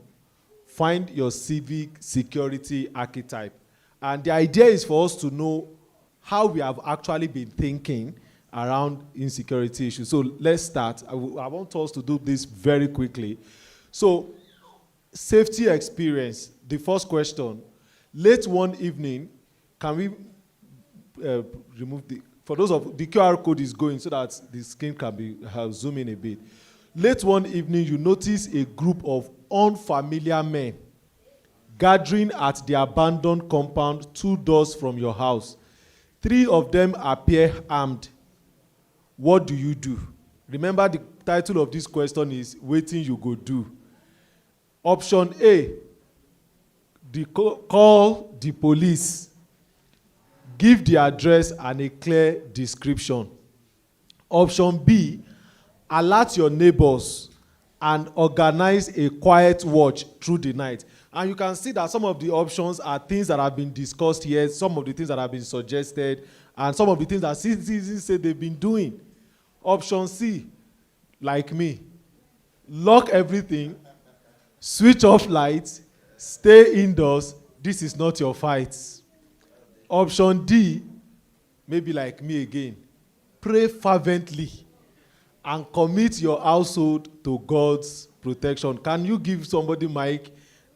Find your civic security archetype. And the idea is for us to know how we have actually been thinking around insecurity issues. So let's start. I want us to do this very quickly. So, safety experience. The first question. Late one evening, can we remove for those of the QR code is going so that the screen can be zoom in a bit. Late one evening, you notice a group of unfamiliar men gathering at the abandoned compound 2 doors from your house. 3 of them appear armed. What do you do? Remember, the title of this question is Waiting You Go Do. Option A, call the police. Give the address and a clear description. Option B, alert your neighbors and organize a quiet watch through the night. And you can see that some of the options are things that have been discussed here, some of the things that have been suggested, and some of the things that citizens say they've been doing. Option C, like me, lock everything, switch off lights, stay indoors, this is not your fight. Option D, maybe like me again, pray fervently and commit your household to God's protection. Can you give somebody mic?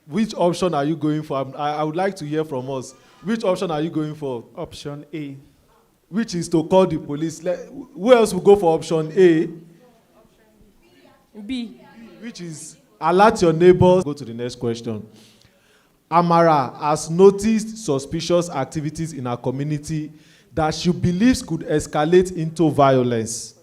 Which option are you going for? I would like to hear from us. Which option are you going for? Option A. Which is to call the police. Who else will go for option A? B. Which is alert your neighbors. Go to the next question. Amara has noticed suspicious activities in her community that she believes could escalate into violence.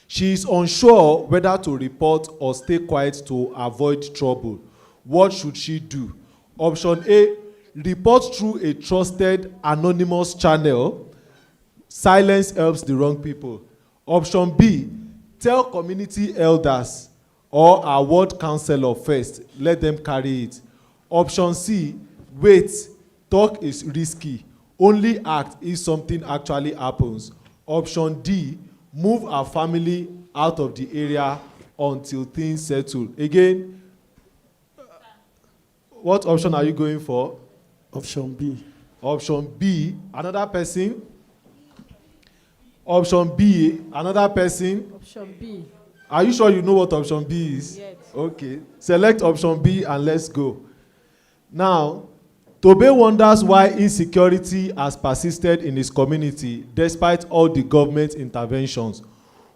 She is unsure whether to report or stay quiet to avoid trouble. What should she do? Option A, report through a trusted anonymous channel. Silence helps the wrong people. Option B, tell community elders or our ward councillor first. Let them carry it. Option C, wait, talk is risky. Only act if something actually happens. Option D, move our family out of the area until things settle. Again, what option are you going for? Option B. Option B, another person. Option B, another person. Option B. Are you sure you know what option B is? Yes. Okay. Select option B and let's go. Now, Tobe wonders why insecurity has persisted in his community despite all the government interventions.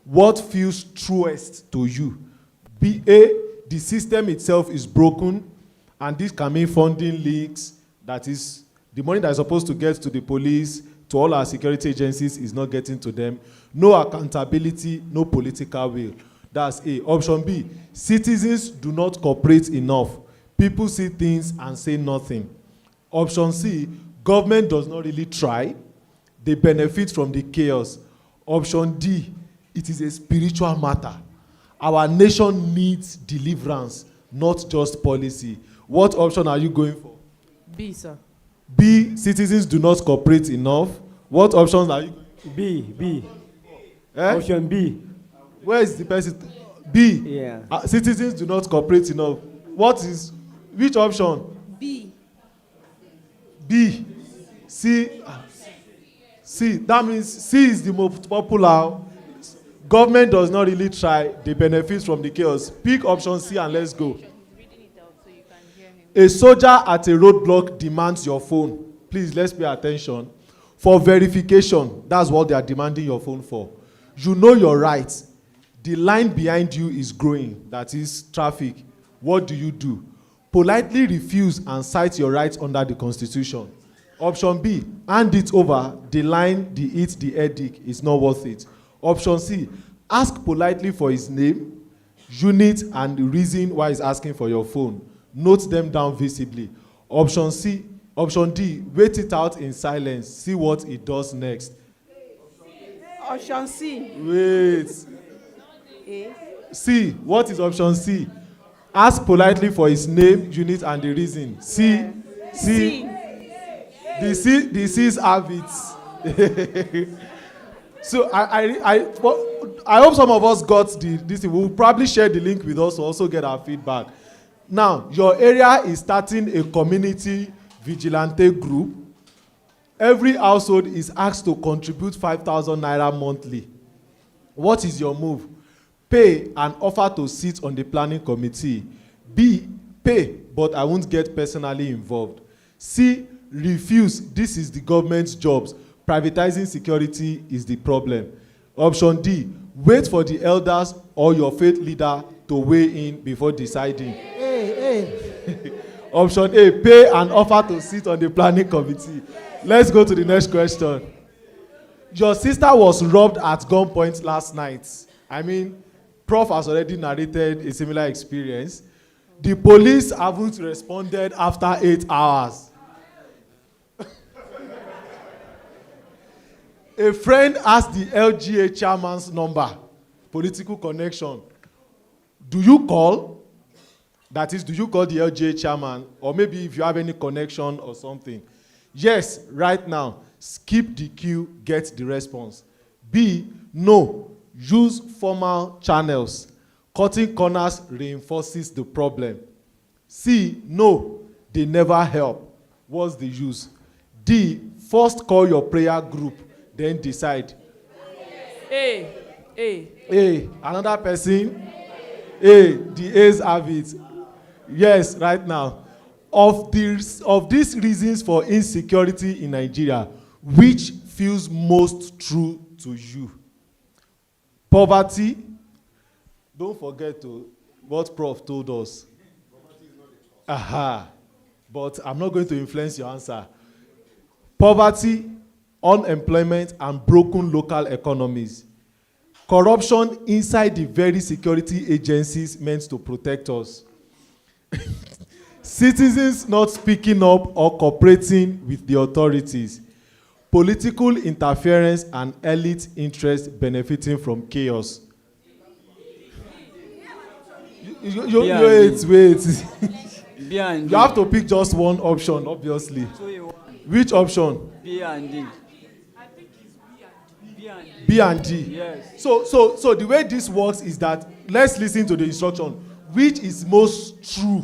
What feels truest to you? B, A, the system itself is broken, and this can mean funding leaks, that is, the money that is supposed to get to the police, to all our security agencies, is not getting to them. No accountability, no political will. That's A. Option B, citizens do not cooperate enough. People see things and say nothing. Option C, government does not really try. They benefit from the chaos. Option D, it is a spiritual matter. Our nation needs deliverance, not just policy. What option are you going for? B, sir. B, citizens do not cooperate enough. What options are you going for? B. Option B. Where is the person? B. Yeah. Citizens do not cooperate enough. Which option? B. B. C. C. That means C is the most popular. Government does not really try. They benefit from the chaos. Pick option C and let's go. A soldier at a roadblock demands your phone. Please, let's pay attention. For verification, that's what they are demanding your phone for. You know your rights. The line behind you is growing, that is traffic. What do? Politely refuse and cite your rights under the Constitution. Option B, hand it over. The line, the edict is not worth it. Option C, ask politely for his name, unit, and the reason why he's asking for your phone. Note them down visibly. Option D, wait it out in silence. See what he does next. Option C. Wait. A. C, what is option C? Ask politely for his name, unit, and the reason. C. The C's have it. So I hope some of us got this. We'll probably share the link with us to also get our feedback. Now, your area is starting a community vigilante group. Every household is asked to contribute 5,000 naira monthly. What is your move? Pay and offer to sit on the planning committee. B, pay, but I won't get personally involved. C, refuse. This is the government's jobs. Privatizing security is the problem. Option D, wait for the elders or your faith leader to weigh in before deciding. Option A, pay and offer to sit on the planning committee. Let's go to the next question. Your sister was robbed at gunpoint last night. I mean, Prof has already narrated a similar experience. The police haven't responded after 8 hours. A friend asked the LGA chairman's number, political connection. Do you call? That is, do you call the LGA chairman? Or maybe if you have any connection or something. Yes, right now. Skip the queue, get the response. B, no. Use formal channels. Cutting corners reinforces the problem. C, no. They never help. What's the use? D, first call your prayer group, then decide. A. Another person? A. The A's have it. Yes, right now. Of these reasons for insecurity in Nigeria, which feels most true to you? Poverty. Don't forget what Prof told us. Aha. But I'm not going to influence your answer. Poverty, unemployment, and broken local economies. Corruption inside the very security agencies meant to protect us. Citizens not speaking up or cooperating with the authorities. Political interference and elite interest benefiting from chaos. Wait. You have to pick just one option, obviously. Which option? B and D. B and D. Yes. So the way this works is that let's listen to the instruction. Which is most true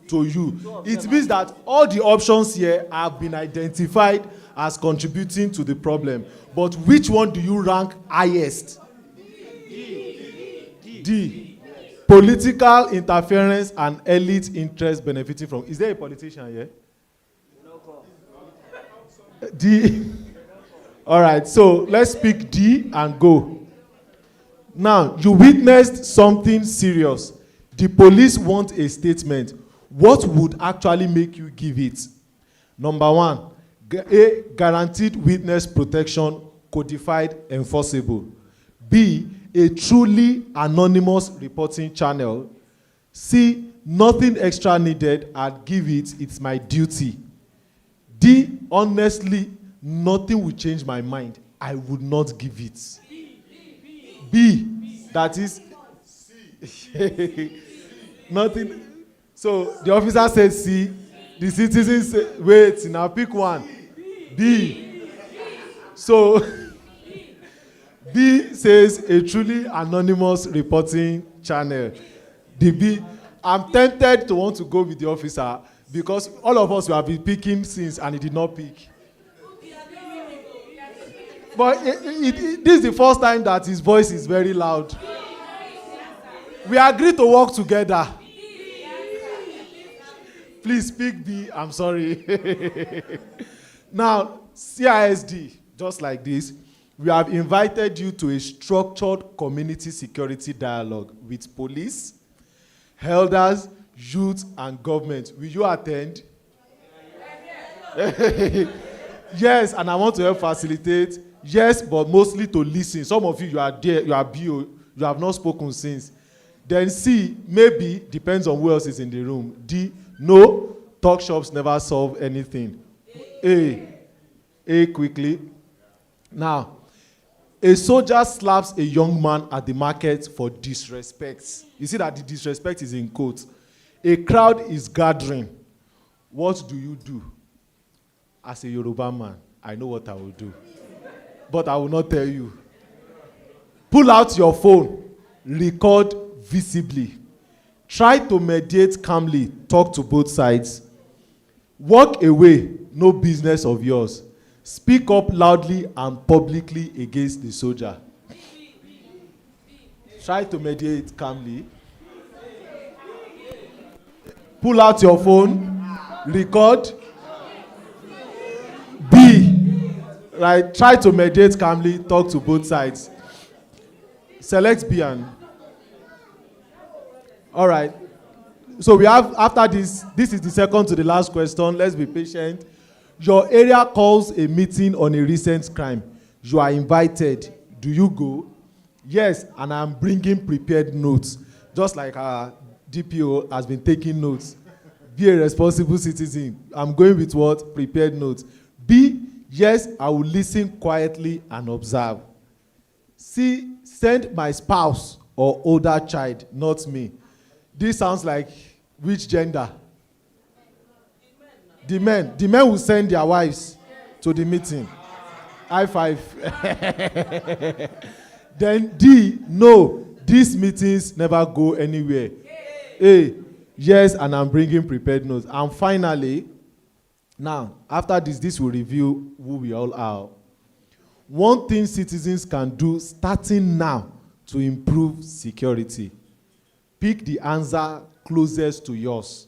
to you. It means that all the options here have been identified as contributing to the problem. But which one do you rank highest? D. Political interference and elite interest benefiting from. Is there a politician here? D. All right, so let's pick D and go. Now, you witnessed something serious. The police want a statement. What would actually make you give it? Number one, A, guaranteed witness protection, codified, enforceable. B, a truly anonymous reporting channel. C, nothing extra needed, I'd give it, it's my duty. D, honestly, nothing will change my mind, I would not give it. B, that is nothing. So the officer said C, the citizen said, wait, now pick one. B. So B says a truly anonymous reporting channel. The B, I'm tempted to want to go with the officer because all of us will have been picking since and he did not pick. But this is the first time that his voice is very loud. We agreed to work together. Please pick B, I'm sorry. Now, CISD, just like this, we have invited you to a structured community security dialogue with police, elders, youth, and government. Will you attend? Yes, and I want to help facilitate. Yes, but mostly to listen. Some of you are there, you are BO, you have not spoken since. Then C, maybe, depends on who else is in the room. D, no, talk shops never solve anything. A quickly. Now, a soldier slaps a young man at the market for disrespect. You see that the disrespect is in quotes. A crowd is gathering. What do you do? As a Yoruba man, I know what I will do. But I will not tell you. Pull out your phone. Record visibly. Try to mediate calmly. Talk to both sides. Walk away. No business of yours. Speak up loudly and publicly against the soldier. Try to mediate calmly. Pull out your phone. Record. B. Right, try to mediate calmly, talk to both sides. Select B and. All right. So we have, after this is the second to the last question. Let's be patient. Your area calls a meeting on a recent crime. You are invited. Do you go? Yes, and I'm bringing prepared notes. Just like our DPO has been taking notes. Be a responsible citizen. I'm going with what? Prepared notes. B, yes, I will listen quietly and observe. C, send my spouse or older child, not me. This sounds like which gender? The men. The men will send their wives to the meeting. High five. Then D, no, these meetings never go anywhere. A, yes, and I'm bringing prepared notes. And finally, now, after this will reveal who we all are. One thing citizens can do starting now to improve security. Pick the answer closest to yours.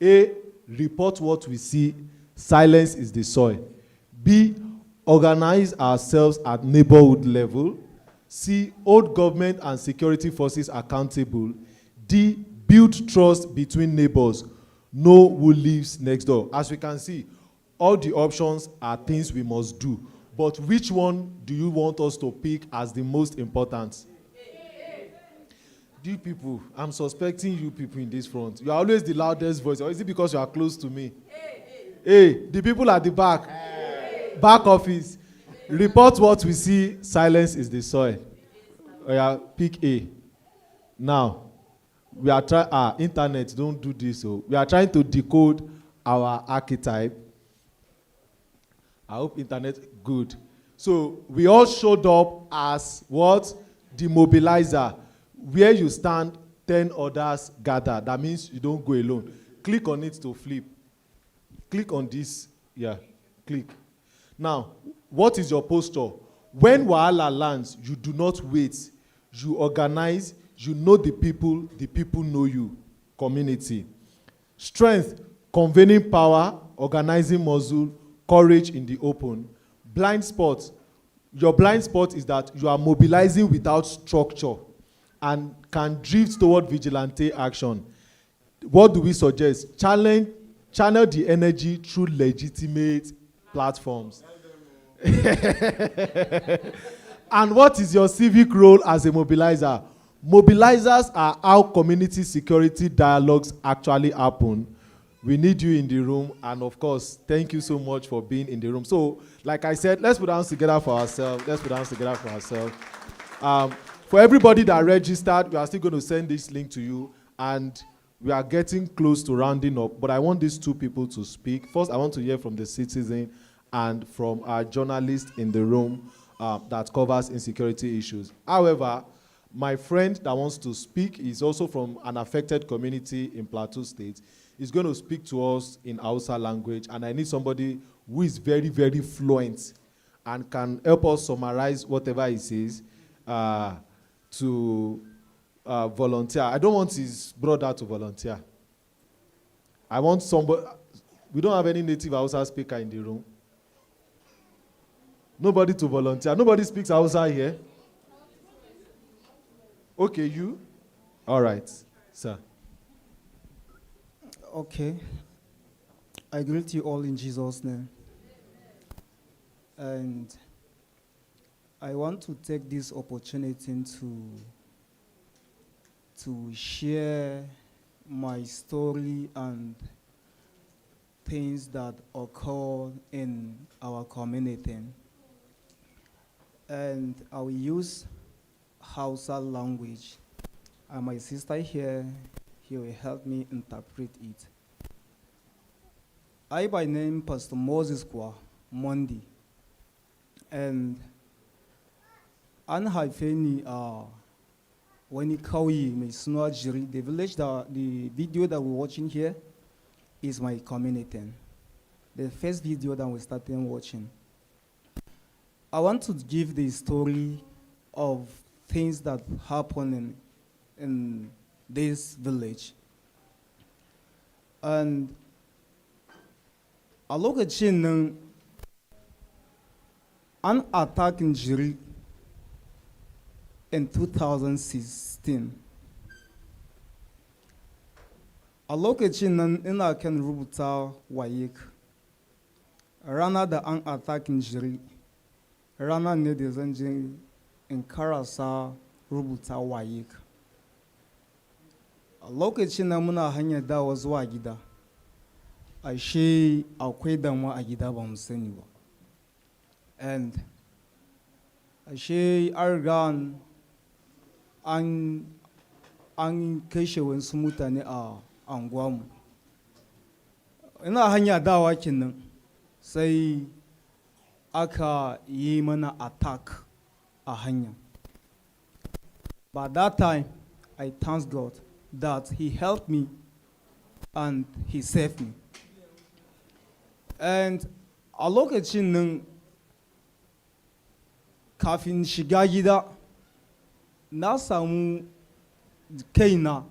A, report what we see. Silence is the soil. B, organize ourselves at neighborhood level. C, hold government and security forces accountable. D, build trust between neighbors. Know who lives next door. As we can see, all the options are things we must do. But which one do you want us to pick as the most important? You people, I'm suspecting you people in this front. You are always the loudest voice. Or is it because you are close to me? Hey, the people at the back. Back office. Report what we see. Silence is the soil. Oh yeah, pick A. Now, we are trying, internet, don't do this. So we are trying to decode our archetype. I hope internet, good. So we all showed up as what? The mobilizer. Where you stand, 10 others gather. That means you don't go alone. Click on it to flip. Click on this. Yeah, click. Now, what is your posture? When wahala lands, you do not wait. You organize, you know the people know you. Community. Strength, convening power, organizing muscle, courage in the open. Blind spot. Your blind spot is that you are mobilizing without structure and can drift toward vigilante action. What do we suggest? Channel the energy through legitimate platforms. And what is your civic role as a mobilizer? Mobilizers are how community security dialogues actually happen. We need you in the room, and of course, thank you so much for being in the room. So, like I said, let's put hands together for ourselves. For everybody that registered, we are still going to send this link to you, and we are getting close to rounding up, but I want these two people to speak. First, I want to hear from the citizen and from our journalist in the room that covers insecurity issues. However, my friend that wants to speak is also from an affected community in Plateau State. He's going to speak to us in Hausa language, and I need somebody who is very, very fluent and can help us summarize whatever he says to volunteer. I don't want his brother to volunteer. I want somebody. We don't have any native Hausa speaker in the room. Nobody to volunteer. Nobody speaks Hausa here. Okay, you? All right, sir. Okay. I greet you all in Jesus' name. And I want to take this opportunity to share my story and things that occur in our community. And I will use Hausa language. And my sister here, he will help me interpret it. I by name Pastor Moses Kwa Mondi. And an haife ni wani kauye mai suna Jiri. The village, the video that we're watching here is my community. The first video that we started watching. I want to give the story of things that happen in this village. And a lokacin nan an attack in Jiri in 2016. A lokacin nan ina kan rubuta wayek. Rana da an attack in Jiri. Rana ne da zan je in karasa rubuta wayek. A lokacin nan muna hanyar dawo zuwa gida. Ashe akwai damuwa a gida ba mu sani ba. And ashe an kashe wasu mutane a anguwanmu. Ina hanya dawa kenan sai aka yi mana attack a hanya. By that time, I thank God that He helped me and He saved me. And a lokacin nan kafin shiga gida na samu kaina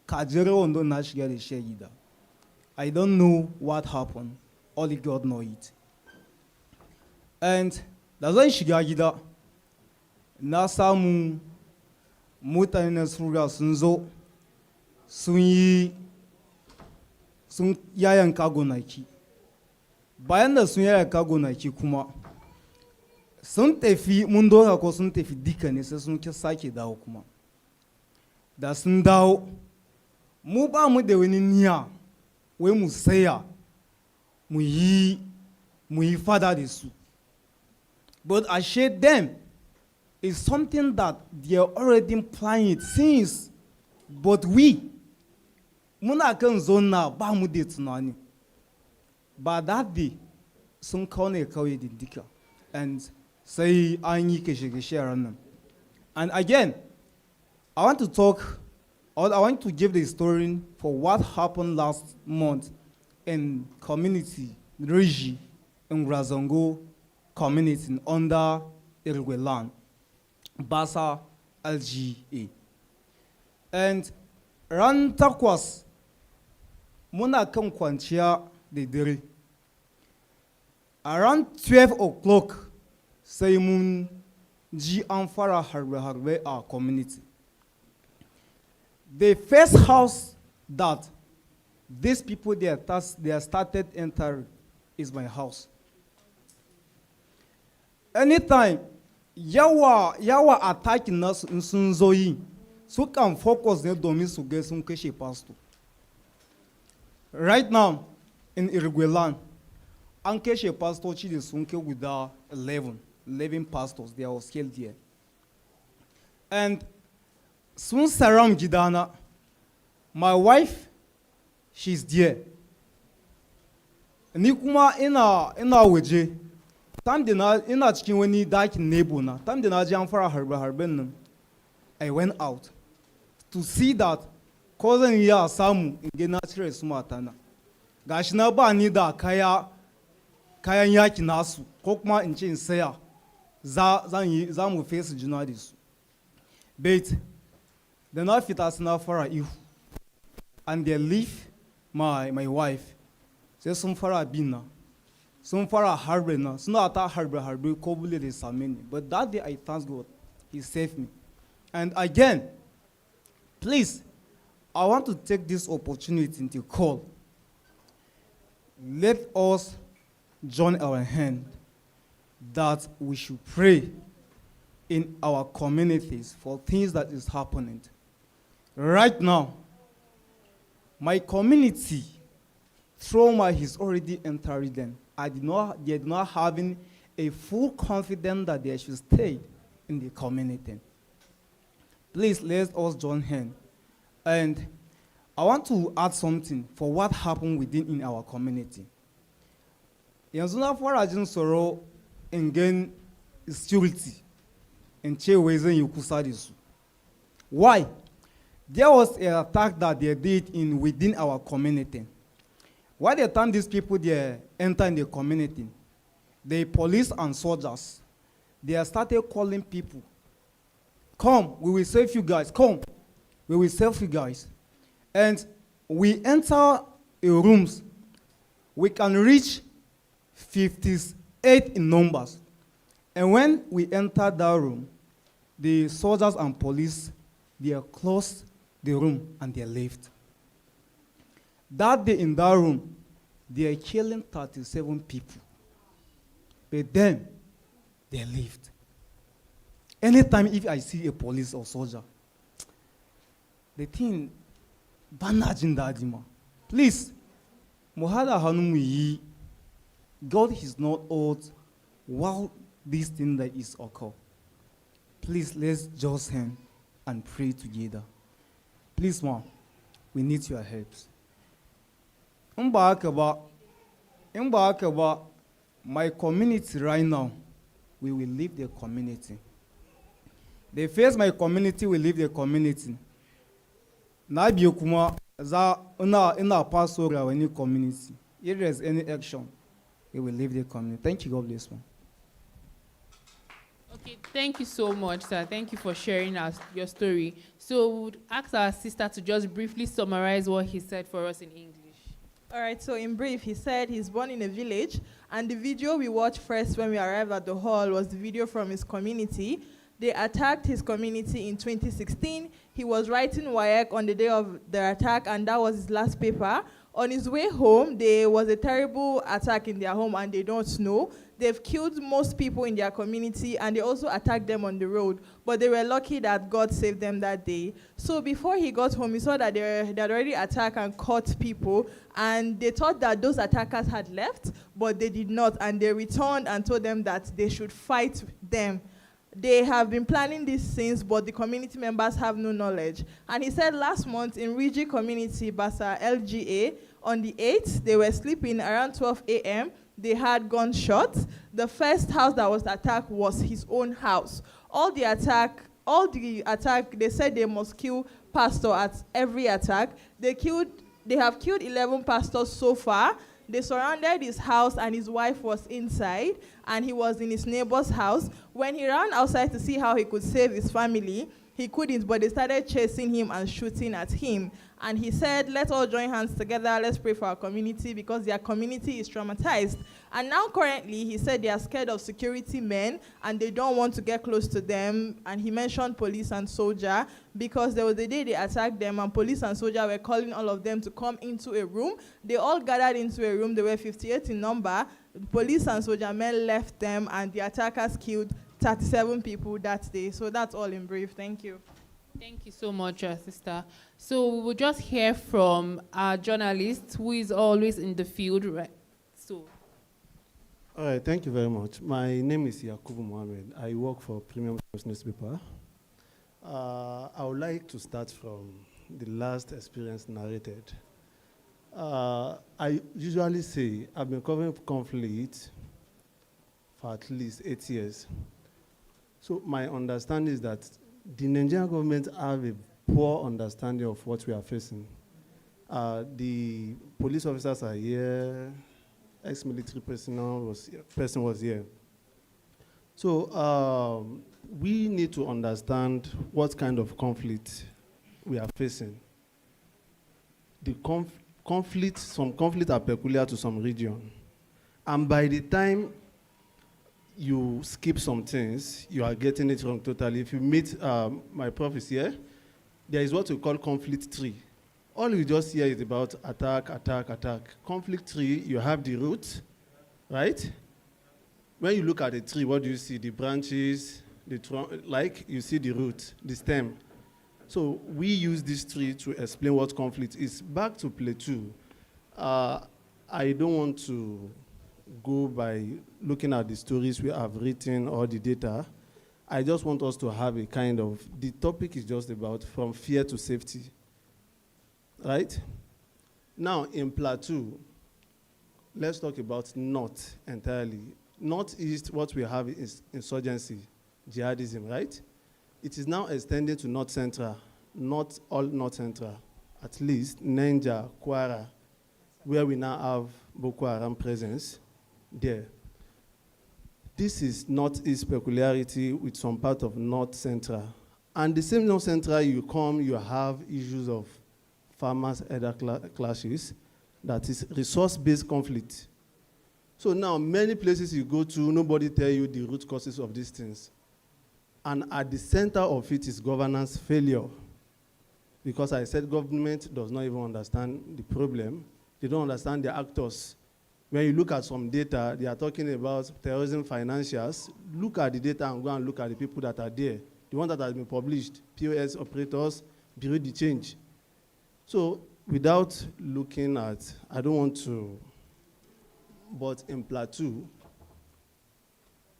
kajere wando na shiga da shi gida. I don't know what happened. Only God knows it. And da zan shiga gida na samu mutane na sura sun zo sun yayanka gonaki. Bayan da sun yayanka gonaki kuma sun tafi mun doka ko sun tafi duka ne sai sun sake dawo kuma. Da sun dawo mu ba mu da wani niyya wai mu saya mu yi fada da su. But ashe them is something that they are already planning it since. But we muna kan zona ba mu da tunani. But that day sun kawo ne kawai dindika. And say an yi kashe-kashe nan. And again, I want to talk I want to give the story for what happened last month in community, Rigi, in Razongo community under Irwelan, Basa LGA. And ran takwas muna kan kwanciya da dare. Around 12 o'clock, sai mun ji an fara harbe-harbe a community. The first house that these people they started entering is my house. Anytime yawa attacking nasu in sun zo yi, su kan focus ne domin su ga sun kashe pastor. Right now in Irigwelan, an kashe pastoci da sun kai guda 11 pastors, they are killed there. And sun surround gidana. My wife, she's there. Ni kuma ina waje. Time da ina cikin wani dakin neighbor na. Time da na ji an fara harbe-harben nan, I went out to see that ko zan iya samu in ga na cire su matana. Gashi na ba ni da kayan yaki nasu, ko kuma in ce in saya za mu face juna da su. But da na fita suna fara ihu, and they leave my wife. Sai sun fara bina, sun fara harbe na, suna ta harbe ko bule da same ni. But that day I thank God, He saved me. And again, please, I want to take this opportunity to call. Let us join our hand that we should pray in our communities for things that is happening. Right now, my community, trauma is already entered them. They are not having a full confidence that they should stay in the community. Please, let us join hands. And I want to add something for what happened in our community. Yanzu na fara jin tsoro in gain security in ce wai zan yi kusa da su. Why? There was an attack that they did within our community. By the time these people they enter in the community, the police and soldiers, they started calling people, come, we will save you guys, come, we will save you guys. And we enter rooms, we can reach 58 in numbers. And when we enter that room, the soldiers and police, they closed the room and they left. That day in that room, they are killing 37 people. But then, they left. Anytime if I see a police or soldier, the thing, please, God is not old while this thing that is occur. Please, let's join hands and pray together. Please, Mom, we need your help. My community right now, we will leave the community. They face my community, we leave the community. Nabi kuma za ina pastor our new community. If there's any action, we will leave the community. Thank you, God bless you. Okay, thank you so much, sir. Thank you for sharing your story. So we would ask our sister to just briefly summarize what he said for us in English. All right, so in brief, he said he's born in a village, and the video we watched first when we arrived at the hall was the video from his community. They attacked his community in 2016. He was writing WAEC on the day of the attack, and that was his last paper. On his way home, there was a terrible attack in their home, and they don't know. They've killed most people in their community, and they also attacked them on the road. But they were lucky that God saved them that day. So before he got home, he saw that they had already attacked and caught people, and they thought that those attackers had left, but they did not, and they returned and told them that they should fight them. They have been planning this since, but the community members have no knowledge. And he said last month in Rigi community, Basa LGA, on the 8th, they were sleeping around 12 a.m. They had gunshots. The first house that was attacked was his own house. All the attack all the attack, they said they must kill pastor at every attack. They have killed 11 pastors so far. They surrounded his house and his wife was inside and he was in his neighbor's house. When he ran outside to see how he could save his family, he couldn't, but they started chasing him and shooting at him. And he said, let's all join hands together, let's pray for our community because their community is traumatized. And now currently, he said they are scared of security men and they don't want to get close to them. And he mentioned police and soldier because there was a day they attacked them and police and soldier were calling all of them to come into a room. They all gathered into a room. They were 58 in number. Police and soldier men left them and the attackers killed 37 people that day. So that's all in brief. Thank you. Thank you so much, sister. So we will just hear from our journalist who is always in the field, right? So. All right, thank you very much. My name is Yakubu Mohammed. I work for Premium Times newspaper. I would like to start from the last experience narrated. I usually say I've been covering conflict for at least 8 years. So my understanding is that the Nigerian government have a poor understanding of what we are facing. The police officers are here, ex-military person was here. So we need to understand what kind of conflict we are facing. The some conflicts are peculiar to some region. And by the time you skip some things, you are getting it wrong totally. If you meet my prof is here, there is what we call conflict tree. All you just hear is about attack, attack, attack. Conflict tree, you have the root, right? When you look at a tree, what do you see? The branches, the trunk, like you see the root, the stem. So we use this tree to explain what conflict is. Back to Plateau. I don't want to go by looking at the stories we have written or the data. I just want us to have a kind of, the topic is just about from fear to safety, right? Now in Plateau, let's talk about north entirely. Northeast, what we have is insurgency, jihadism, right? It is now extending to north central, not all north central, at least Niger, Kwara, where we now have Boko Haram presence there. This is northeast peculiarity with some part of north central. And the same north central, you have issues of farmers-elder clashes, that is resource-based conflict. So now many places you go to, nobody tell you the root causes of these things. And at the center of it is governance failure. Because I said government does not even understand the problem. They don't understand the actors. When you look at some data, they are talking about terrorism financiers. Look at the data and go and look at the people that are there. The one that has been published, POS operators, Bureau de Change. So without looking at, I don't want to, but in Plateau,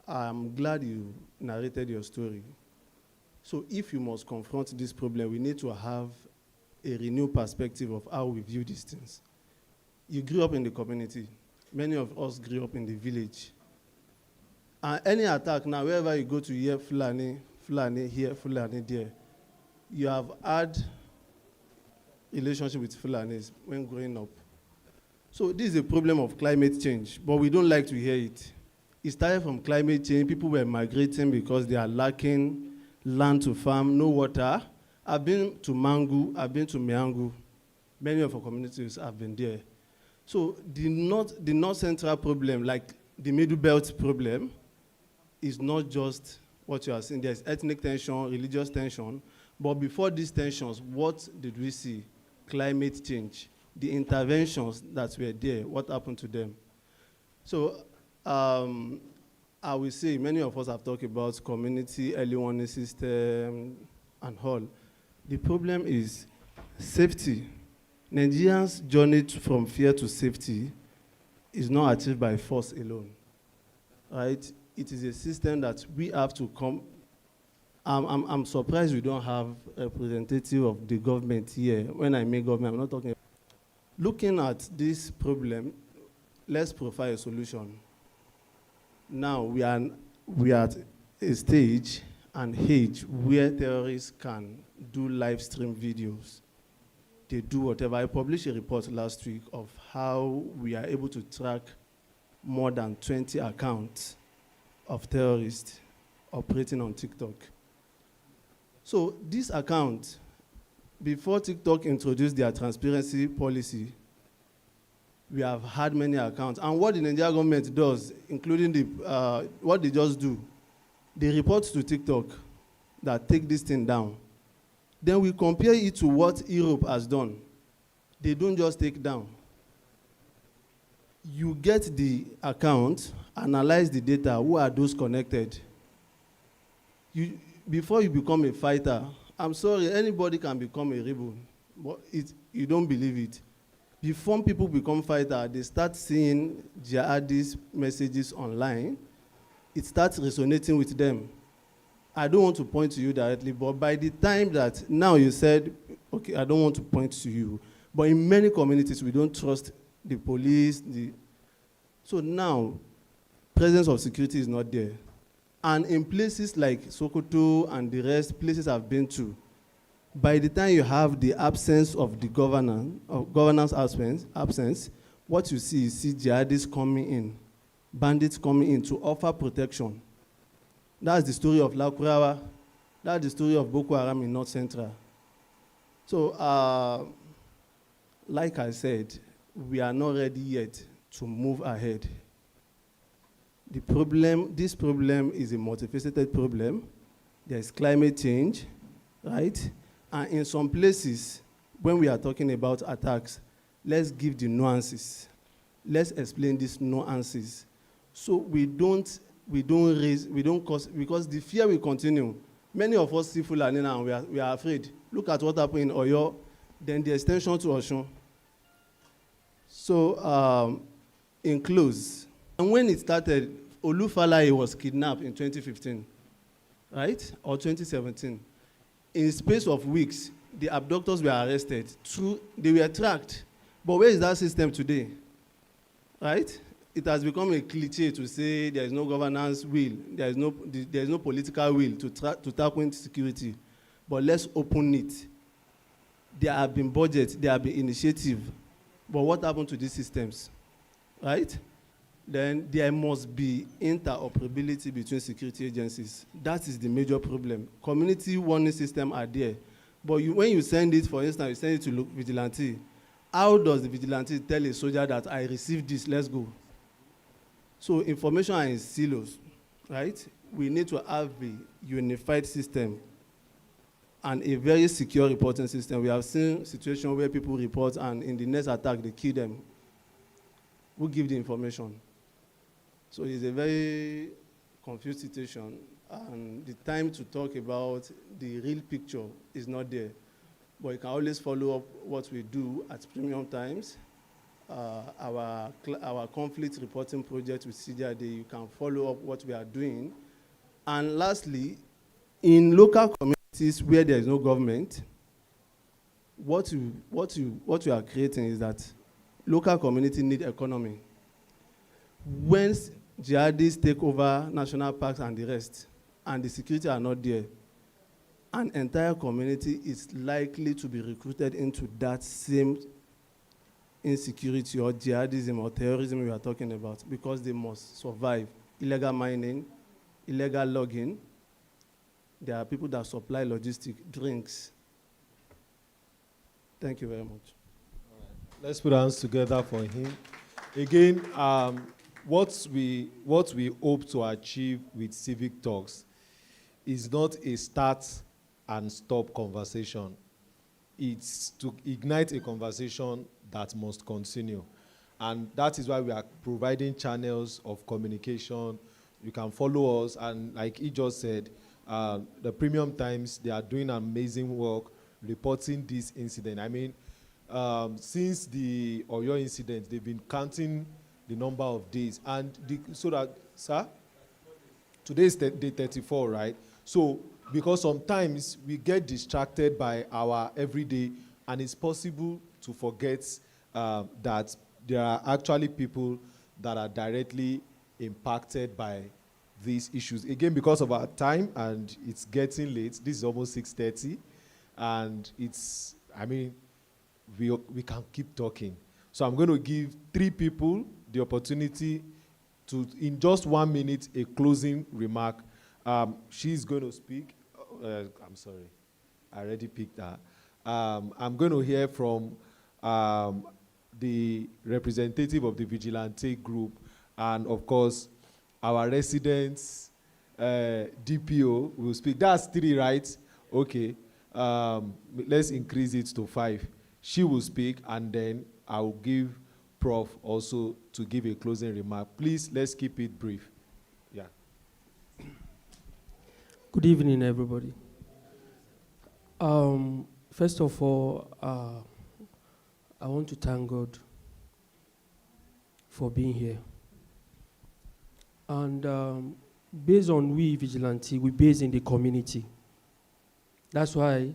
I'm glad you narrated your story. So if you must confront this problem, we need to have a renewed perspective of how we view these things. You grew up in the community. Many of us grew up in the village. And any attack now, wherever you go to hear Fulani, Fulani here, Fulani there, you have had relationship with Fulanis when growing up. So this is a problem of climate change, but we don't like to hear it. It started from climate change. People were migrating because they are lacking land to farm, no water. I've been to Mangu, I've been to Miangu. Many of our communities have been there. So the north central problem, like the middle belt problem, is not just what you are seeing. There's ethnic tension, religious tension. But before these tensions, what did we see? Climate change. The interventions that were there, what happened to them? So I will say many of us have talked about community early warning system and all. The problem is safety. Nigerians' journey from fear to safety is not achieved by force alone, right? It is a system that we have to come. I'm surprised we don't have a representative of the government here. When I make government, I'm not talking. Looking at this problem, let's profile a solution. Now we are at a stage, an age where terrorists can do live stream videos. They do whatever. I published a report last week of how we are able to track more than 20 accounts of terrorists operating on TikTok. So this account, before TikTok introduced their transparency policy, we have had many accounts. And what the Nigerian government does, including what they just do, they report to TikTok that take this thing down. Then we compare it to what Europe has done. They don't just take down. You get the account, analyze the data, who are those connected. Before you become a fighter, I'm sorry, anybody can become a rebel, but you don't believe it. Before people become fighters, they start seeing jihadist messages online. It starts resonating with them. I don't want to point to you directly, but by the time that now you said, okay, I don't want to point to you, but in many communities, we don't trust the police. So now, presence of security is not there. And in places like Sokoto and the rest, places I've been to, by the time you have the absence of the governance absence, what you see is jihadists coming in, bandits coming in to offer protection. That's the story of Lakurawa. That's the story of Boko Haram in North Central. So, like I said, we are not ready yet to move ahead. This problem is a multifaceted problem. There is climate change, right? And in some places, when we are talking about attacks, let's give the nuances. Let's explain these nuances. So we don't cause, because the fear will continue. Many of us see Fulani now, and we are afraid. Look at what happened in Oyo, then the extension to Osun. So, in close, and when it started, Olufalaye was kidnapped in 2015, right? Or 2017. In the space of weeks, the abductors were arrested. They were tracked. But where is that system today? Right? It has become a cliche to say there is no governance will, there is no political will to tackle insecurity. But let's open it. There have been budgets, there have been initiatives. But what happened to these systems? Right? Then there must be interoperability between security agencies. That is the major problem. Community warning systems are there. But when you send it, for instance, you send it to vigilante, how does the vigilante tell a soldier that I received this, let's go? So information are in silos, right? We need to have a unified system and a very secure reporting system. We have seen situations where people report and in the next attack, they kill them. Who give the information? So it's a very confused situation, and the time to talk about the real picture is not there. But you can always follow up what we do at Premium Times. Our conflict reporting project with CJD, you can follow up what we are doing. And lastly, in local communities where there is no government, what you are creating is that local communities need economy. When jihadists take over national parks and the rest, and the security are not there, an entire community is likely to be recruited into that same insecurity or jihadism or terrorism we are talking about, because they must survive. Illegal mining, illegal logging. There are people that supply logistic drinks. Thank you very much. Let's put our hands together for him. Again, what we hope to achieve with Civic Talks is not a start and stop conversation. It's to ignite a conversation that must continue. And that is why we are providing channels of communication. You can follow us, and like he just said, the Premium Times, they are doing amazing work reporting this incident. I mean, since the Oyo incident, they've been counting the number of days, and so that, sir, today is day 34, right? So, because sometimes we get distracted by our everyday, and it's possible to forget that there are actually people that are directly impacted by these issues. Again, because of our time and it's getting late, this is almost 6:30, and it's, I mean, we can keep talking. So I'm going to give 3 people the opportunity to, in just 1 minute, a closing remark. She's going to speak. I'm sorry, I already picked her. I'm going to hear from the representative of the vigilante group, and of course, our residents, DPO will speak. That's 3, right? Okay. Let's increase it to 5. She will speak, and then I will give Prof also to give a closing remark. Please, let's keep it brief. Yeah. Good evening, everybody. First of all, I want to thank God for being here. And based on we vigilante, we base in the community. That's why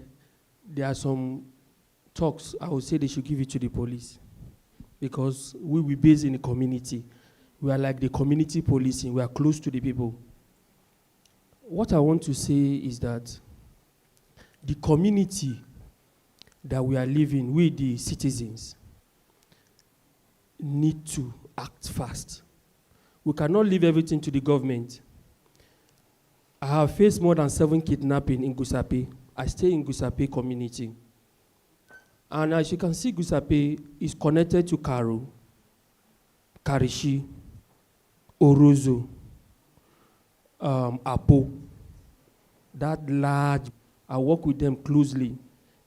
there are some talks, I would say they should give it to the police. Because we base in the community. We are like the community policing. We are close to the people. What I want to say is that the community that we are living with, the citizens, need to act fast. We cannot leave everything to the government. I have faced more than 7 kidnapping in Gusape. I stay in Gusape community. And as you can see, Gusape is connected to Karu, Karishi, Orozo, Apo. That large, I work with them closely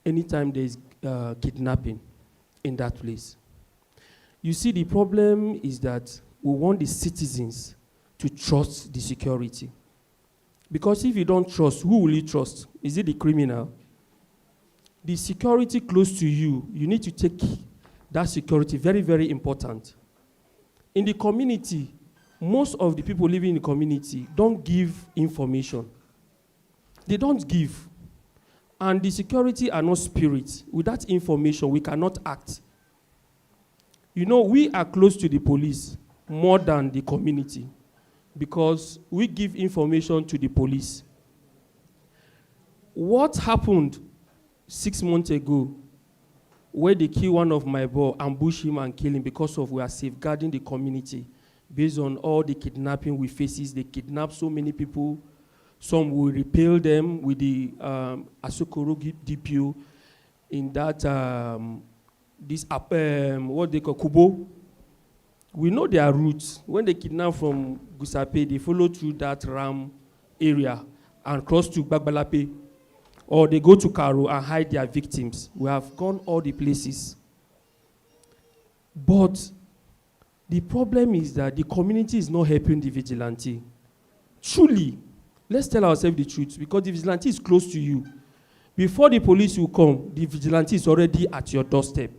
anytime there is kidnapping in that place. You see, the problem is that we want the citizens to trust the security. Because if you don't trust, who will you trust? Is it the criminal? The security close to you, you need to take that security very, very important. In the community, most of the people living in the community don't give information. They don't give. And the security are not spirits. With that information, we cannot act. You know, we are close to the police more than the community because we give information to the police. What happened 6 months ago where they kill one of my boy, ambush him and kill him because of we are safeguarding the community based on all the kidnapping we faces. They kidnap so many people. Some will repel them with the Asokoro DPO in that, what they call Kubo. We know their routes. When they kidnap from Gusape, they follow through that Ram area and cross to Bagbalape. Or they go to Karo and hide their victims. We have gone all the places. But the problem is that the community is not helping the vigilante. Truly, let's tell ourselves the truth, because the vigilante is close to you. Before the police will come, the vigilante is already at your doorstep.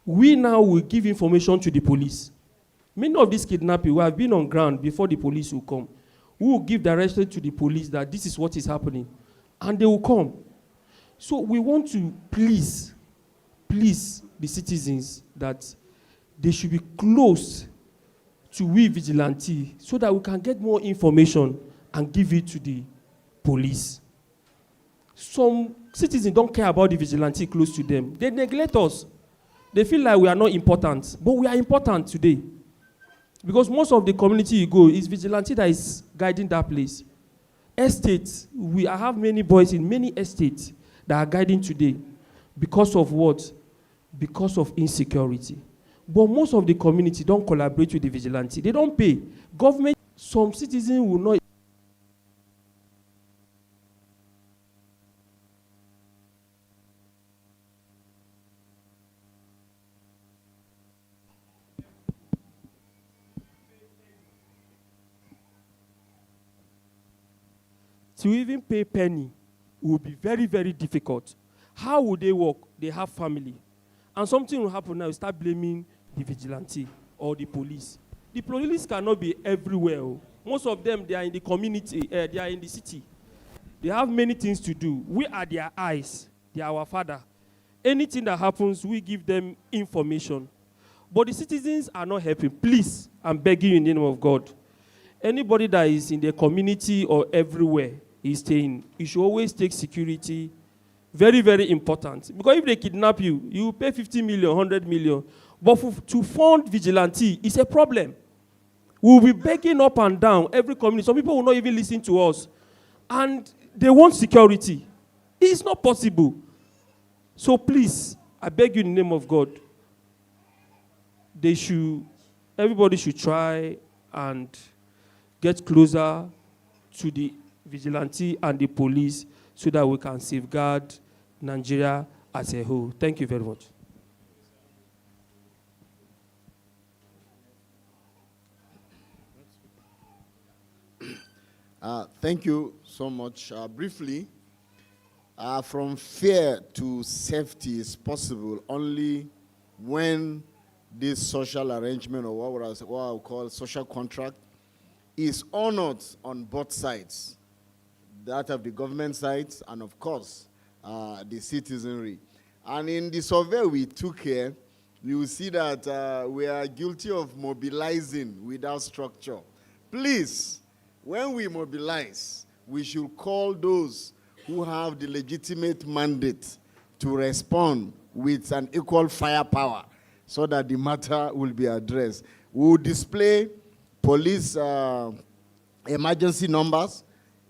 We now will give information to the police. Many of these kidnapping will have been on ground before the police will come. We will give direction to the police that this is what is happening. And they will come. So we want to please the citizens that they should be close to we vigilante so that we can get more information and give it to the police. Some citizens don't care about the vigilante close to them. They neglect us. They feel like we are not important, but we are important today. Because most of the community you go is vigilante that is guiding that place. Estates, I have many boys in many estates that are guiding today. Because of what? Because of insecurity. But most of the community don't collaborate with the vigilante. They don't pay. Government, some citizens will not. To even pay penny will be very, very difficult. How would they work? They have family. And something will happen now, you start blaming the vigilante or the police. The police cannot be everywhere. Most of them, they are in the community, they are in the city. They have many things to do. We are their eyes. They are our father. Anything that happens, we give them information. But the citizens are not helping. Please, I'm begging you in the name of God. anybody that is in the community or everywhere is staying, you should always take security very, very important. Because if they kidnap you, you pay 50 million, 100 million. But to fund vigilante is a problem. We'll be begging up and down every community. Some people will not even listen to us. And they want security. It's not possible. So please, I beg you in the name of God, everybody should try and get closer to the vigilante and the police so that we can safeguard Nigeria as a whole. Thank you very much. Thank you so much. Briefly, from fear to safety is possible only when this social arrangement, or what I would call social contract, is honored on both sides, that of the government side and, of course, the citizenry. And in the survey we took here, you will see that we are guilty of mobilizing without structure. Please, when we mobilize, we should call those who have the legitimate mandate to respond with an equal firepower so that the matter will be addressed. We will display police emergency numbers.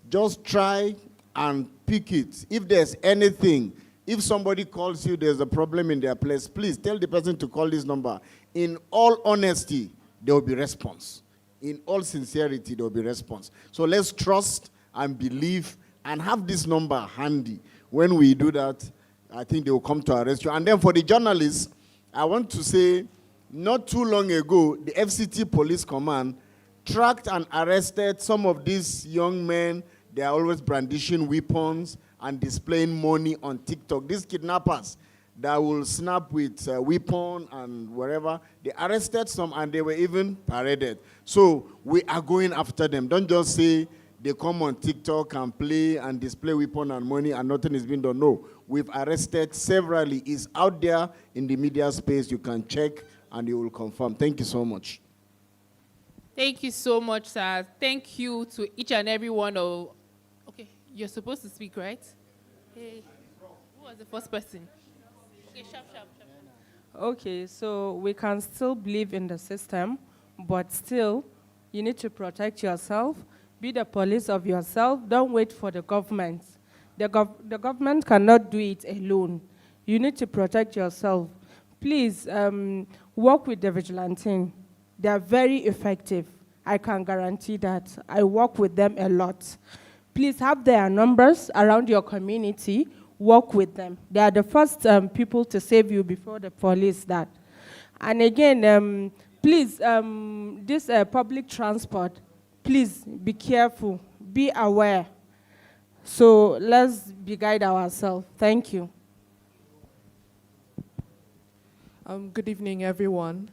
Just try and pick it. If there's anything, if somebody calls you, there's a problem in their place, please tell the person to call this number. In all honesty, there will be response. In all sincerity, there will be response. So let's trust and believe and have this number handy. When we do that, I think they will come to our rescue. And then for the journalists, I want to say, not too long ago, the FCT Police Command tracked and arrested some of these young men. They are always brandishing weapons and displaying money on TikTok. These kidnappers that will snap with weapon and whatever, they arrested some and they were even paraded. So we are going after them. Don't just say they come on TikTok and play and display weapon and money and nothing is being done. No, we've arrested severally. It's out there in the media space. You can check and you will confirm. Thank you so much. Thank you so much, sir. Thank you to each and every one of... Okay, you're supposed to speak, right? Hey, who was the first person? Okay, sharp. Okay, so we can still believe in the system, but still, you need to protect yourself. Be the police of yourself. Don't wait for the government. The government cannot do it alone. You need to protect yourself. Please, work with the vigilante. They are very effective. I can guarantee that. I work with them a lot. Please have their numbers around your community. Work with them. They are the first people to save you before the police that. And again, please, this public transport, please be careful, be aware. So let's guide ourselves. Thank you. Good evening, everyone.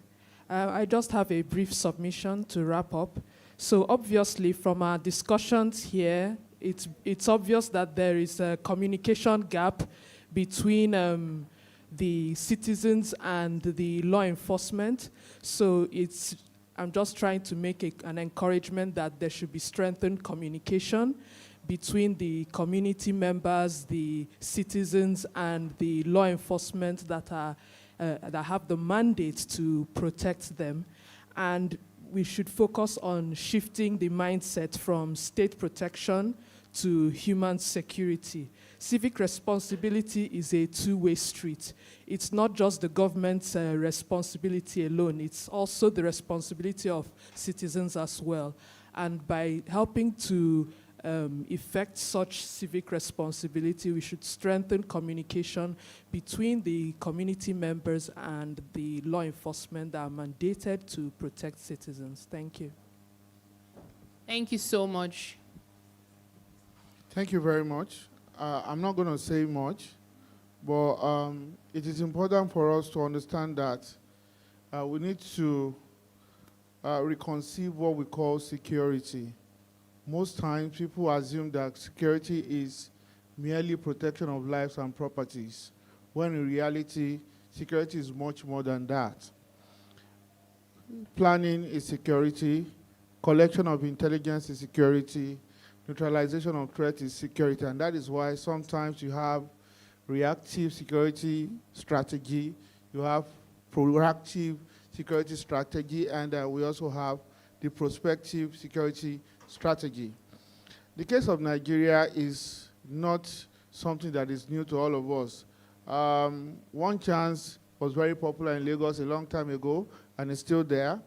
I just have a brief submission to wrap up. So obviously, from our discussions here, it's obvious that there is a communication gap between the citizens and the law enforcement. So I'm just trying to make an encouragement that there should be strengthened communication between the community members, the citizens, and the law enforcement that have the mandate to protect them. And we should focus on shifting the mindset from state protection to human security. Civic responsibility is a two-way street. It's not just the government's responsibility alone, it's also the responsibility of citizens as well. And by helping to effect such civic responsibility, we should strengthen communication between the community members and the law enforcement that are mandated to protect citizens. Thank you. Thank you so much. Thank you very much. I'm not going to say much, but it is important for us to understand that we need to reconceive what we call security. Most times, people assume that security is merely protection of lives and properties, when in reality, security is much more than that. Planning is security, collection of intelligence is security, neutralization of threat is security, and that is why sometimes you have reactive security strategy, you have proactive security strategy, and we also have the prospective security strategy. The case of Nigeria is not something that is new to all of us. One Chance was very popular in Lagos a long time ago, and it's still there.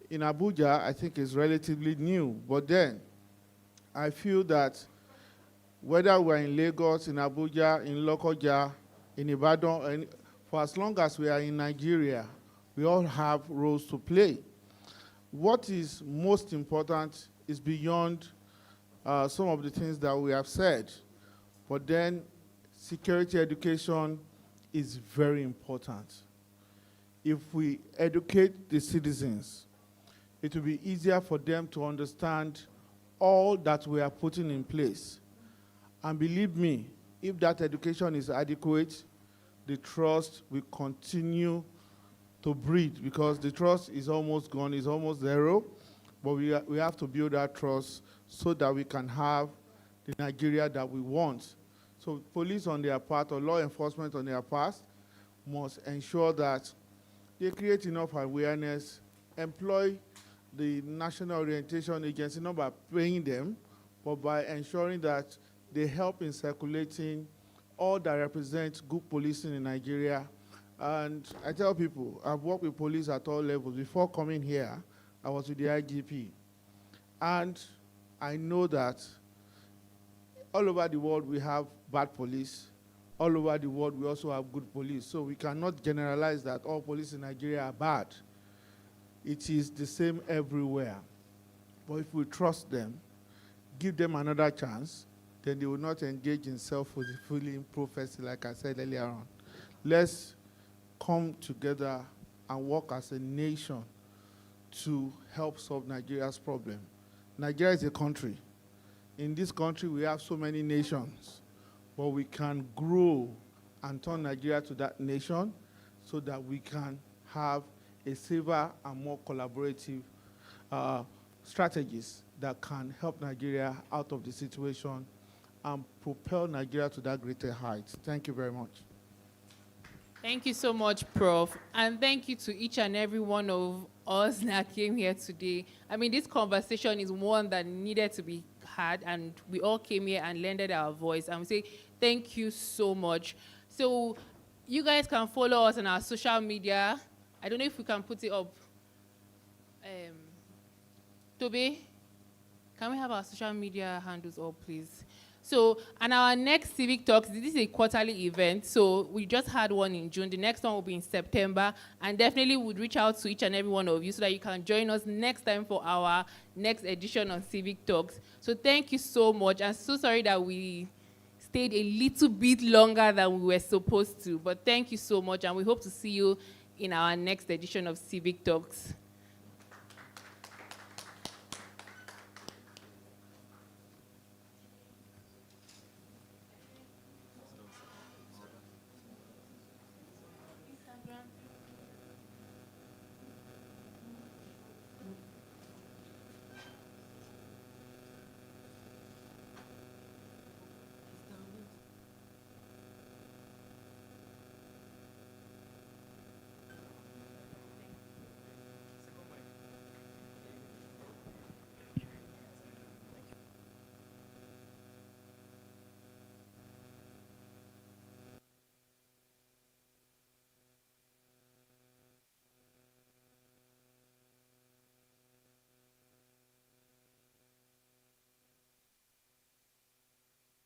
In Abuja, I think it's relatively new, but then I feel that whether we're in Lagos, in Abuja, in Lokoja, in Ibadan, and for as long as we are in Nigeria, we all have roles to play. What is most important is beyond some of the things that we have said, but then security education is very important. If we educate the citizens, it will be easier for them to understand all that we are putting in place. And believe me, if that education is adequate, the trust will continue to breed, because the trust is almost gone, it's almost zero, but we have to build that trust so that we can have the Nigeria that we want. So police on their part, or law enforcement on their part, must ensure that they create enough awareness, employ the National Orientation Agency, not by paying them, but by ensuring that they help in circulating all that represents good policing in Nigeria. And I tell people, I've worked with police at all levels. Before coming here, I was with the IGP. And I know that all over the world we have bad police. All over the world we also have good police. So we cannot generalize that all police in Nigeria are bad. It is the same everywhere. But if we trust them, give them another chance, then they will not engage in self-fulfilling prophecy, like I said earlier on. Let's come together and work as a nation to help solve Nigeria's problem. Nigeria is a country. In this country, we have so many nations, but we can grow and turn Nigeria to that nation so that we can have a safer and more collaborative strategies that can help Nigeria out of the situation and propel Nigeria to that greater height. Thank you very much. Thank you so much, Prof. And thank you to each and every one of us that came here today. I mean, this conversation is one that needed to be had, and we all came here and lended our voice. And we say thank you so much. So you guys can follow us on our social media. I don't know if we can put it up. Toby, can we have our social media handles up, please? So, and our next Civic Talks, this is a quarterly event, so we just had one in June. The next one will be in September, and definitely would reach out to each and every one of you so that you can join us next time for our next edition on Civic Talks. So thank you so much. I'm so sorry that we stayed a little bit longer than we were supposed to, but thank you so much, and we hope to see you in our next edition of Civic Talks.